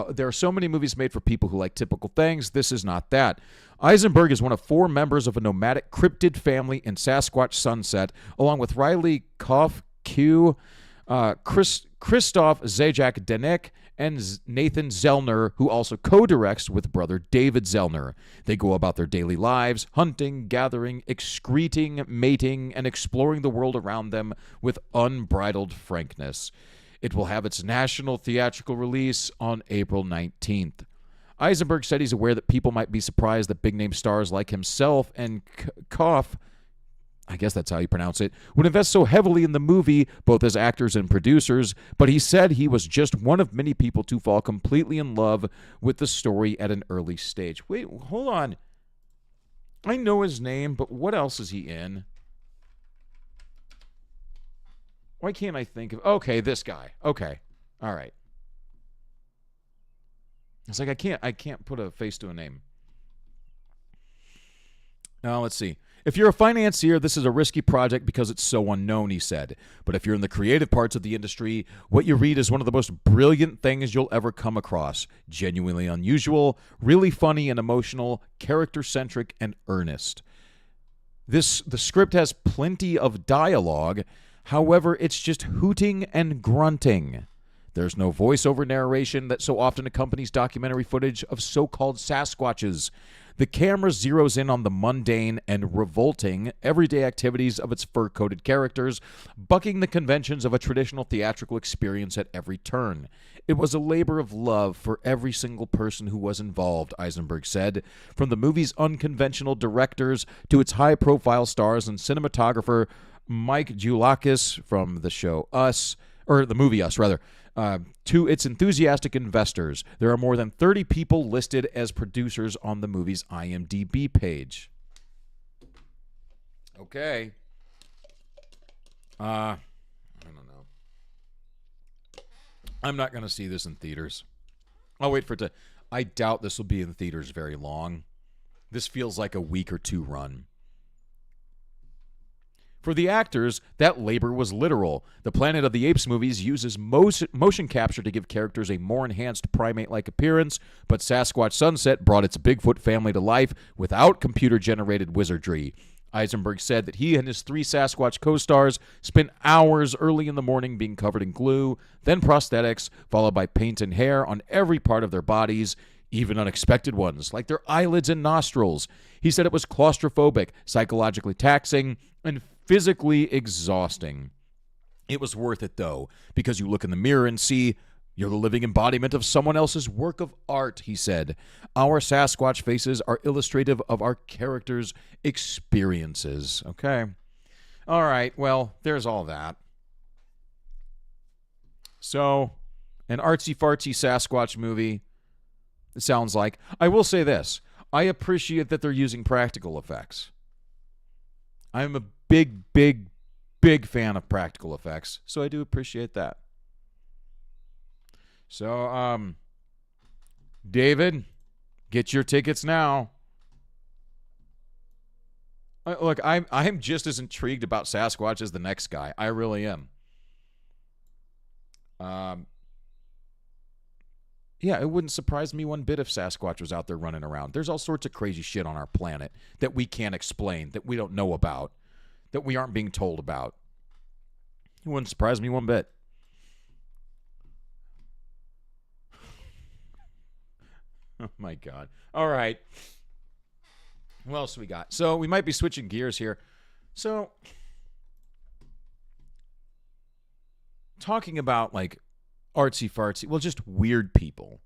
There are so many movies made for people who like typical things. This is not that. Eisenberg is one of 4 members of a nomadic cryptid family in Sasquatch Sunset, along with Riley Koff, Q, Christoph Zajac Denek, and Nathan Zellner, who also co-directs with brother David Zellner. They go about their daily lives, hunting, gathering, excreting, mating, and exploring the world around them with unbridled frankness. It will have its national theatrical release on April 19th. Eisenberg said he's aware that people might be surprised that big-name stars like himself and Koff, I guess that's how you pronounce it, would invest so heavily in the movie, both as actors and producers, but he said he was just one of many people to fall completely in love with the story at an early stage. Wait, hold on. I know his name, but what else is he in? Why can't I think of... Okay, this guy. Okay. All right. It's like I can't put a face to a name. Now, let's see. If you're a financier, this is a risky project because it's so unknown, he said. But if you're in the creative parts of the industry, what you read is one of the most brilliant things you'll ever come across. Genuinely unusual, really funny and emotional, character-centric, and earnest. The script has plenty of dialogue. However, it's just hooting and grunting. There's no voiceover narration that so often accompanies documentary footage of so-called Sasquatches. The camera zeroes in on the mundane and revolting everyday activities of its fur-coated characters, bucking the conventions of a traditional theatrical experience at every turn. It was a labor of love for every single person who was involved, Eisenberg said, from the movie's unconventional directors to its high-profile stars and cinematographer Mike Dulakis from the show Us, or the movie Us, rather, to its enthusiastic investors. There are more than 30 people listed as producers on the movie's IMDb page. Okay. I don't know. I'm not going to see this in theaters. I'll wait for it to... I doubt this will be in theaters very long. This feels like a week or two run. For the actors, that labor was literal. The Planet of the Apes movies uses motion capture to give characters a more enhanced primate-like appearance, but Sasquatch Sunset brought its Bigfoot family to life without computer-generated wizardry. Eisenberg said that he and his 3 Sasquatch co-stars spent hours early in the morning being covered in glue, then prosthetics, followed by paint and hair on every part of their bodies, even unexpected ones, like their eyelids and nostrils. He said it was claustrophobic, psychologically taxing, and physically exhausting. It was worth it, though, because you look in the mirror and see you're the living embodiment of someone else's work of art, he said. Our Sasquatch faces are illustrative of our characters' experiences. Okay. All right, well, there's all that. So, an artsy-fartsy Sasquatch movie, it sounds like. I will say this. I appreciate that they're using practical effects. I'm a big fan of practical effects, so I do appreciate that. So, David, get your tickets now. Look, I'm just as intrigued about Sasquatch as the next guy. I really am. Yeah, it wouldn't surprise me one bit if Sasquatch was out there running around. There's all sorts of crazy shit on our planet that we can't explain, that we don't know about, that we aren't being told about. It wouldn't surprise me one bit. Oh, my God. All right. What else we got? So we might be switching gears here. So talking about, like, artsy-fartsy, well, just weird people.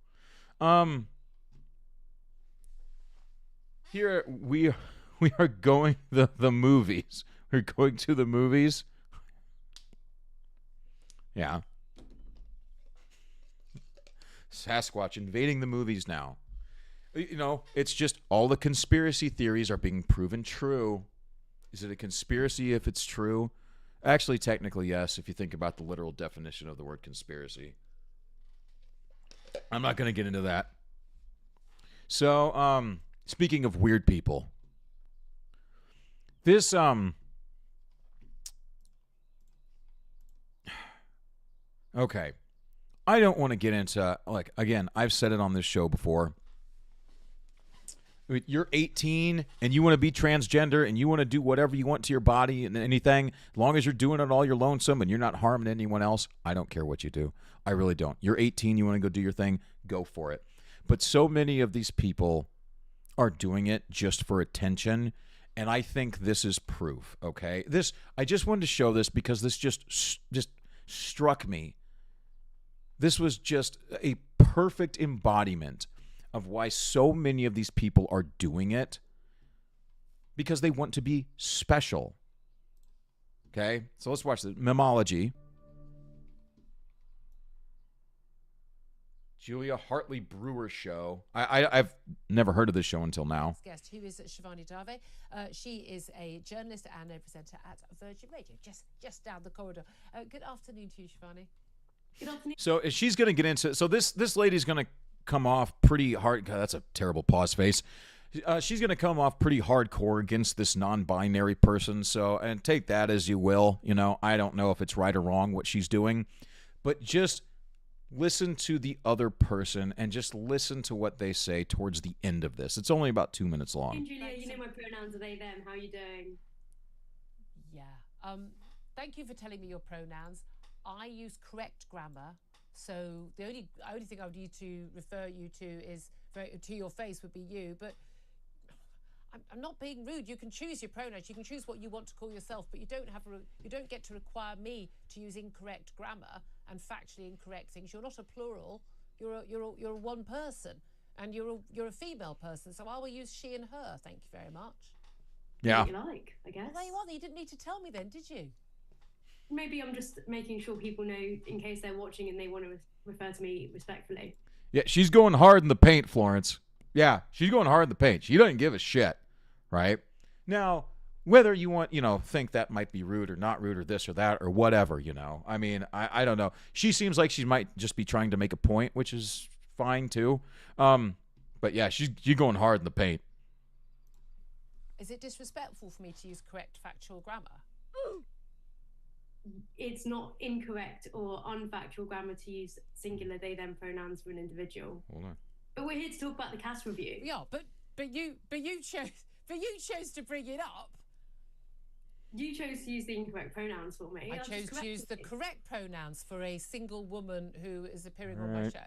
Here we are going the movies. We're going to the movies. Yeah. Sasquatch invading the movies now. You know, it's just all the conspiracy theories are being proven true. Is it a conspiracy if it's true? Actually, technically, yes, if you think about the literal definition of the word conspiracy. I'm not going to get into that. So, speaking of weird people, this, okay. I don't want to get into, like, again, I've said it on this show before. You're 18 and you want to be transgender and you want to do whatever you want to your body and anything, as long as you're doing it all you're lonesome and you're not harming anyone else, I don't care what you do. I really don't. You're 18, you want to go do your thing, go for it. But so many of these people are doing it just for attention, and I think this is proof, okay? I just wanted to show this because this just struck me. This was just a perfect embodiment of why so many of these people are doing it, because they want to be special. Okay? So let's watch the Memology. Julia Hartley Brewer show. I've never heard of this show until now. Guest, who is Shivani Dave. She is a journalist and a presenter at Virgin Radio, just down the corridor. Good afternoon to you, Shivani. Good afternoon. So she's going to get into. So this lady's going to come off pretty hard. God, that's a terrible pause face. She's going to come off pretty hardcore against this non-binary person. So, and take that as you will. You know, I don't know if it's right or wrong what she's doing, but just listen to the other person and just listen to what they say towards the end of this. It's only about 2 minutes long. Hey, Julia, you know my pronouns are they, them. How are you doing? Yeah. Thank you for telling me your pronouns. I use correct grammar, so the only thing I would need to refer you to is to your face would be you. But I'm not being rude. You can choose your pronouns. You can choose what you want to call yourself, but you don't get to require me to use incorrect grammar and factually incorrect things. You're not a plural. You're a one person, and you're a female person. So I will use she and her. Thank you very much. Yeah. What you like, I guess. Well, there you are. You didn't need to tell me then, did you? Maybe I'm just making sure people know in case they're watching and they want to refer to me respectfully. Yeah, she's going hard in the paint, Florence. Yeah, she's going hard in the paint. She doesn't give a shit, right? Now, whether you want, think that might be rude or not rude or this or that or whatever, I mean, I don't know. She seems like she might just be trying to make a point, which is fine too. But yeah, she's going hard in the paint. Is it disrespectful for me to use correct factual grammar? It's not incorrect or unfactual grammar to use singular they them pronouns for an individual. Hold on. But we're here to talk about the cast review. Yeah, but you chose to bring it up. You chose to use the incorrect pronouns for me. I chose to use the correct pronouns for a single woman who is appearing on my show.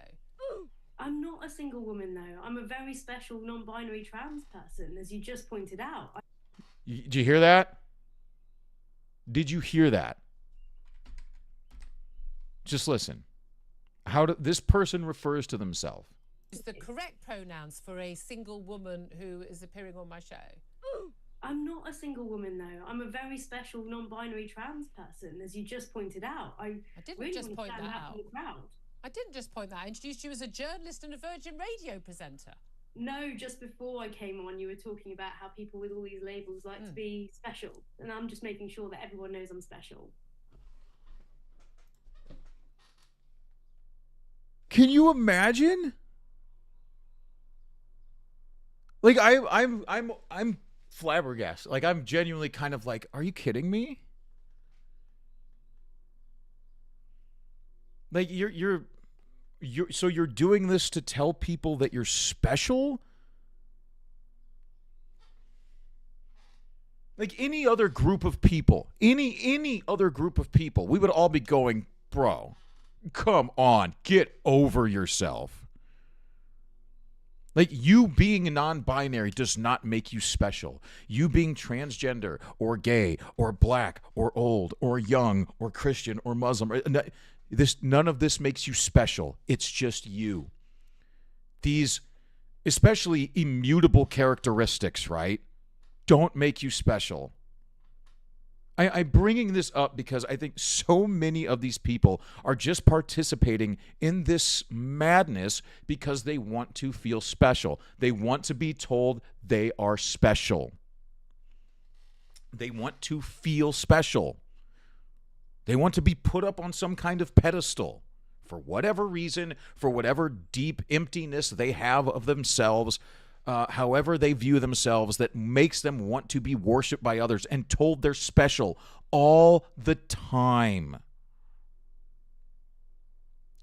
I'm not a single woman though. I'm a very special non-binary trans person, as you just pointed out. Did you hear that? Did you hear that? Just listen. This person refers to themselves. Use the correct pronouns for a single woman who is appearing on my show. I'm not a single woman though. I'm a very special non-binary trans person, as you just pointed out. I didn't really just point that out. from the crowd. I didn't just point that out. I introduced you as a journalist and a Virgin Radio presenter. No, just before I came on, you were talking about how people with all these labels like to be special. And I'm just making sure that everyone knows I'm special. Can you imagine? Like I'm flabbergasted. Like I'm genuinely kind of like, are you kidding me? Like you're so you're doing this to tell people that you're special? Like any other group of people, any other group of people, we would all be going, bro, come on, get over yourself. Like, you being non-binary does not make you special. You being transgender or gay or black or old or young or Christian or Muslim, none of this makes you special. It's just you. These, especially immutable characteristics, right, don't make you special. I'm bringing this up because I think so many of these people are just participating in this madness because they want to feel special. They want to be told they are special. They want to feel special. They want to be put up on some kind of pedestal for whatever reason, for whatever deep emptiness they have of themselves. However they view themselves, that makes them want to be worshipped by others and told they're special all the time.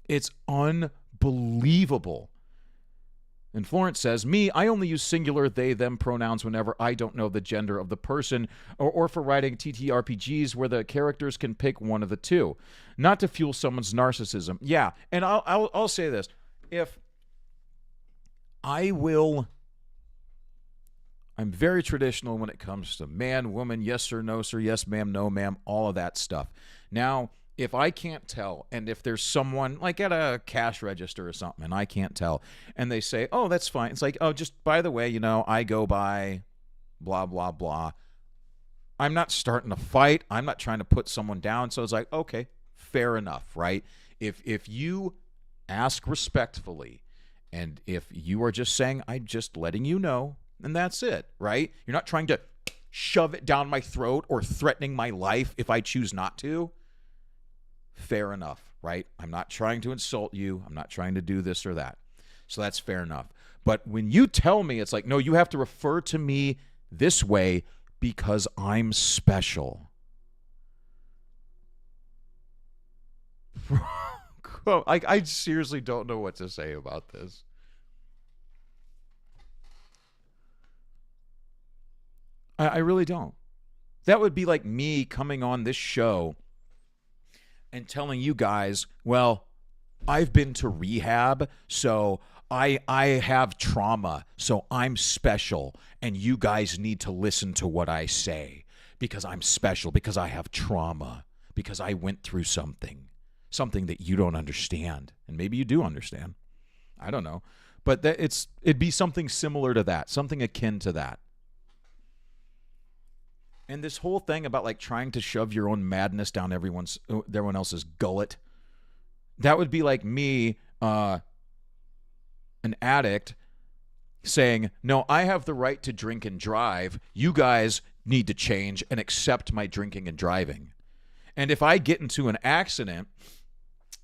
It's unbelievable. And Florence says, me, I only use singular they, them pronouns whenever I don't know the gender of the person or for writing TTRPGs where the characters can pick one of the two, not to fuel someone's narcissism. Yeah, and I'll say this. If I will... I'm very traditional when it comes to man, woman, yes sir, no sir, yes ma'am, no ma'am, all of that stuff. Now, if I can't tell, and if there's someone like at a cash register or something, and I can't tell, and they say, oh, that's fine. It's like, oh, just by the way, I go by blah, blah, blah. I'm not starting a fight. I'm not trying to put someone down. So it's like, okay, fair enough, right? If you ask respectfully, and if you are just saying, I'm just letting you know, and that's it, right? You're not trying to shove it down my throat or threatening my life if I choose not to. Fair enough, right? I'm not trying to insult you. I'm not trying to do this or that. So that's fair enough. But when you tell me, it's like, no, you have to refer to me this way because I'm special. I seriously don't know what to say about this. I really don't. That would be like me coming on this show and telling you guys, well, I've been to rehab, so I have trauma, so I'm special, and you guys need to listen to what I say because I'm special, because I have trauma, because I went through something that you don't understand, and maybe you do understand. I don't know, but it'd be something similar to that, something akin to that. And this whole thing about like trying to shove your own madness down everyone else's gullet, that would be like me, an addict, saying, no, I have the right to drink and drive. You guys need to change and accept my drinking and driving. And if I get into an accident,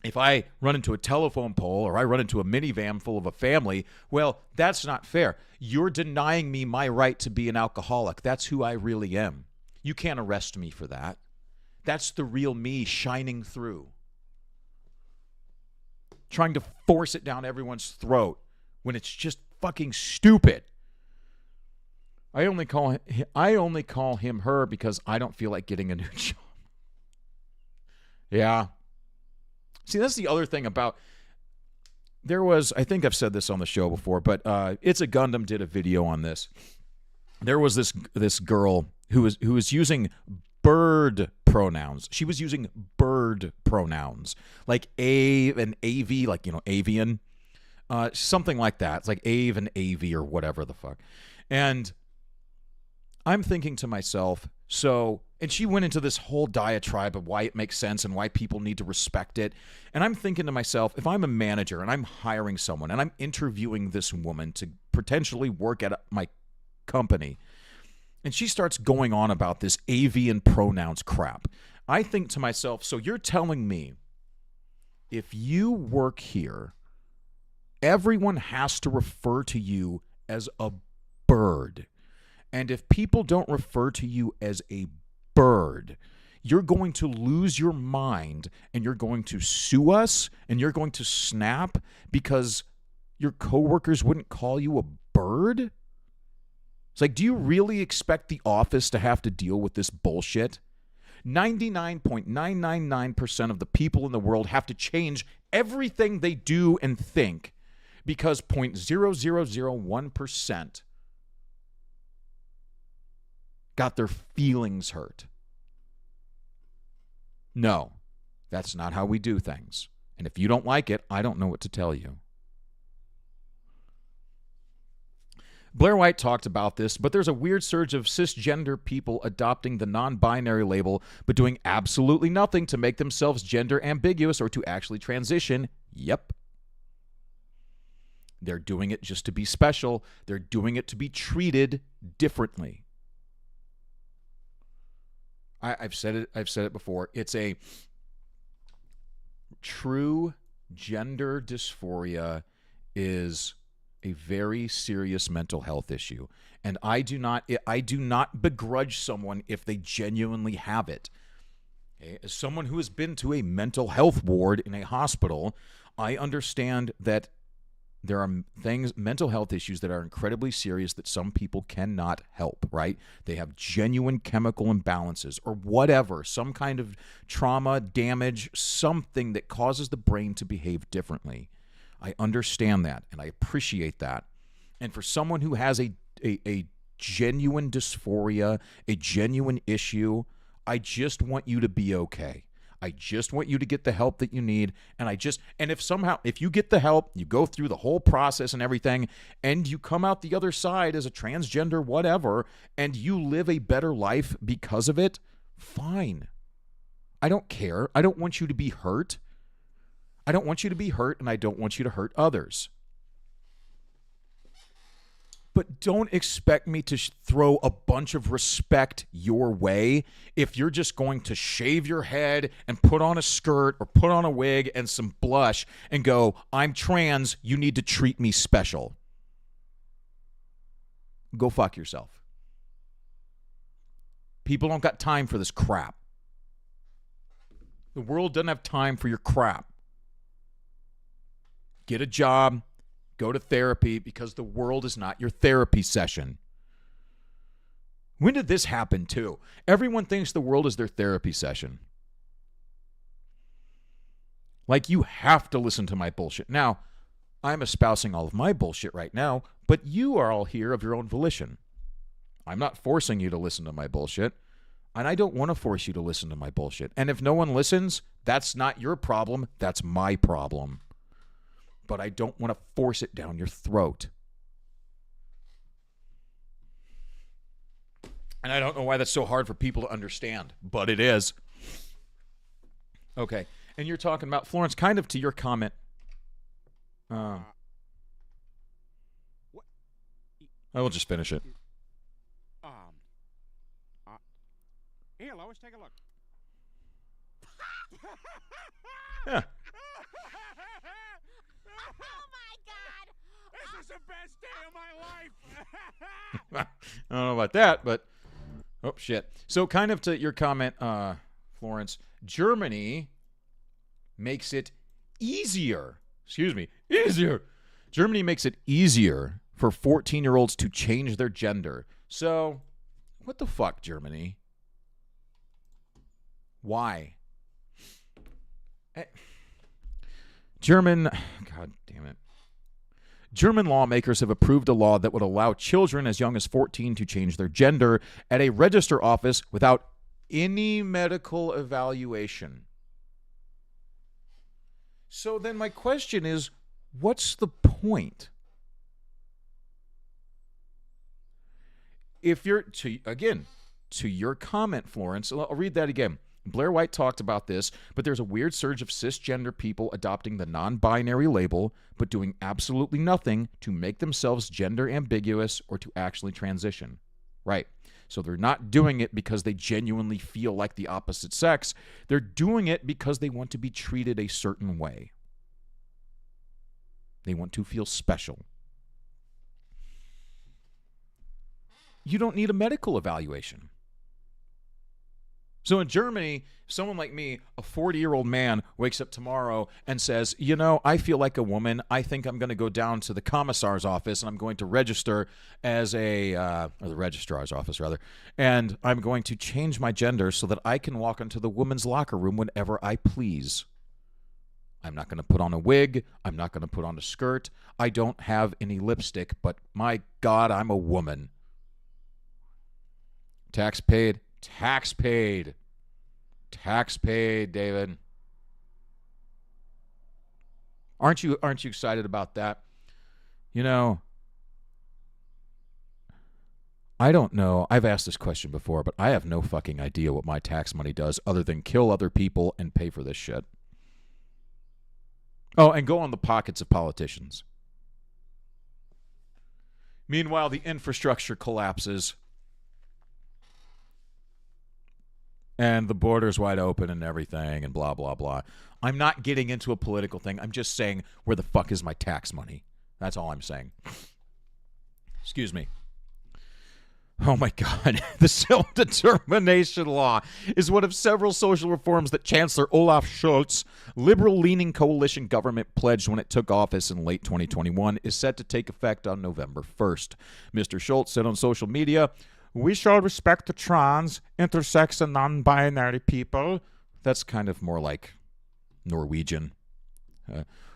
if I run into a telephone pole or I run into a minivan full of a family, well, that's not fair. You're denying me my right to be an alcoholic. That's who I really am. You can't arrest me for that. That's the real me shining through. Trying to force it down everyone's throat when it's just fucking stupid. I only call him her because I don't feel like getting a new job. Yeah. See, that's the other thing about... There was, I think I've said this on the show before, but It's a Gundam did a video on this. There was this girl who was using bird pronouns. She was using bird pronouns, like Ave and AV, like, avian, something like that. It's like Ave and AV or whatever the fuck. And I'm thinking to myself, and she went into this whole diatribe of why it makes sense and why people need to respect it. And I'm thinking to myself, if I'm a manager and I'm hiring someone and I'm interviewing this woman to potentially work at my company, and she starts going on about this avian pronouns crap, I think to myself, so you're telling me if you work here, everyone has to refer to you as a bird. And if people don't refer to you as a bird, you're going to lose your mind and you're going to sue us and you're going to snap because your coworkers wouldn't call you a bird? It's like, do you really expect the office to have to deal with this bullshit? 99.999% of the people in the world have to change everything they do and think because 0.0001% got their feelings hurt. No, that's not how we do things. And if you don't like it, I don't know what to tell you. Blair White talked about this, but there's a weird surge of cisgender people adopting the non-binary label, but doing absolutely nothing to make themselves gender ambiguous or to actually transition. Yep. They're doing it just to be special. They're doing it to be treated differently. I've said it before. It's a true gender dysphoria is a very serious mental health issue. And I do not begrudge someone if they genuinely have it. Okay? As someone who has been to a mental health ward in a hospital, I understand that there are things, mental health issues that are incredibly serious that some people cannot help, right? They have genuine chemical imbalances or whatever, some kind of trauma, damage, something that causes the brain to behave differently. I understand that, and I appreciate that. And for someone who has a genuine dysphoria, a genuine issue, I just want you to be okay. I just want you to get the help that you need. And if you get the help, you go through the whole process and everything, and you come out the other side as a transgender, whatever, and you live a better life because of it, fine. I don't care. I don't want you to be hurt. I don't want you to be hurt, and I don't want you to hurt others. But don't expect me to throw a bunch of respect your way if you're just going to shave your head and put on a skirt or put on a wig and some blush and go, I'm trans, you need to treat me special. Go fuck yourself. People don't got time for this crap. The world doesn't have time for your crap. Get a job. Go to therapy, because the world is not your therapy session. When did this happen too? Everyone thinks the world is their therapy session. Like, you have to listen to my bullshit. Now, I'm espousing all of my bullshit right now, but you are all here of your own volition. I'm not forcing you to listen to my bullshit, and I don't want to force you to listen to my bullshit. And if no one listens, that's not your problem, that's my problem. But I don't want to force it down your throat. And I don't know why that's so hard for people to understand, but it is. Okay, and you're talking about, Florence, kind of to your comment. I will just finish it. Here, Lois, take a look. Yeah. Oh my God! This is the best day of my life. I don't know about that, but oh shit. So kind of to your comment, Florence, Germany makes it easier. Easier. Germany makes it easier for 14-year-olds to change their gender. So, what the fuck, Germany? Why? God damn it. German lawmakers have approved a law that would allow children as young as 14 to change their gender at a register office without any medical evaluation. So then my question is, what's the point? If you're, to your comment, Florence, I'll read that again. Blair White talked about this, but there's a weird surge of cisgender people adopting the non-binary label, but doing absolutely nothing to make themselves gender ambiguous or to actually transition. Right. So they're not doing it because they genuinely feel like the opposite sex. They're doing it because they want to be treated a certain way. They want to feel special. You don't need a medical evaluation. So in Germany, someone like me, a 40-year-old man, wakes up tomorrow and says, you know, I feel like a woman. I think I'm going to go down to the commissar's office and I'm going to register as or the registrar's office, rather, and I'm going to change my gender so that I can walk into the women's locker room whenever I please. I'm not going to put on a wig. I'm not going to put on a skirt. I don't have any lipstick, but my God, I'm a woman. Tax paid. Tax paid. Tax paid, David. Aren't you excited about that? You know, I don't know. I've asked this question before, but I have no fucking idea what my tax money does other than kill other people and pay for this shit. Oh, and go on the pockets of politicians. Meanwhile, the infrastructure collapses. And the border's wide open and everything and blah, blah, blah. I'm not getting into a political thing. I'm just saying, where the fuck is my tax money? That's all I'm saying. Excuse me. Oh my God. The self-determination law is one of several social reforms that Chancellor Olaf Scholz, liberal-leaning coalition government, pledged when it took office in late 2021, is set to take effect on November 1st. Mr. Scholz said on social media, "We shall respect the trans, intersex, and non-binary people." That's kind of more like Norwegian.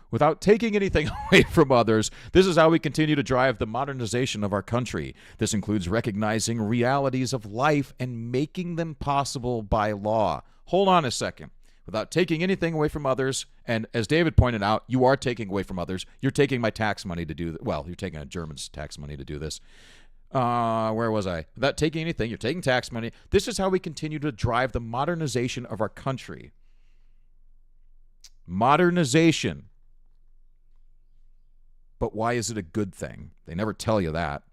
Without taking anything away from others, this is how we continue to drive the modernization of our country. This includes recognizing realities of life and making them possible by law. Hold on a second. Without taking anything away from others, and as David pointed out, you are taking away from others. You're taking my tax money to do well, you're taking a German's tax money to do this. Where was I? Without taking anything, you're taking tax money. This is how we continue to drive the modernization of our country. Modernization. But why is it a good thing? They never tell you that.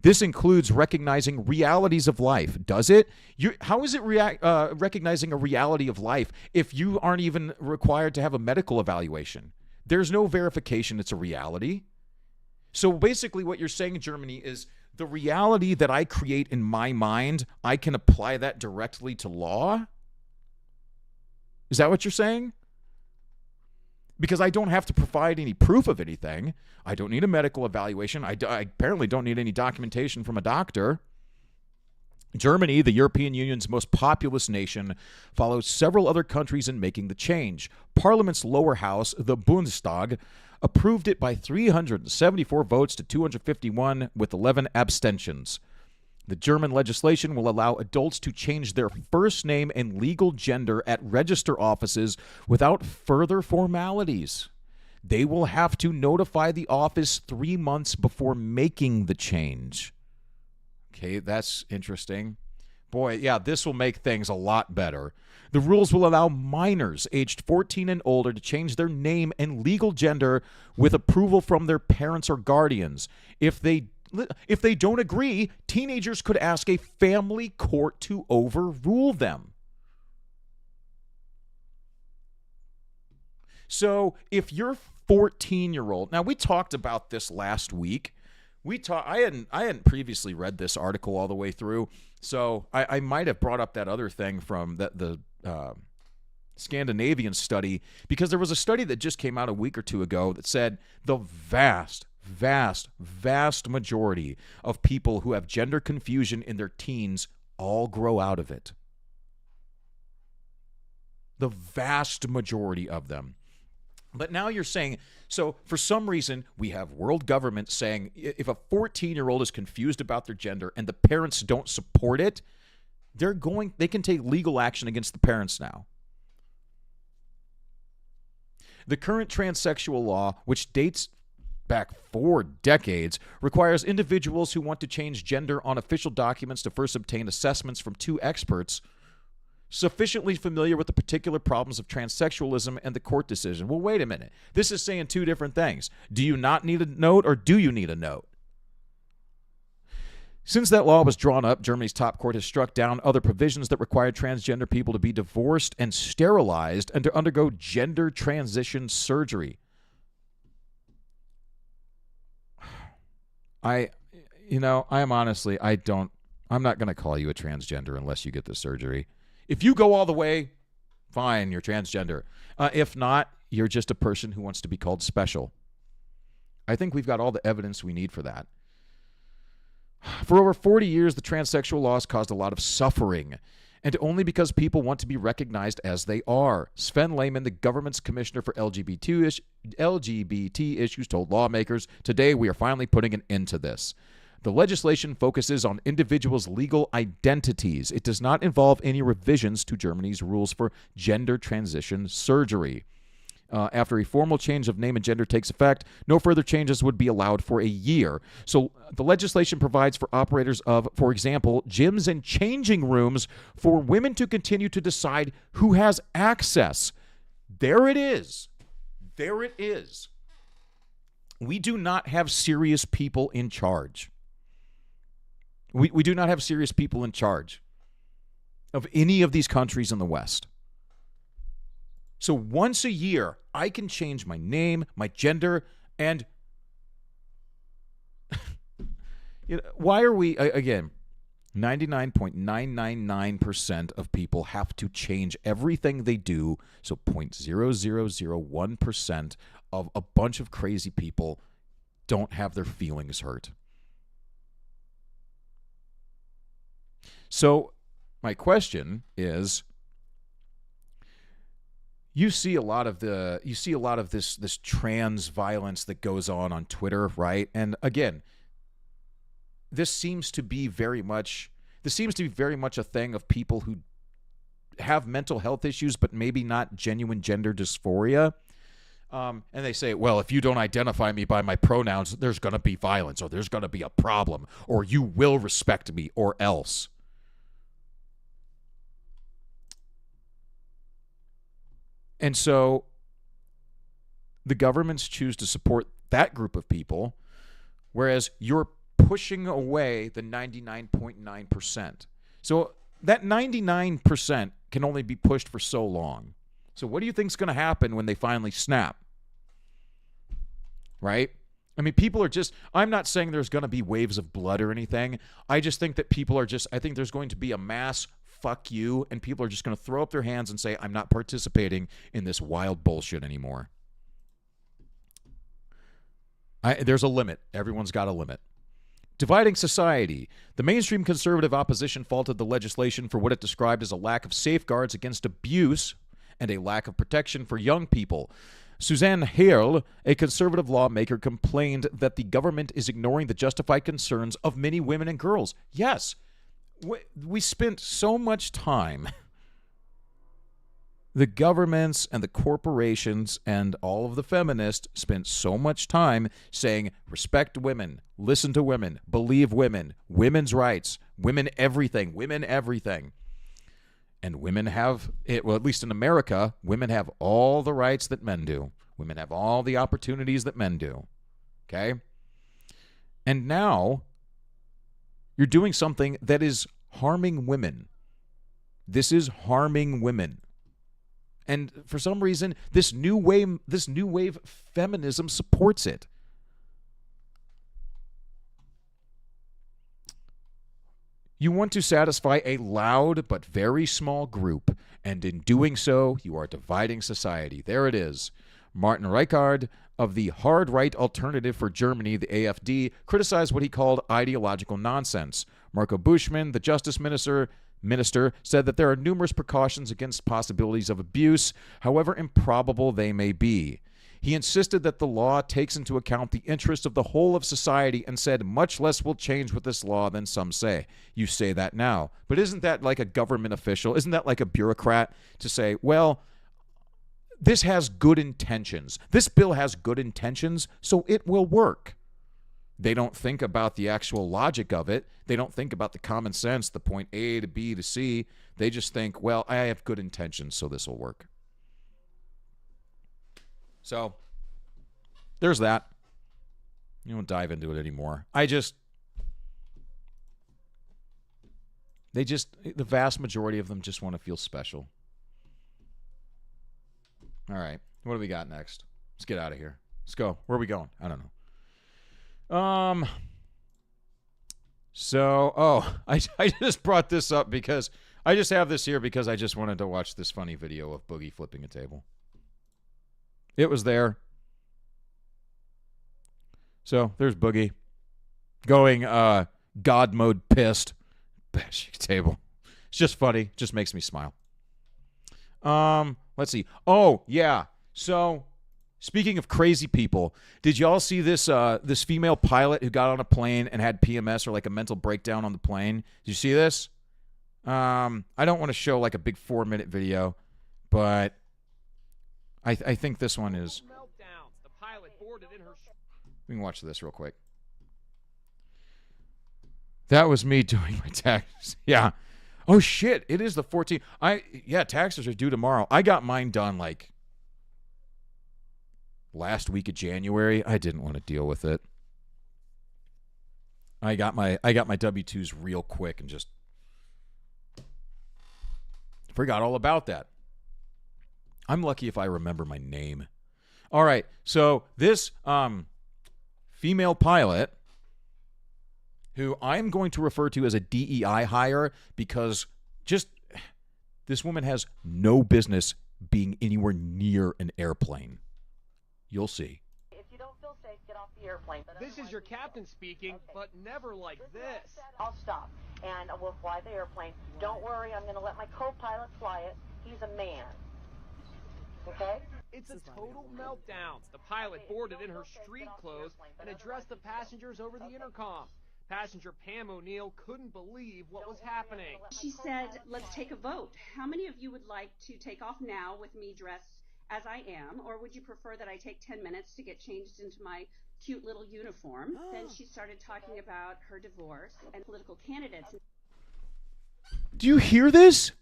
This includes recognizing realities of life. Does it? How is it recognizing a reality of life if you aren't even required to have a medical evaluation? There's no verification it's a reality. So basically what you're saying in Germany is the reality that I create in my mind, I can apply that directly to law? Is that what you're saying? Because I don't have to provide any proof of anything. I don't need a medical evaluation. I apparently don't need any documentation from a doctor. Germany, the European Union's most populous nation, follows several other countries in making the change. Parliament's lower house, the Bundestag, approved it by 374 votes to 251 with 11 abstentions. The German legislation will allow adults to change their first name and legal gender at register offices without further formalities. They will have to notify the office 3 months before making the change. Okay, that's interesting. Boy, yeah, this will make things a lot better. The rules will allow minors aged 14 and older to change their name and legal gender with approval from their parents or guardians. If they don't agree, teenagers could ask a family court to overrule them. So if you're 14-year-old, now we talked about this last week. I hadn't previously read this article all the way through, so I might have brought up that other thing from the Scandinavian study, because there was a study that just came out a week or two ago that said the vast majority of people who have gender confusion in their teens all grow out of it. The vast majority of them. But now you're saying, so for some reason, we have world government saying if a 14-year-old is confused about their gender and the parents don't support it, they can take legal action against the parents now. The current transsexual law, which dates back 4 decades, requires individuals who want to change gender on official documents to first obtain assessments from 2 experts sufficiently familiar with the particular problems of transsexualism and the court decision. Well, wait a minute. This is saying 2 different things. Do you not need a note, or do you need a note? Since that law was drawn up, Germany's top court has struck down other provisions that required transgender people to be divorced and sterilized and to undergo gender transition surgery. I'm not going to call you a transgender unless you get the surgery. If you go all the way, fine, you're transgender. If not, you're just a person who wants to be called special. I think we've got all the evidence we need for that. For over 40 years, the transsexual law has caused a lot of suffering, and only because people want to be recognized as they are. Sven Lehmann, the government's commissioner for LGBT issues, told lawmakers, "Today we are finally putting an end to this. The legislation focuses on individuals' legal identities. It does not involve any revisions to Germany's rules for gender transition surgery. After a formal change of name and gender takes effect, no further changes would be allowed for a year." So the legislation provides for operators of, for example, gyms and changing rooms for women to continue to decide who has access. There it is. There it is. We do not have serious people in charge. We do not have serious people in charge of any of these countries in the West. So once a year, I can change my name, my gender, and why are we, again, 99.999% of people have to change everything they do. So 0.0001% of a bunch of crazy people don't have their feelings hurt. So my question is, you see a lot of this trans violence that goes on Twitter, right? And again, this seems to be very much a thing of people who have mental health issues, but maybe not genuine gender dysphoria. And they say, well, if you don't identify me by my pronouns, there's going to be violence, or there's going to be a problem, or you will respect me, or else. And so the governments choose to support that group of people, whereas you're pushing away the 99.9%. So that 99% can only be pushed for so long. So what do you think is going to happen when they finally snap? Right? I mean, people are just, I'm not saying there's going to be waves of blood or anything. I just think that I think there's going to be a mass fuck you, and people are just going to throw up their hands and say, I'm not participating in this wild bullshit anymore. There's a limit. Everyone's got a limit. Dividing society. The mainstream conservative opposition faulted the legislation for what it described as a lack of safeguards against abuse and a lack of protection for young people. Suzanne Heerl, a conservative lawmaker, complained that the government is ignoring the justified concerns of many women and girls. Yes, we spent so much time, the governments and the corporations and all of the feminists spent so much time saying, respect women, listen to women, believe women, women's rights, women everything. And women have, well, at least in America, women have all the rights that men do. Women have all the opportunities that men do. Okay? And now you're doing something that is harming women. This is harming women. And for some reason, this new wave feminism supports it. You want to satisfy a loud but very small group, and in doing so, you are dividing society. There it is. Martin Reichard of the hard right alternative for Germany, the AfD, criticized what he called ideological nonsense. Marco Buschmann, the justice minister, said that there are numerous precautions against possibilities of abuse, however improbable they may be. He insisted that the law takes into account the interests of the whole of society and said much less will change with this law than some say. You say that now. But isn't that like a government official? Isn't that like a bureaucrat to say, well, this has good intentions. This bill has good intentions, so it will work. They don't think about the actual logic of it. They don't think about the common sense, the point A to B to C. They just think, well, I have good intentions, so this will work. So, there's that. You don't dive into it anymore. The vast majority of them just want to feel special. All right. What do we got next? Let's get out of here. Let's go. Where are we going? I don't know. I just brought this up because I just have this here because I just wanted to watch this funny video of Boogie flipping a table. It was there. So there's Boogie going God mode pissed. Bashing a table. It's just funny. Just makes me smile. Let's see. Oh, yeah. So speaking of crazy people, did y'all see this this female pilot who got on a plane and had PMS or like a mental breakdown on the plane? Did you see this? I don't want to show like a big 4-minute video, but I think this one is. We can watch this real quick. That was me doing my taxes. Yeah. Oh shit! It is the 14th. Taxes are due tomorrow. I got mine done like last week of January. I didn't want to deal with it. I got my W-2s real quick and just forgot all about that. I'm lucky if I remember my name. All right, so this female pilot who I'm going to refer to as a DEI hire because just this woman has no business being anywhere near an airplane. You'll see. If you don't feel safe, get off the airplane. This is your captain speaking, but never like this. I'll stop, and we'll fly the airplane. Don't worry, I'm going to let my co-pilot fly it. He's a man. Okay? It's a total meltdown. The pilot boarded in her street clothes and addressed the passengers over the intercom. Passenger Pam O'Neill couldn't believe what was happening. She said, let's take a vote. How many of you would like to take off now with me dressed as I am, or would you prefer that I take 10 minutes to get changed into my cute little uniform? Then she started talking about her divorce and political candidates. Do you hear this?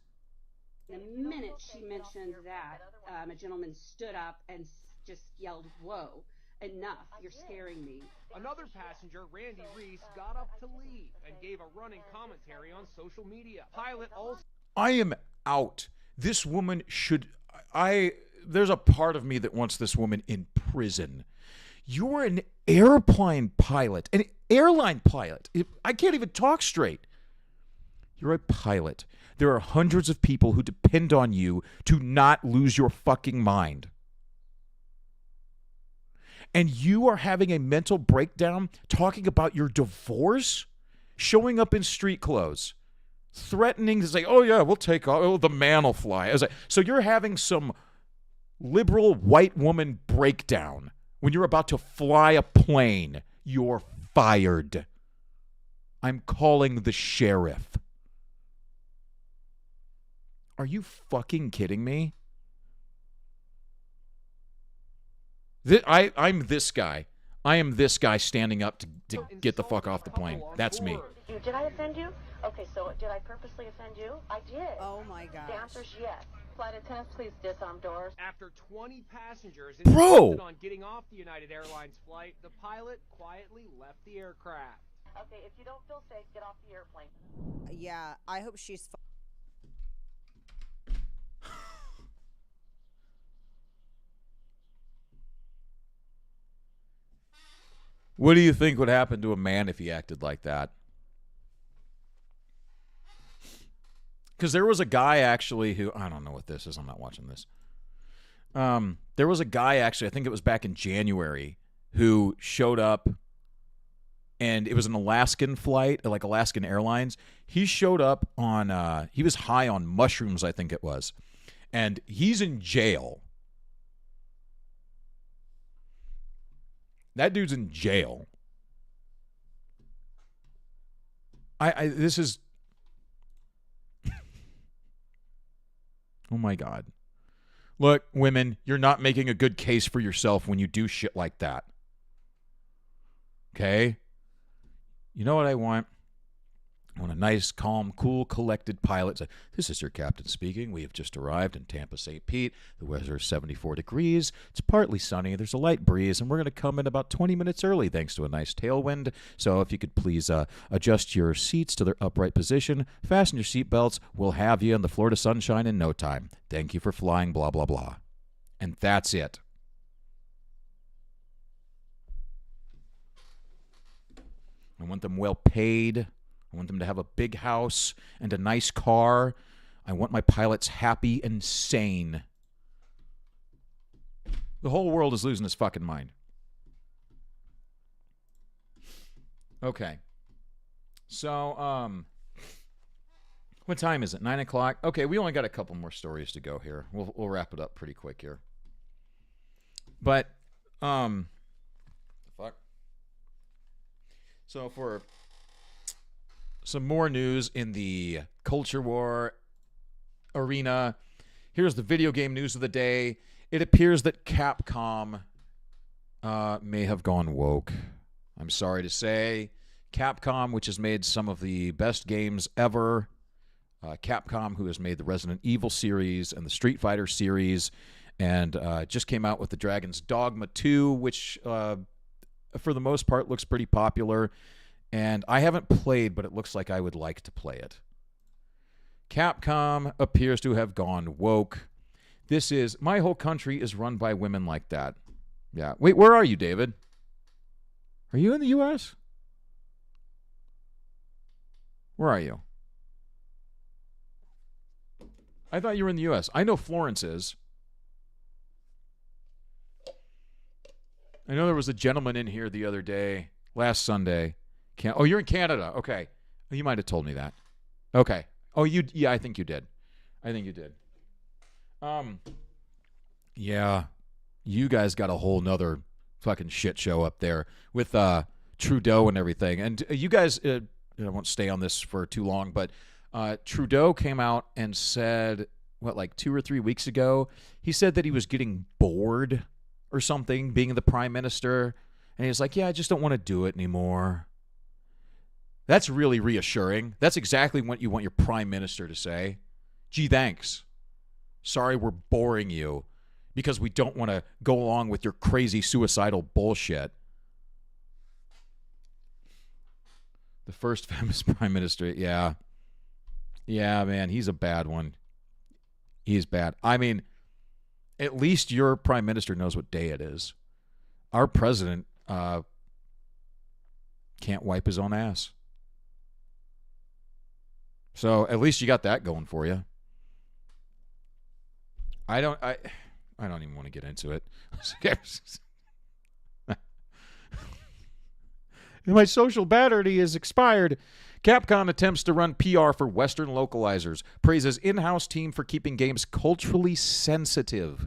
The minute she mentioned that, a gentleman stood up and just yelled, "Whoa, enough, you're scaring me." Another passenger, Randy Reese, got up to leave and gave a running commentary on social media. Pilot also... I am out. This woman should... There's a part of me that wants this woman in prison. You're an airplane pilot, an airline pilot. I can't even talk straight. You're a pilot. There are hundreds of people who depend on you to not lose your fucking mind. And you are having a mental breakdown talking about your divorce, showing up in street clothes, threatening to say, oh yeah, we'll take off, oh, the man will fly. So you're having some liberal white woman breakdown when you're about to fly a plane. You're fired. I'm calling the sheriff. Are you fucking kidding me? I'm this guy. I am this guy standing up to get the fuck off the plane. That's me. Did I offend you? Okay, so did I purposely offend you? I did. Oh my gosh. The answer's yes. Flight attendants, please disarm doors. After 20 passengers Bro! insisted on getting off the United Airlines flight, the pilot quietly left the aircraft. Okay, if you don't feel safe, get off the airplane. Yeah, I hope she's What do you think would happen to a man if he acted like that? Because there was a guy actually who, I don't know what this is, I'm not watching this. There was a guy actually, I think it was back in January, who showed up, and it was an Alaskan flight, like Alaskan Airlines. He showed up on, he was high on mushrooms, I think it was. And he's in jail. That dude's in jail. This is... Oh my God. Look, women, you're not making a good case for yourself when you do shit like that. Okay? You know what I want? I want a nice, calm, cool, collected pilot. Say, this is your captain speaking. We have just arrived in Tampa, St. Pete. The weather is 74 degrees. It's partly sunny. There's a light breeze, and we're going to come in about 20 minutes early thanks to a nice tailwind. So if you could please adjust your seats to their upright position, fasten your seatbelts. We'll have you in the Florida sunshine in no time. Thank you for flying, blah, blah, blah. And that's it. I want them well paid. I want them to have a big house and a nice car. I want my pilots happy and sane. The whole world is losing its fucking mind. Okay. So, what time is it? 9 o'clock? Okay, we only got a couple more stories to go here. We'll wrap it up pretty quick here. But, fuck. So for some more news in the culture war arena, here's the video game news of the day. It appears that Capcom may have gone woke. I'm sorry to say. Capcom, which has made some of the best games ever. Capcom, who has made the Resident Evil series and the Street Fighter series, and just came out with the Dragon's Dogma 2, which for the most part looks pretty popular. And I haven't played, but it looks like I would like to play it. Capcom appears to have gone woke. This is, my whole country is run by women like that. Yeah. Wait, where are you, David? Are you in the U.S.? Where are you? I thought you were in the U.S. I know Florence is. I know there was a gentleman in here the other day, last Sunday. Oh, you're in Canada. Okay. You might have told me that. Okay. Oh, yeah, I think you did. Yeah. You guys got a whole nother fucking shit show up there with Trudeau and everything. And you guys, I won't stay on this for too long, but Trudeau came out and said, like 2 or 3 weeks ago, he said that he was getting bored or something being the prime minister. And he was like, yeah, I just don't want to do it anymore. That's really reassuring. That's exactly what you want your prime minister to say. Gee, thanks. Sorry we're boring you because we don't want to go along with your crazy suicidal bullshit. The first famous prime minister, yeah. Yeah, man, he's a bad one. He's bad. I mean, at least your prime minister knows what day it is. Our president can't wipe his own ass. So at least you got that going for you. I don't even want to get into it. My social battery is expired. Capcom attempts to run PR for Western localizers, praises in-house team for keeping games culturally sensitive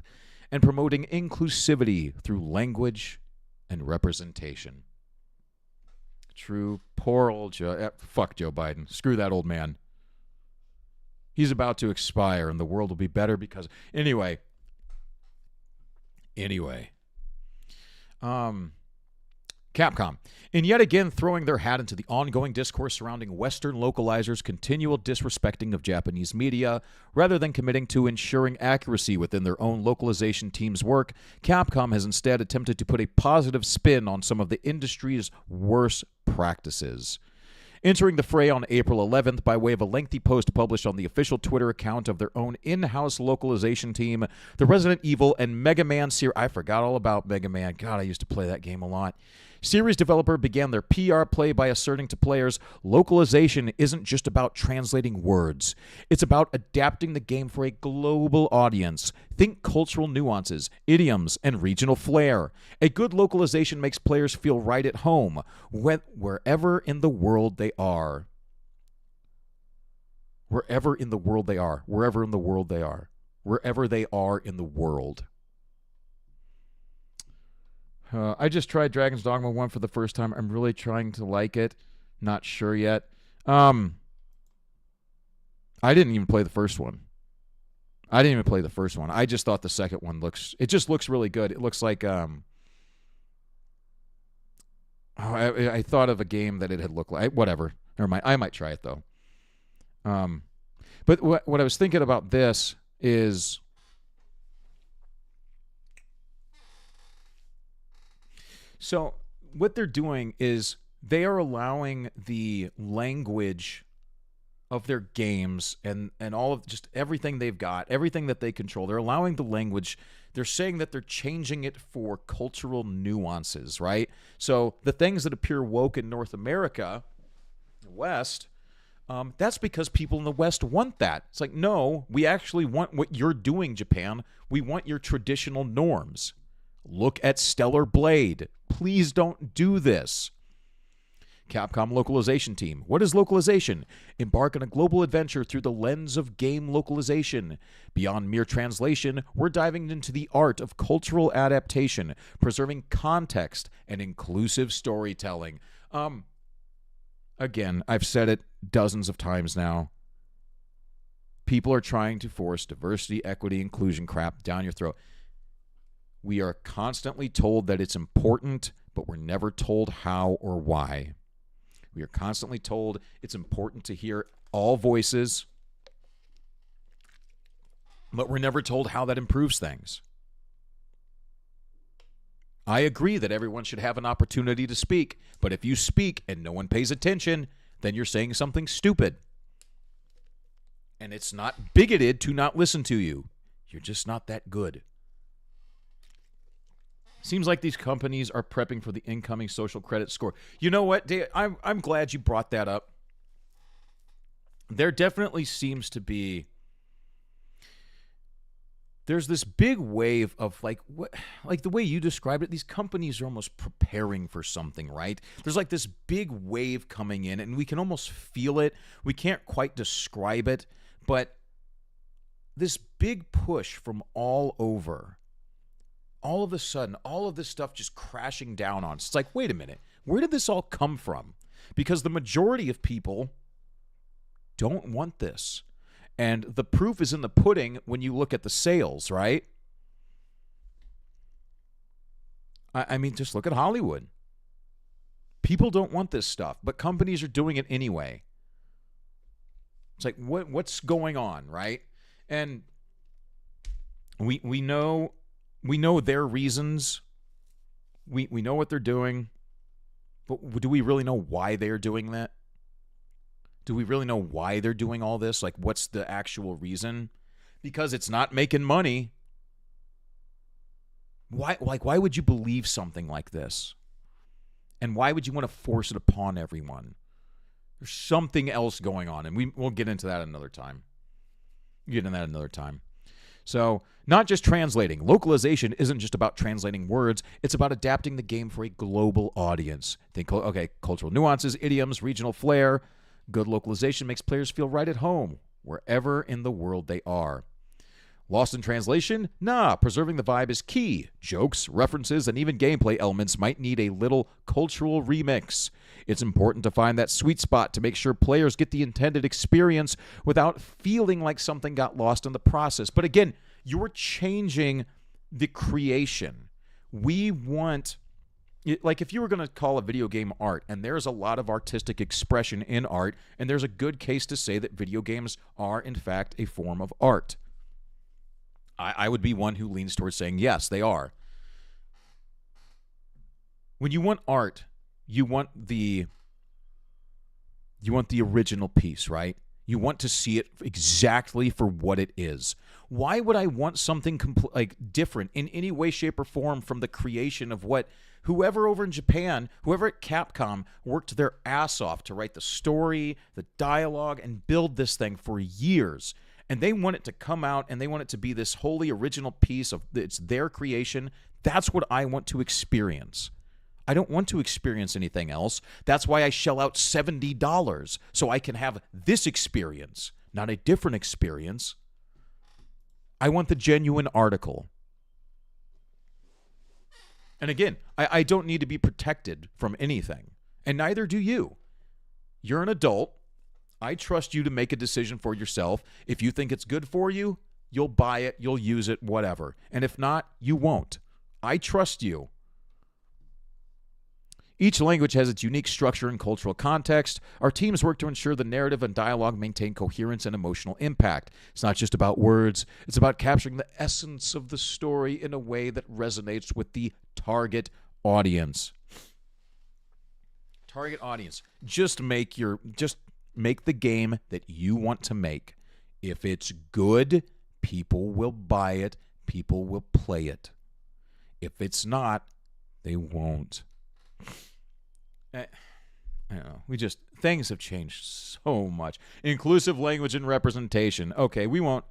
and promoting inclusivity through language and representation. True. Poor old Joe. Fuck Joe Biden. Screw that old man. He's about to expire and the world will be better because... Anyway. Capcom, in yet again throwing their hat into the ongoing discourse surrounding Western localizers' continual disrespecting of Japanese media, rather than committing to ensuring accuracy within their own localization team's work, Capcom has instead attempted to put a positive spin on some of the industry's worst practices. Entering the fray on April 11th by way of a lengthy post published on the official Twitter account of their own in-house localization team, the Resident Evil and Mega Man series... I forgot all about Mega Man. God, I used to play that game a lot. Series developer began their PR play by asserting to players, localization isn't just about translating words. It's about adapting the game for a global audience. Think cultural nuances, idioms, and regional flair. A good localization makes players feel right at home, wherever in the world they are. Wherever in the world they are. Wherever in the world they are. Wherever they are in the world. I just tried Dragon's Dogma 1 for the first time. I'm really trying to like it. Not sure yet. I didn't even play the first one. I just thought the second one looks really good. It looks like I thought of a game that it had looked like. Whatever. Never mind. I might try it though. But what I was thinking about this is, so what they're doing is they are allowing the language of their games and all of just everything they've got, everything that they control. They're allowing the language. They're saying that they're changing it for cultural nuances, right? So the things that appear woke in North America, the West, that's because people in the West want that. It's like, no, we actually want what you're doing, Japan. We want your traditional norms. Look at Stellar Blade. Please don't do this. Capcom localization team. What is localization? Embark on a global adventure through the lens of game localization. Beyond mere translation, we're diving into the art of cultural adaptation, preserving context, and inclusive storytelling. Again, I've said it dozens of times now. People are trying to force diversity, equity, inclusion crap down your throat. We are constantly told that it's important, but we're never told how or why. We are constantly told it's important to hear all voices, but we're never told how that improves things. I agree that everyone should have an opportunity to speak, but if you speak and no one pays attention, then you're saying something stupid. And it's not bigoted to not listen to you. You're just not that good. Seems like these companies are prepping for the incoming social credit score. You know what, Dave? I'm glad you brought that up. there definitely seems to be, there's this big wave of like the way you described it, these companies are almost preparing for something, right? There's like this big wave coming in and we can almost feel it. We can't quite describe it, but this big push from all over, all of a sudden, all of this stuff just crashing down on us. It's like, wait a minute, where did this all come from? Because the majority of people don't want this. And the proof is in the pudding when you look at the sales, right? I mean, just look at Hollywood. People don't want this stuff, but companies are doing it anyway. It's like, what's going on, right? And we know their reasons. We know what they're doing, but do we really know why they're doing that? Do we really know why they're doing all this? Like, what's the actual reason? Because it's not making money. Why would you believe something like this? And why would you want to force it upon everyone? There's something else going on, and we'll get into that another time. So, not just translating. Localization isn't just about translating words. It's about adapting the game for a global audience. Think, okay, cultural nuances, idioms, regional flair. Good localization makes players feel right at home, wherever in the world they are. Lost in translation? Nah, preserving the vibe is key. Jokes, references, and even gameplay elements might need a little cultural remix. It's important to find that sweet spot to make sure players get the intended experience without feeling like something got lost in the process. But again, you're changing the creation. We want... Like if you were going to call a video game art, and there's a lot of artistic expression in art, and there's a good case to say that video games are, in fact, a form of art. I would be one who leans towards saying, yes, they are. When you want art, you want the original piece, right? You want to see it exactly for what it is. Why would I want something different in any way, shape, or form from the creation of what whoever over in Japan, whoever at Capcom worked their ass off to write the story, the dialogue, and build this thing for years. And they want it to come out and they want it to be this wholly original piece of it's their creation. That's what I want to experience. I don't want to experience anything else. That's why I shell out $70 so I can have this experience, not a different experience. I want the genuine article. And again, I don't need to be protected from anything, and neither do you. You're an adult. I trust you to make a decision for yourself. If you think it's good for you, you'll buy it, you'll use it, whatever. And if not, you won't. I trust you. Each language has its unique structure and cultural context. Our teams work to ensure the narrative and dialogue maintain coherence and emotional impact. It's not just about words. It's about capturing the essence of the story in a way that resonates with the target audience. Target audience. Just make the game that you want to make. If it's good, people will buy it. People will play it. If it's not, they won't. I don't know. Things have changed so much. Inclusive language and representation. Okay, we won't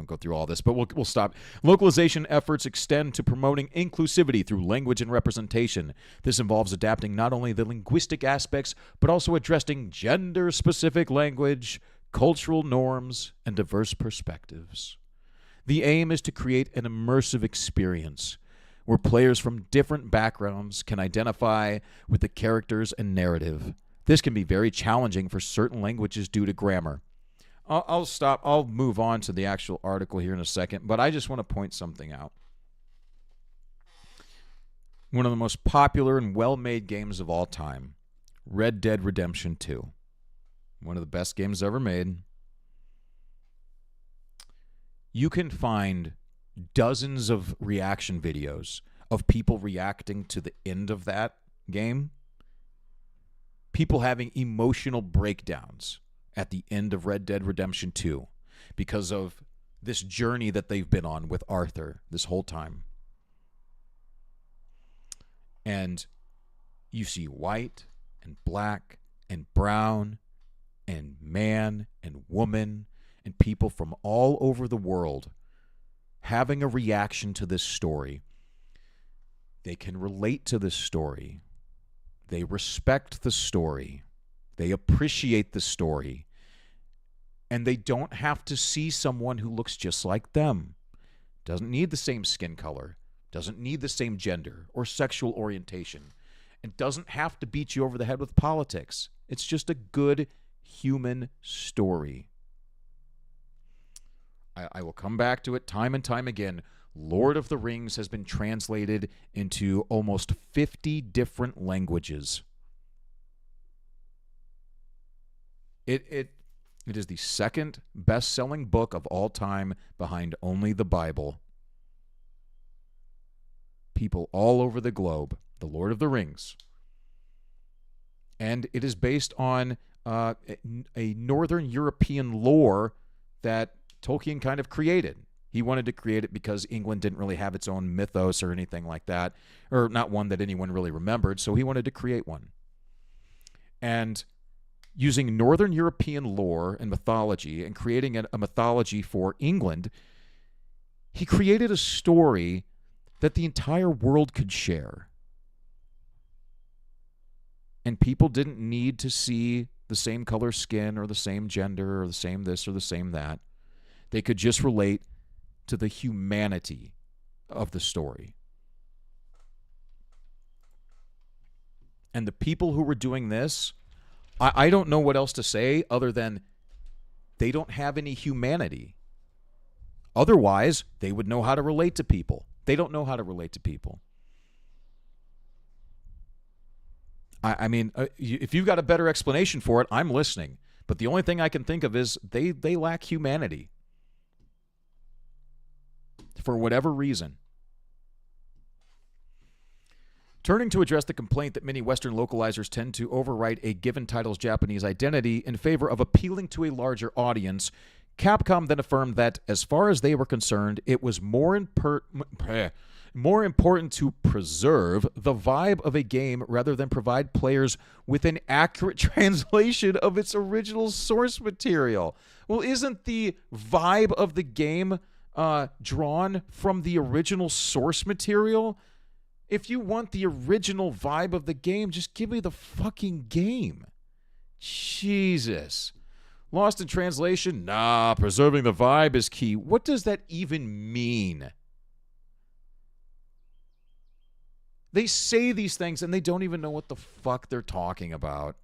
go through all this, but we'll stop. Localization efforts extend to promoting inclusivity through language and representation. This involves adapting not only the linguistic aspects, but also addressing gender-specific language, cultural norms, and diverse perspectives. The aim is to create an immersive experience where players from different backgrounds can identify with the characters and narrative. This can be very challenging for certain languages due to grammar. I'll stop. I'll move on to the actual article here in a second, but I just want to point something out. One of the most popular and well-made games of all time, Red Dead Redemption 2. One of the best games ever made. You can find dozens of reaction videos of people reacting to the end of that game. People having emotional breakdowns at the end of Red Dead Redemption 2 because of this journey that they've been on with Arthur this whole time. And you see white and black and brown and man and woman and people from all over the world having a reaction to this story. They can relate to this story. They respect the story. They appreciate the story. And they don't have to see someone who looks just like them. Doesn't need the same skin color. Doesn't need the same gender or sexual orientation. And doesn't have to beat you over the head with politics. It's just a good human story. I will come back to it time and time again. Lord of the Rings has been translated into almost 50 different languages. It is the second best-selling book of all time behind only the Bible. People all over the globe, The Lord of the Rings. And it is based on a Northern European lore that Tolkien kind of created. He wanted to create it because England didn't really have its own mythos or anything like that, or not one that anyone really remembered, so he wanted to create one. And using Northern European lore and mythology and creating a mythology for England, he created a story that the entire world could share. And people didn't need to see the same color skin or the same gender or the same this or the same that. They could just relate to the humanity of the story. And the people who were doing this, I don't know what else to say other than they don't have any humanity. Otherwise, they would know how to relate to people. They don't know how to relate to people. I mean, if you've got a better explanation for it, I'm listening. But the only thing I can think of is they lack humanity. For whatever reason. Turning to address the complaint that many Western localizers tend to overwrite a given title's Japanese identity in favor of appealing to a larger audience, Capcom then affirmed that, as far as they were concerned, it was more important to preserve the vibe of a game rather than provide players with an accurate translation of its original source material. Well, isn't the vibe of the game drawn from the original source material? If you want the original vibe of the game, just give me the fucking game. Jesus. Lost in translation? Nah, preserving the vibe is key. What does that even mean? They say these things and they don't even know what the fuck they're talking about.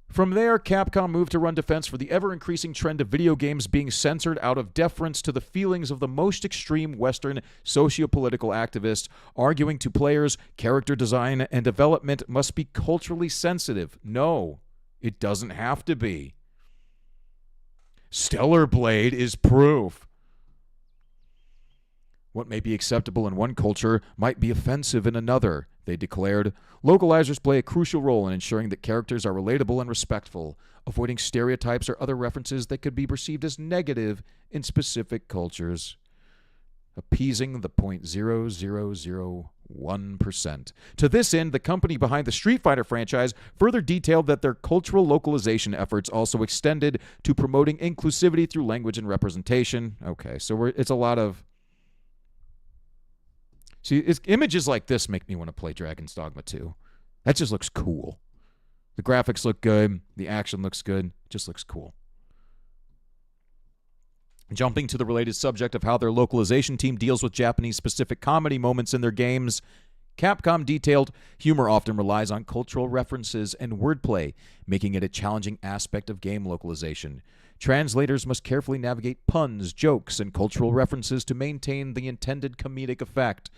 From there, Capcom moved to run defense for the ever-increasing trend of video games being censored out of deference to the feelings of the most extreme Western socio-political activists, arguing to players character design and development must be culturally sensitive. No, it doesn't have to be. Stellar Blade is proof. What may be acceptable in one culture might be offensive in another, they declared. Localizers play a crucial role in ensuring that characters are relatable and respectful, avoiding stereotypes or other references that could be perceived as negative in specific cultures. Appeasing the 0.0001%. To this end, the company behind the Street Fighter franchise further detailed that their cultural localization efforts also extended to promoting inclusivity through language and representation. Okay, so it's a lot of... See, images like this make me want to play Dragon's Dogma 2. That just looks cool. The graphics look good. The action looks good. It just looks cool. Jumping to the related subject of how their localization team deals with Japanese-specific comedy moments in their games, Capcom detailed humor often relies on cultural references and wordplay, making it a challenging aspect of game localization. Translators must carefully navigate puns, jokes, and cultural references to maintain the intended comedic effect,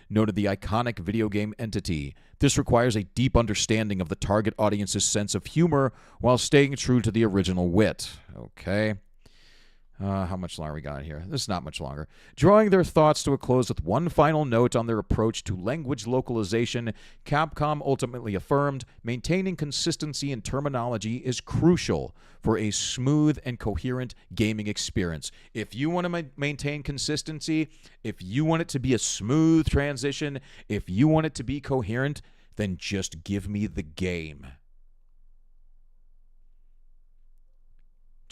noted the iconic video game entity. This requires a deep understanding of the target audience's sense of humor while staying true to the original wit. Okay. How much longer we got here? This is not much longer. Drawing their thoughts to a close with one final note on their approach to language localization, Capcom ultimately affirmed maintaining consistency in terminology is crucial for a smooth and coherent gaming experience. If you want to maintain consistency, if you want it to be a smooth transition, if you want it to be coherent, then just give me the game.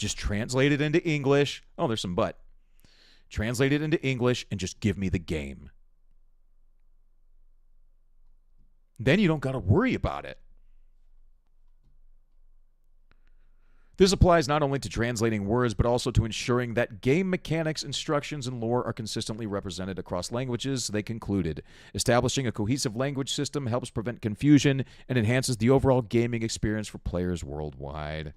Just translate it into English. Oh, there's some but. Translate it into English and just give me the game. Then you don't got to worry about it. This applies not only to translating words, but also to ensuring that game mechanics, instructions, and lore are consistently represented across languages, they concluded. Establishing a cohesive language system helps prevent confusion and enhances the overall gaming experience for players worldwide.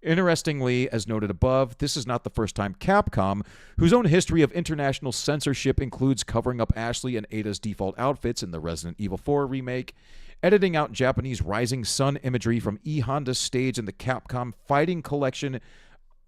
Interestingly, as noted above, this is not the first time Capcom, whose own history of international censorship includes covering up Ashley and Ada's default outfits in the Resident Evil 4 remake, editing out Japanese rising sun imagery from E Honda's stage in the Capcom Fighting Collection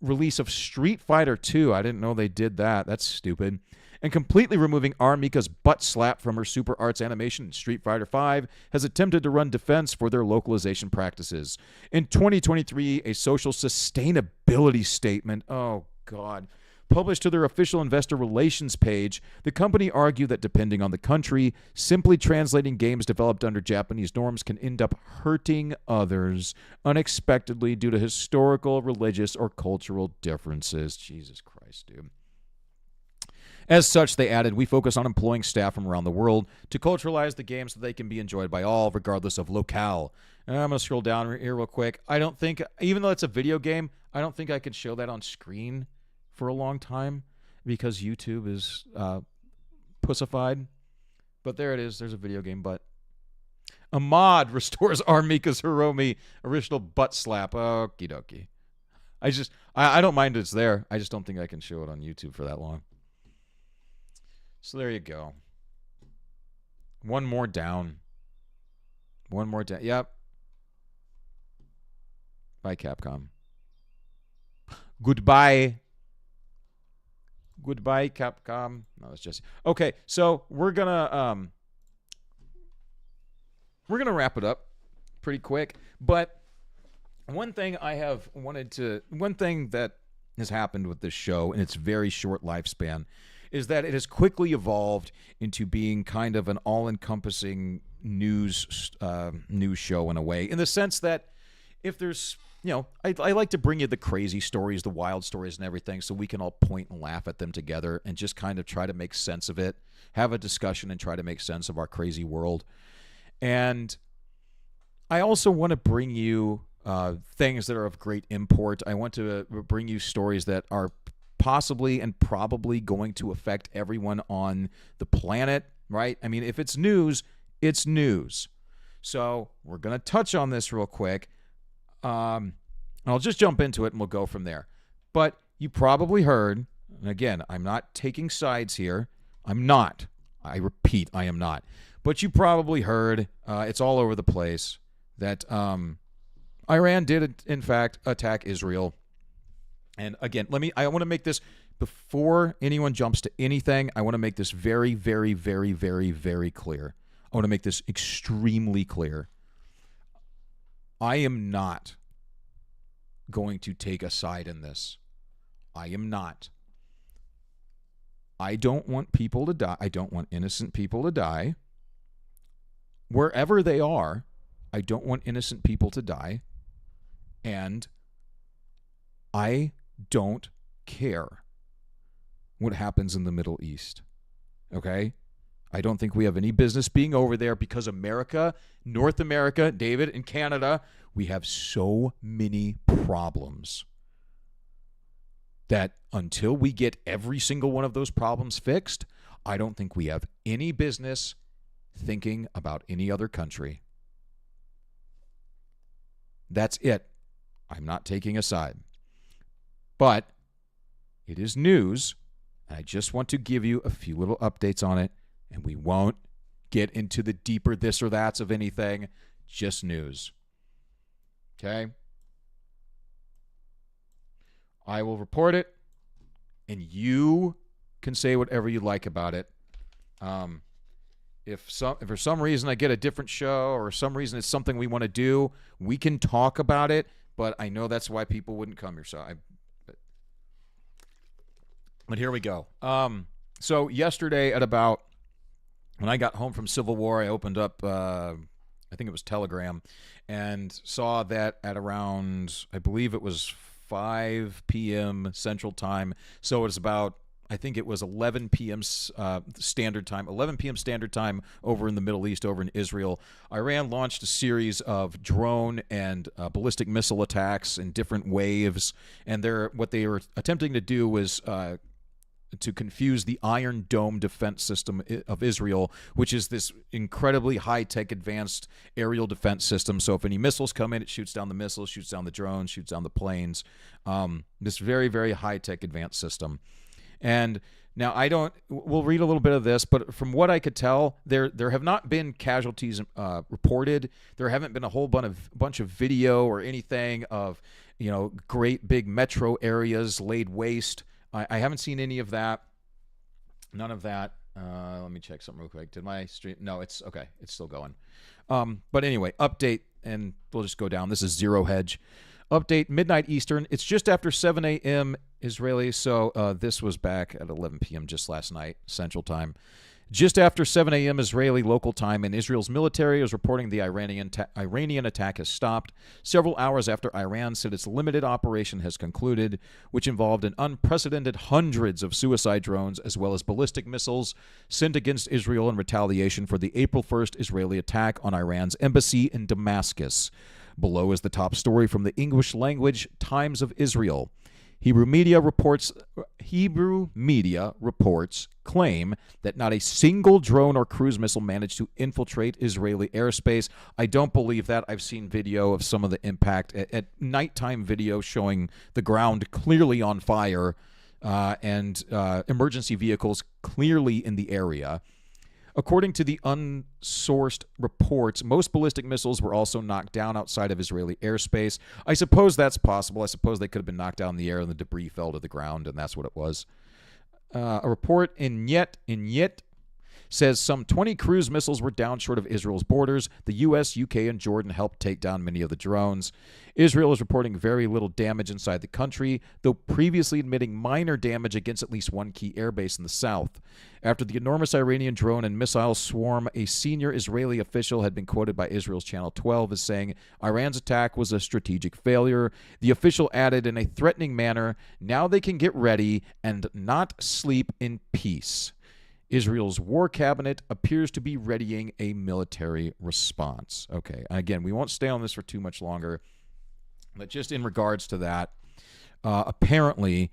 release of Street Fighter 2. I didn't know they did that. That's stupid. And completely removing Armika's butt slap from her Super Arts animation in Street Fighter V, has attempted to run defense for their localization practices. In 2023, a social sustainability statement, oh God, published to their official investor relations page, the company argued that depending on the country, simply translating games developed under Japanese norms can end up hurting others unexpectedly due to historical, religious, or cultural differences. Jesus Christ, dude. As such, they added, we focus on employing staff from around the world to culturalize the game so they can be enjoyed by all, regardless of locale. And I'm going to scroll down here real quick. I don't think, even though it's a video game, I don't think I could show that on screen for a long time because YouTube is pussified. But there it is. There's a video game butt. A mod restores Armika's Hiromi original butt slap. Okie dokie. I don't mind it's there. I just don't think I can show it on YouTube for that long. So there you go. One more down. One more down. Yep. Bye, Capcom. Goodbye. Goodbye, Capcom. No, that's just okay. So we're gonna wrap it up pretty quick. But one thing that has happened with this show in its very short lifespan is that it has quickly evolved into being kind of an all-encompassing news show in a way, in the sense that if there's, I like to bring you the crazy stories, the wild stories and everything, so we can all point and laugh at them together and just kind of try to make sense of it, have a discussion and try to make sense of our crazy world. And I also want to bring you things that are of great import. I want to bring you stories that are possibly and probably going to affect everyone on the planet, right? I mean, if it's news, it's news. So we're going to touch on this real quick. I'll just jump into it and we'll go from there. But you probably heard, and again, I'm not taking sides here. I'm not. I repeat, I am not. But you probably heard, it's all over the place, that Iran did, in fact, attack Israel. And again, I want to make this, before anyone jumps to anything, I want to make this very, very, very, very, very clear. I want to make this extremely clear. I am not going to take a side in this. I am not. I don't want people to die. I don't want innocent people to die. Wherever they are, I don't want innocent people to die. And I don't care what happens in the Middle East. Okay? I don't think we have any business being over there because America, North America, David, and Canada, we have so many problems that until we get every single one of those problems fixed, I don't think we have any business thinking about any other country. That's it. I'm not taking a side. But it is news, and I just want to give you a few little updates on it, and we won't get into the deeper this or that's of anything, just news. Okay? I will report it, and you can say whatever you like about it. If for some reason I get a different show, or some reason it's something we want to do, we can talk about it, but I know that's why people wouldn't come here, so But here we go. So yesterday when I got home from Civil War, I opened up, I think it was Telegram, and saw that at around, I believe it was 5 p.m. Central Time. So it's about, I think it was 11 p.m. Standard Time, 11 p.m. Standard Time over in the Middle East, over in Israel. Iran launched a series of drone and ballistic missile attacks in different waves, and what they were attempting to do was to confuse the Iron Dome defense system of Israel, which is this incredibly high-tech advanced aerial defense system. So if any missiles come in, it shoots down the missiles, shoots down the drones, shoots down the planes. This very, very high-tech advanced system. And now we'll read a little bit of this, but from what I could tell, there have not been casualties reported. There haven't been a whole bunch of video or anything of, great big metro areas laid waste. I haven't seen any of that. None of that. Let me check something real quick. Did my stream? No, it's okay. It's still going. But anyway, update, and we'll just go down. This is Zero Hedge. Update, midnight Eastern. It's just after 7 a.m. Israeli, so this was back at 11 p.m. just last night, Central Time. Just after 7 a.m. Israeli local time, and Israel's military is reporting the Iranian attack has stopped, several hours after Iran said its limited operation has concluded, which involved an unprecedented hundreds of suicide drones as well as ballistic missiles sent against Israel in retaliation for the April 1st Israeli attack on Iran's embassy in Damascus. Below is the top story from the English language Times of Israel. Hebrew media reports claim that not a single drone or cruise missile managed to infiltrate Israeli airspace. I don't believe that. I've seen video of some of the impact at nighttime video showing the ground clearly on fire and emergency vehicles clearly in the area. According to the unsourced reports, most ballistic missiles were also knocked down outside of Israeli airspace. I suppose that's possible. I suppose they could have been knocked down in the air and the debris fell to the ground, and that's what it was. A report in Yet says some 20 cruise missiles were down short of Israel's borders. The U.S., U.K., and Jordan helped take down many of the drones. Israel is reporting very little damage inside the country, though previously admitting minor damage against at least one key airbase in the south. After the enormous Iranian drone and missile swarm, a senior Israeli official had been quoted by Israel's Channel 12 as saying Iran's attack was a strategic failure. The official added in a threatening manner, now they can get ready and not sleep in peace. Israel's war cabinet appears to be readying a military response. Okay, again, we won't stay on this for too much longer, but just in regards to that, apparently,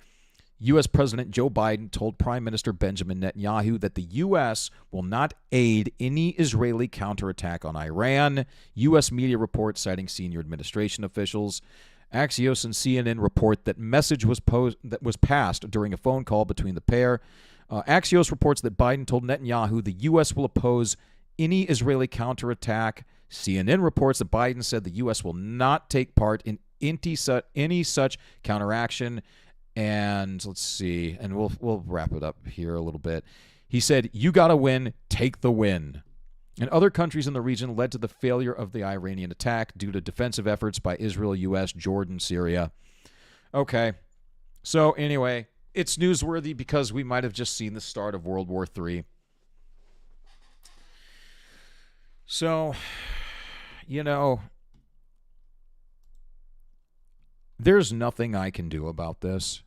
U.S. President Joe Biden told Prime Minister Benjamin Netanyahu that the U.S. will not aid any Israeli counterattack on Iran, U.S. media reports citing senior administration officials. Axios and CNN report that message was passed during a phone call between the pair. Axios reports that Biden told Netanyahu the U.S. will oppose any Israeli counterattack. CNN reports that Biden said the U.S. will not take part in any such counteraction. And let's see, and we'll wrap it up here a little bit. He said, "You got to win, take the win." And other countries in the region led to the failure of the Iranian attack due to defensive efforts by Israel, U.S., Jordan, Syria. Okay, so anyway, it's newsworthy because we might have just seen the start of World War III. So, there's nothing I can do about this.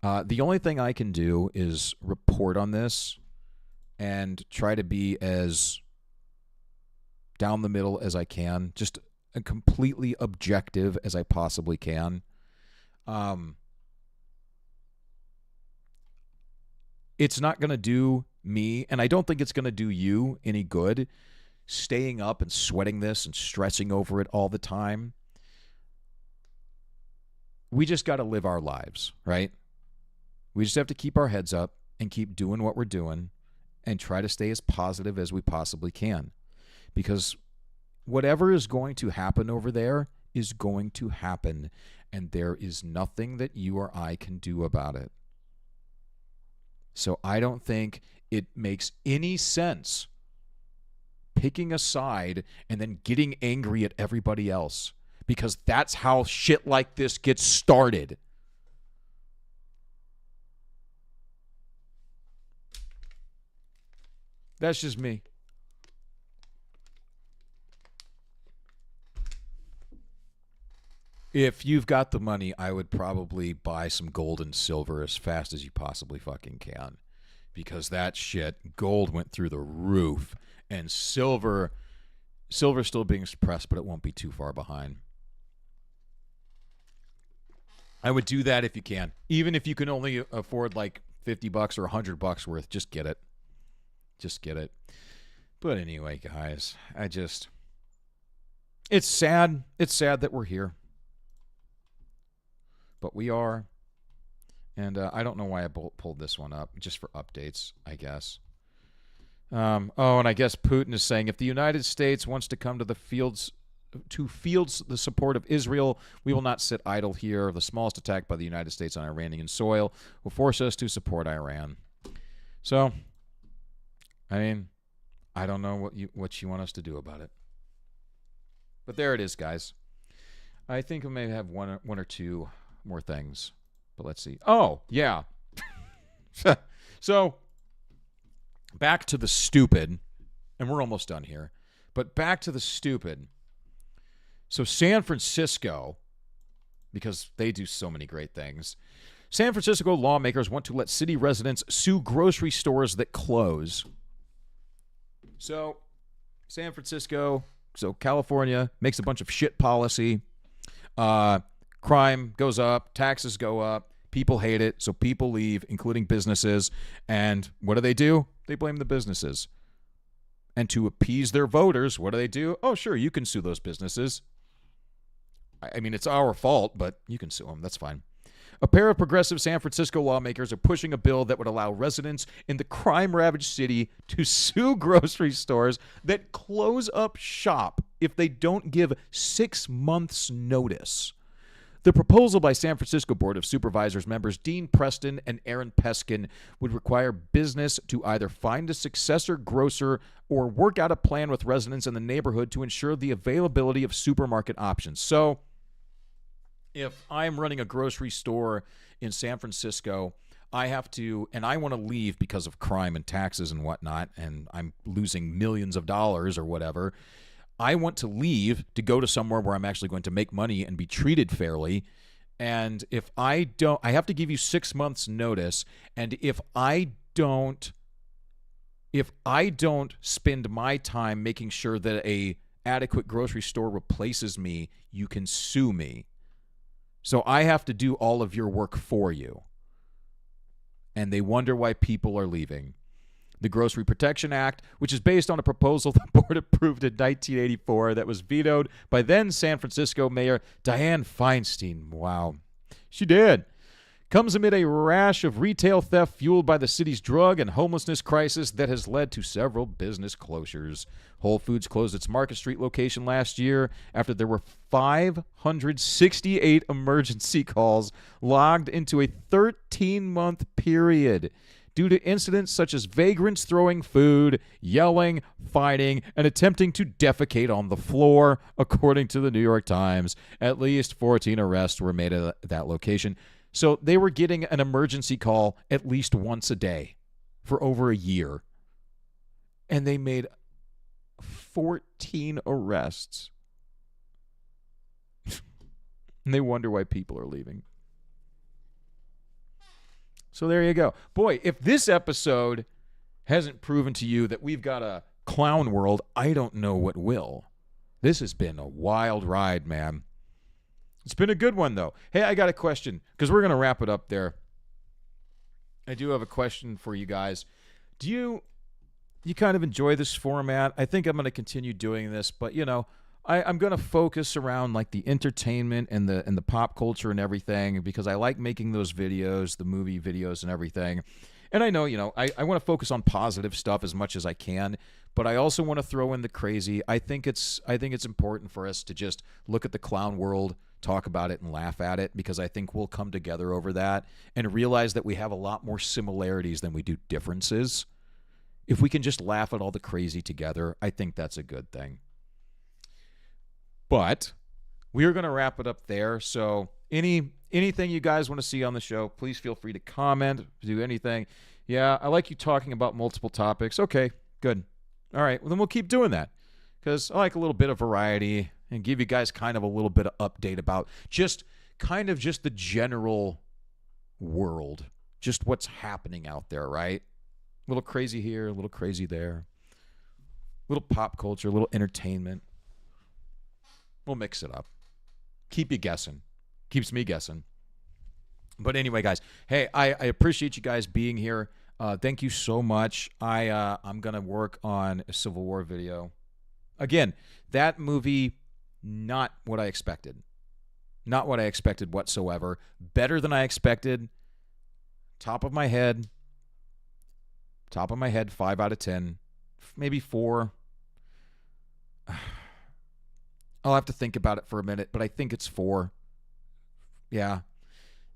The only thing I can do is report on this and try to be as down the middle as I can, just completely objective as I possibly can. It's not going to do me, and I don't think it's going to do you any good, staying up and sweating this and stressing over it all the time. We just got to live our lives, right? We just have to keep our heads up and keep doing what we're doing and try to stay as positive as we possibly can. Because whatever is going to happen over there is going to happen, and there is nothing that you or I can do about it. So I don't think it makes any sense picking a side and then getting angry at everybody else, because that's how shit like this gets started. That's just me. If you've got the money, I would probably buy some gold and silver as fast as you possibly fucking can. Because that shit, gold went through the roof. And silver's still being suppressed, but it won't be too far behind. I would do that if you can. Even if you can only afford like $50 or $100 worth, just get it. Just get it. But anyway, guys, it's sad. It's sad that we're here. But we are. And I don't know why I pulled this one up, just for updates, I guess. And I guess Putin is saying if the United States wants to come to the fields the support of Israel, we will not sit idle here. The smallest attack by the United States on Iranian soil will force us to support Iran. So, I mean, I don't know what you want us to do about it. But there it is, guys. I think we may have one or two more things. But let's see. Oh, yeah. So, back to the stupid. And we're almost done here. But back to the stupid. So San Francisco, because they do so many great things, San Francisco lawmakers want to let city residents sue grocery stores that close. So San Francisco, California makes a bunch of shit policy. Crime goes up, taxes go up, people hate it, so people leave, including businesses. And what do? They blame the businesses. And to appease their voters, what do? Oh, sure, you can sue those businesses. I mean, it's our fault, but you can sue them. That's fine. A pair of progressive San Francisco lawmakers are pushing a bill that would allow residents in the crime-ravaged city to sue grocery stores that close up shop if they don't give 6 months' notice. The proposal by San Francisco Board of Supervisors members Dean Preston and Aaron Peskin would require business to either find a successor grocer or work out a plan with residents in the neighborhood to ensure the availability of supermarket options. So, if I'm running a grocery store in San Francisco, I have to, and I want to leave because of crime and taxes and whatnot, and I'm losing millions of dollars or whatever. I want to leave to go to somewhere where I'm actually going to make money and be treated fairly. And if I don't, I have to give you 6 months notice. And if I don't spend my time making sure that a adequate grocery store replaces me, you can sue me. So I have to do all of your work for you. And they wonder why people are leaving. The Grocery Protection Act, which is based on a proposal the board approved in 1984 that was vetoed by then San Francisco Mayor Dianne Feinstein. Wow. She did. Comes amid a rash of retail theft fueled by the city's drug and homelessness crisis that has led to several business closures. Whole Foods closed its Market Street location last year after there were 568 emergency calls logged into a 13-month period due to incidents such as vagrants throwing food, yelling, fighting, and attempting to defecate on the floor, according to the New York Times. At least 14 arrests were made at that location. So they were getting an emergency call at least once a day for over a year. And they made 14 arrests. And they wonder why people are leaving. So there you go. Boy, if this episode hasn't proven to you that we've got a clown world, I don't know what will. This has been a wild ride, man. It's been a good one, though. Hey, I got a question, because we're going to wrap it up there. I do have a question for you guys. Do you kind of enjoy this format? I think I'm going to continue doing this, but, you know, I'm going to focus around, like, the entertainment and the pop culture and everything, because I like making those videos, the movie videos and everything. And I know, you know, I want to focus on positive stuff as much as I can, but I also want to throw in the crazy. I think it's important for us to just look at the clown world, talk about it, and laugh at it, because I think we'll come together over that and realize that we have a lot more similarities than we do differences. If we can just laugh at all the crazy together, I think that's a good thing. But we are going to wrap it up there. So anything you guys want to see on the show, please feel free to comment, do anything. Yeah, I like you talking about multiple topics. Okay, good. All right, well, then we'll keep doing that, because I like a little bit of variety and give you guys kind of a little bit of update about just the general world, just what's happening out there, right? A little crazy here, a little crazy there. A little pop culture, a little entertainment. We'll mix it up. Keep you guessing. Keeps me guessing. But anyway, guys, hey, I appreciate you guys being here. Thank you so much. I'm going to work on a Civil War video. Again, that movie, not what I expected. Not what I expected whatsoever. Better than I expected. Top of my head, 5 out of 10. Maybe 4. I'll have to think about it for a minute, but I think it's 4. Yeah.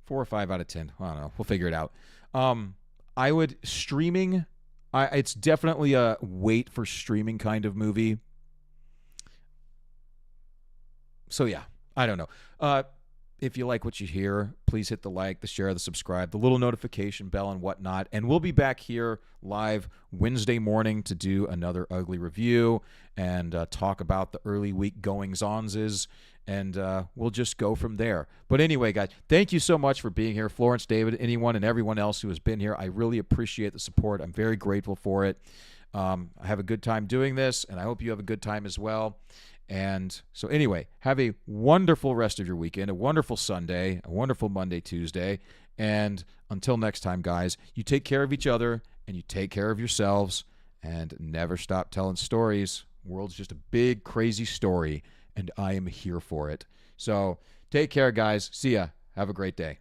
4 or 5 out of 10. I don't know. We'll figure it out. I would streaming. It's definitely a wait for streaming kind of movie. So yeah, I don't know. If you like what you hear, please hit the like, the share, the subscribe, the little notification bell and whatnot. And we'll be back here live Wednesday morning to do another ugly review and talk about the early week goings-ons. And we'll just go from there. But anyway, guys, thank you so much for being here. Florence, David, anyone and everyone else who has been here, I really appreciate the support. I'm very grateful for it. I have a good time doing this, and I hope you have a good time as well. And so anyway, have a wonderful rest of your weekend, a wonderful Sunday, a wonderful Monday, Tuesday. And until next time, guys, you take care of each other and you take care of yourselves and never stop telling stories. The world's just a big, crazy story, and I am here for it. So take care, guys. See ya. Have a great day.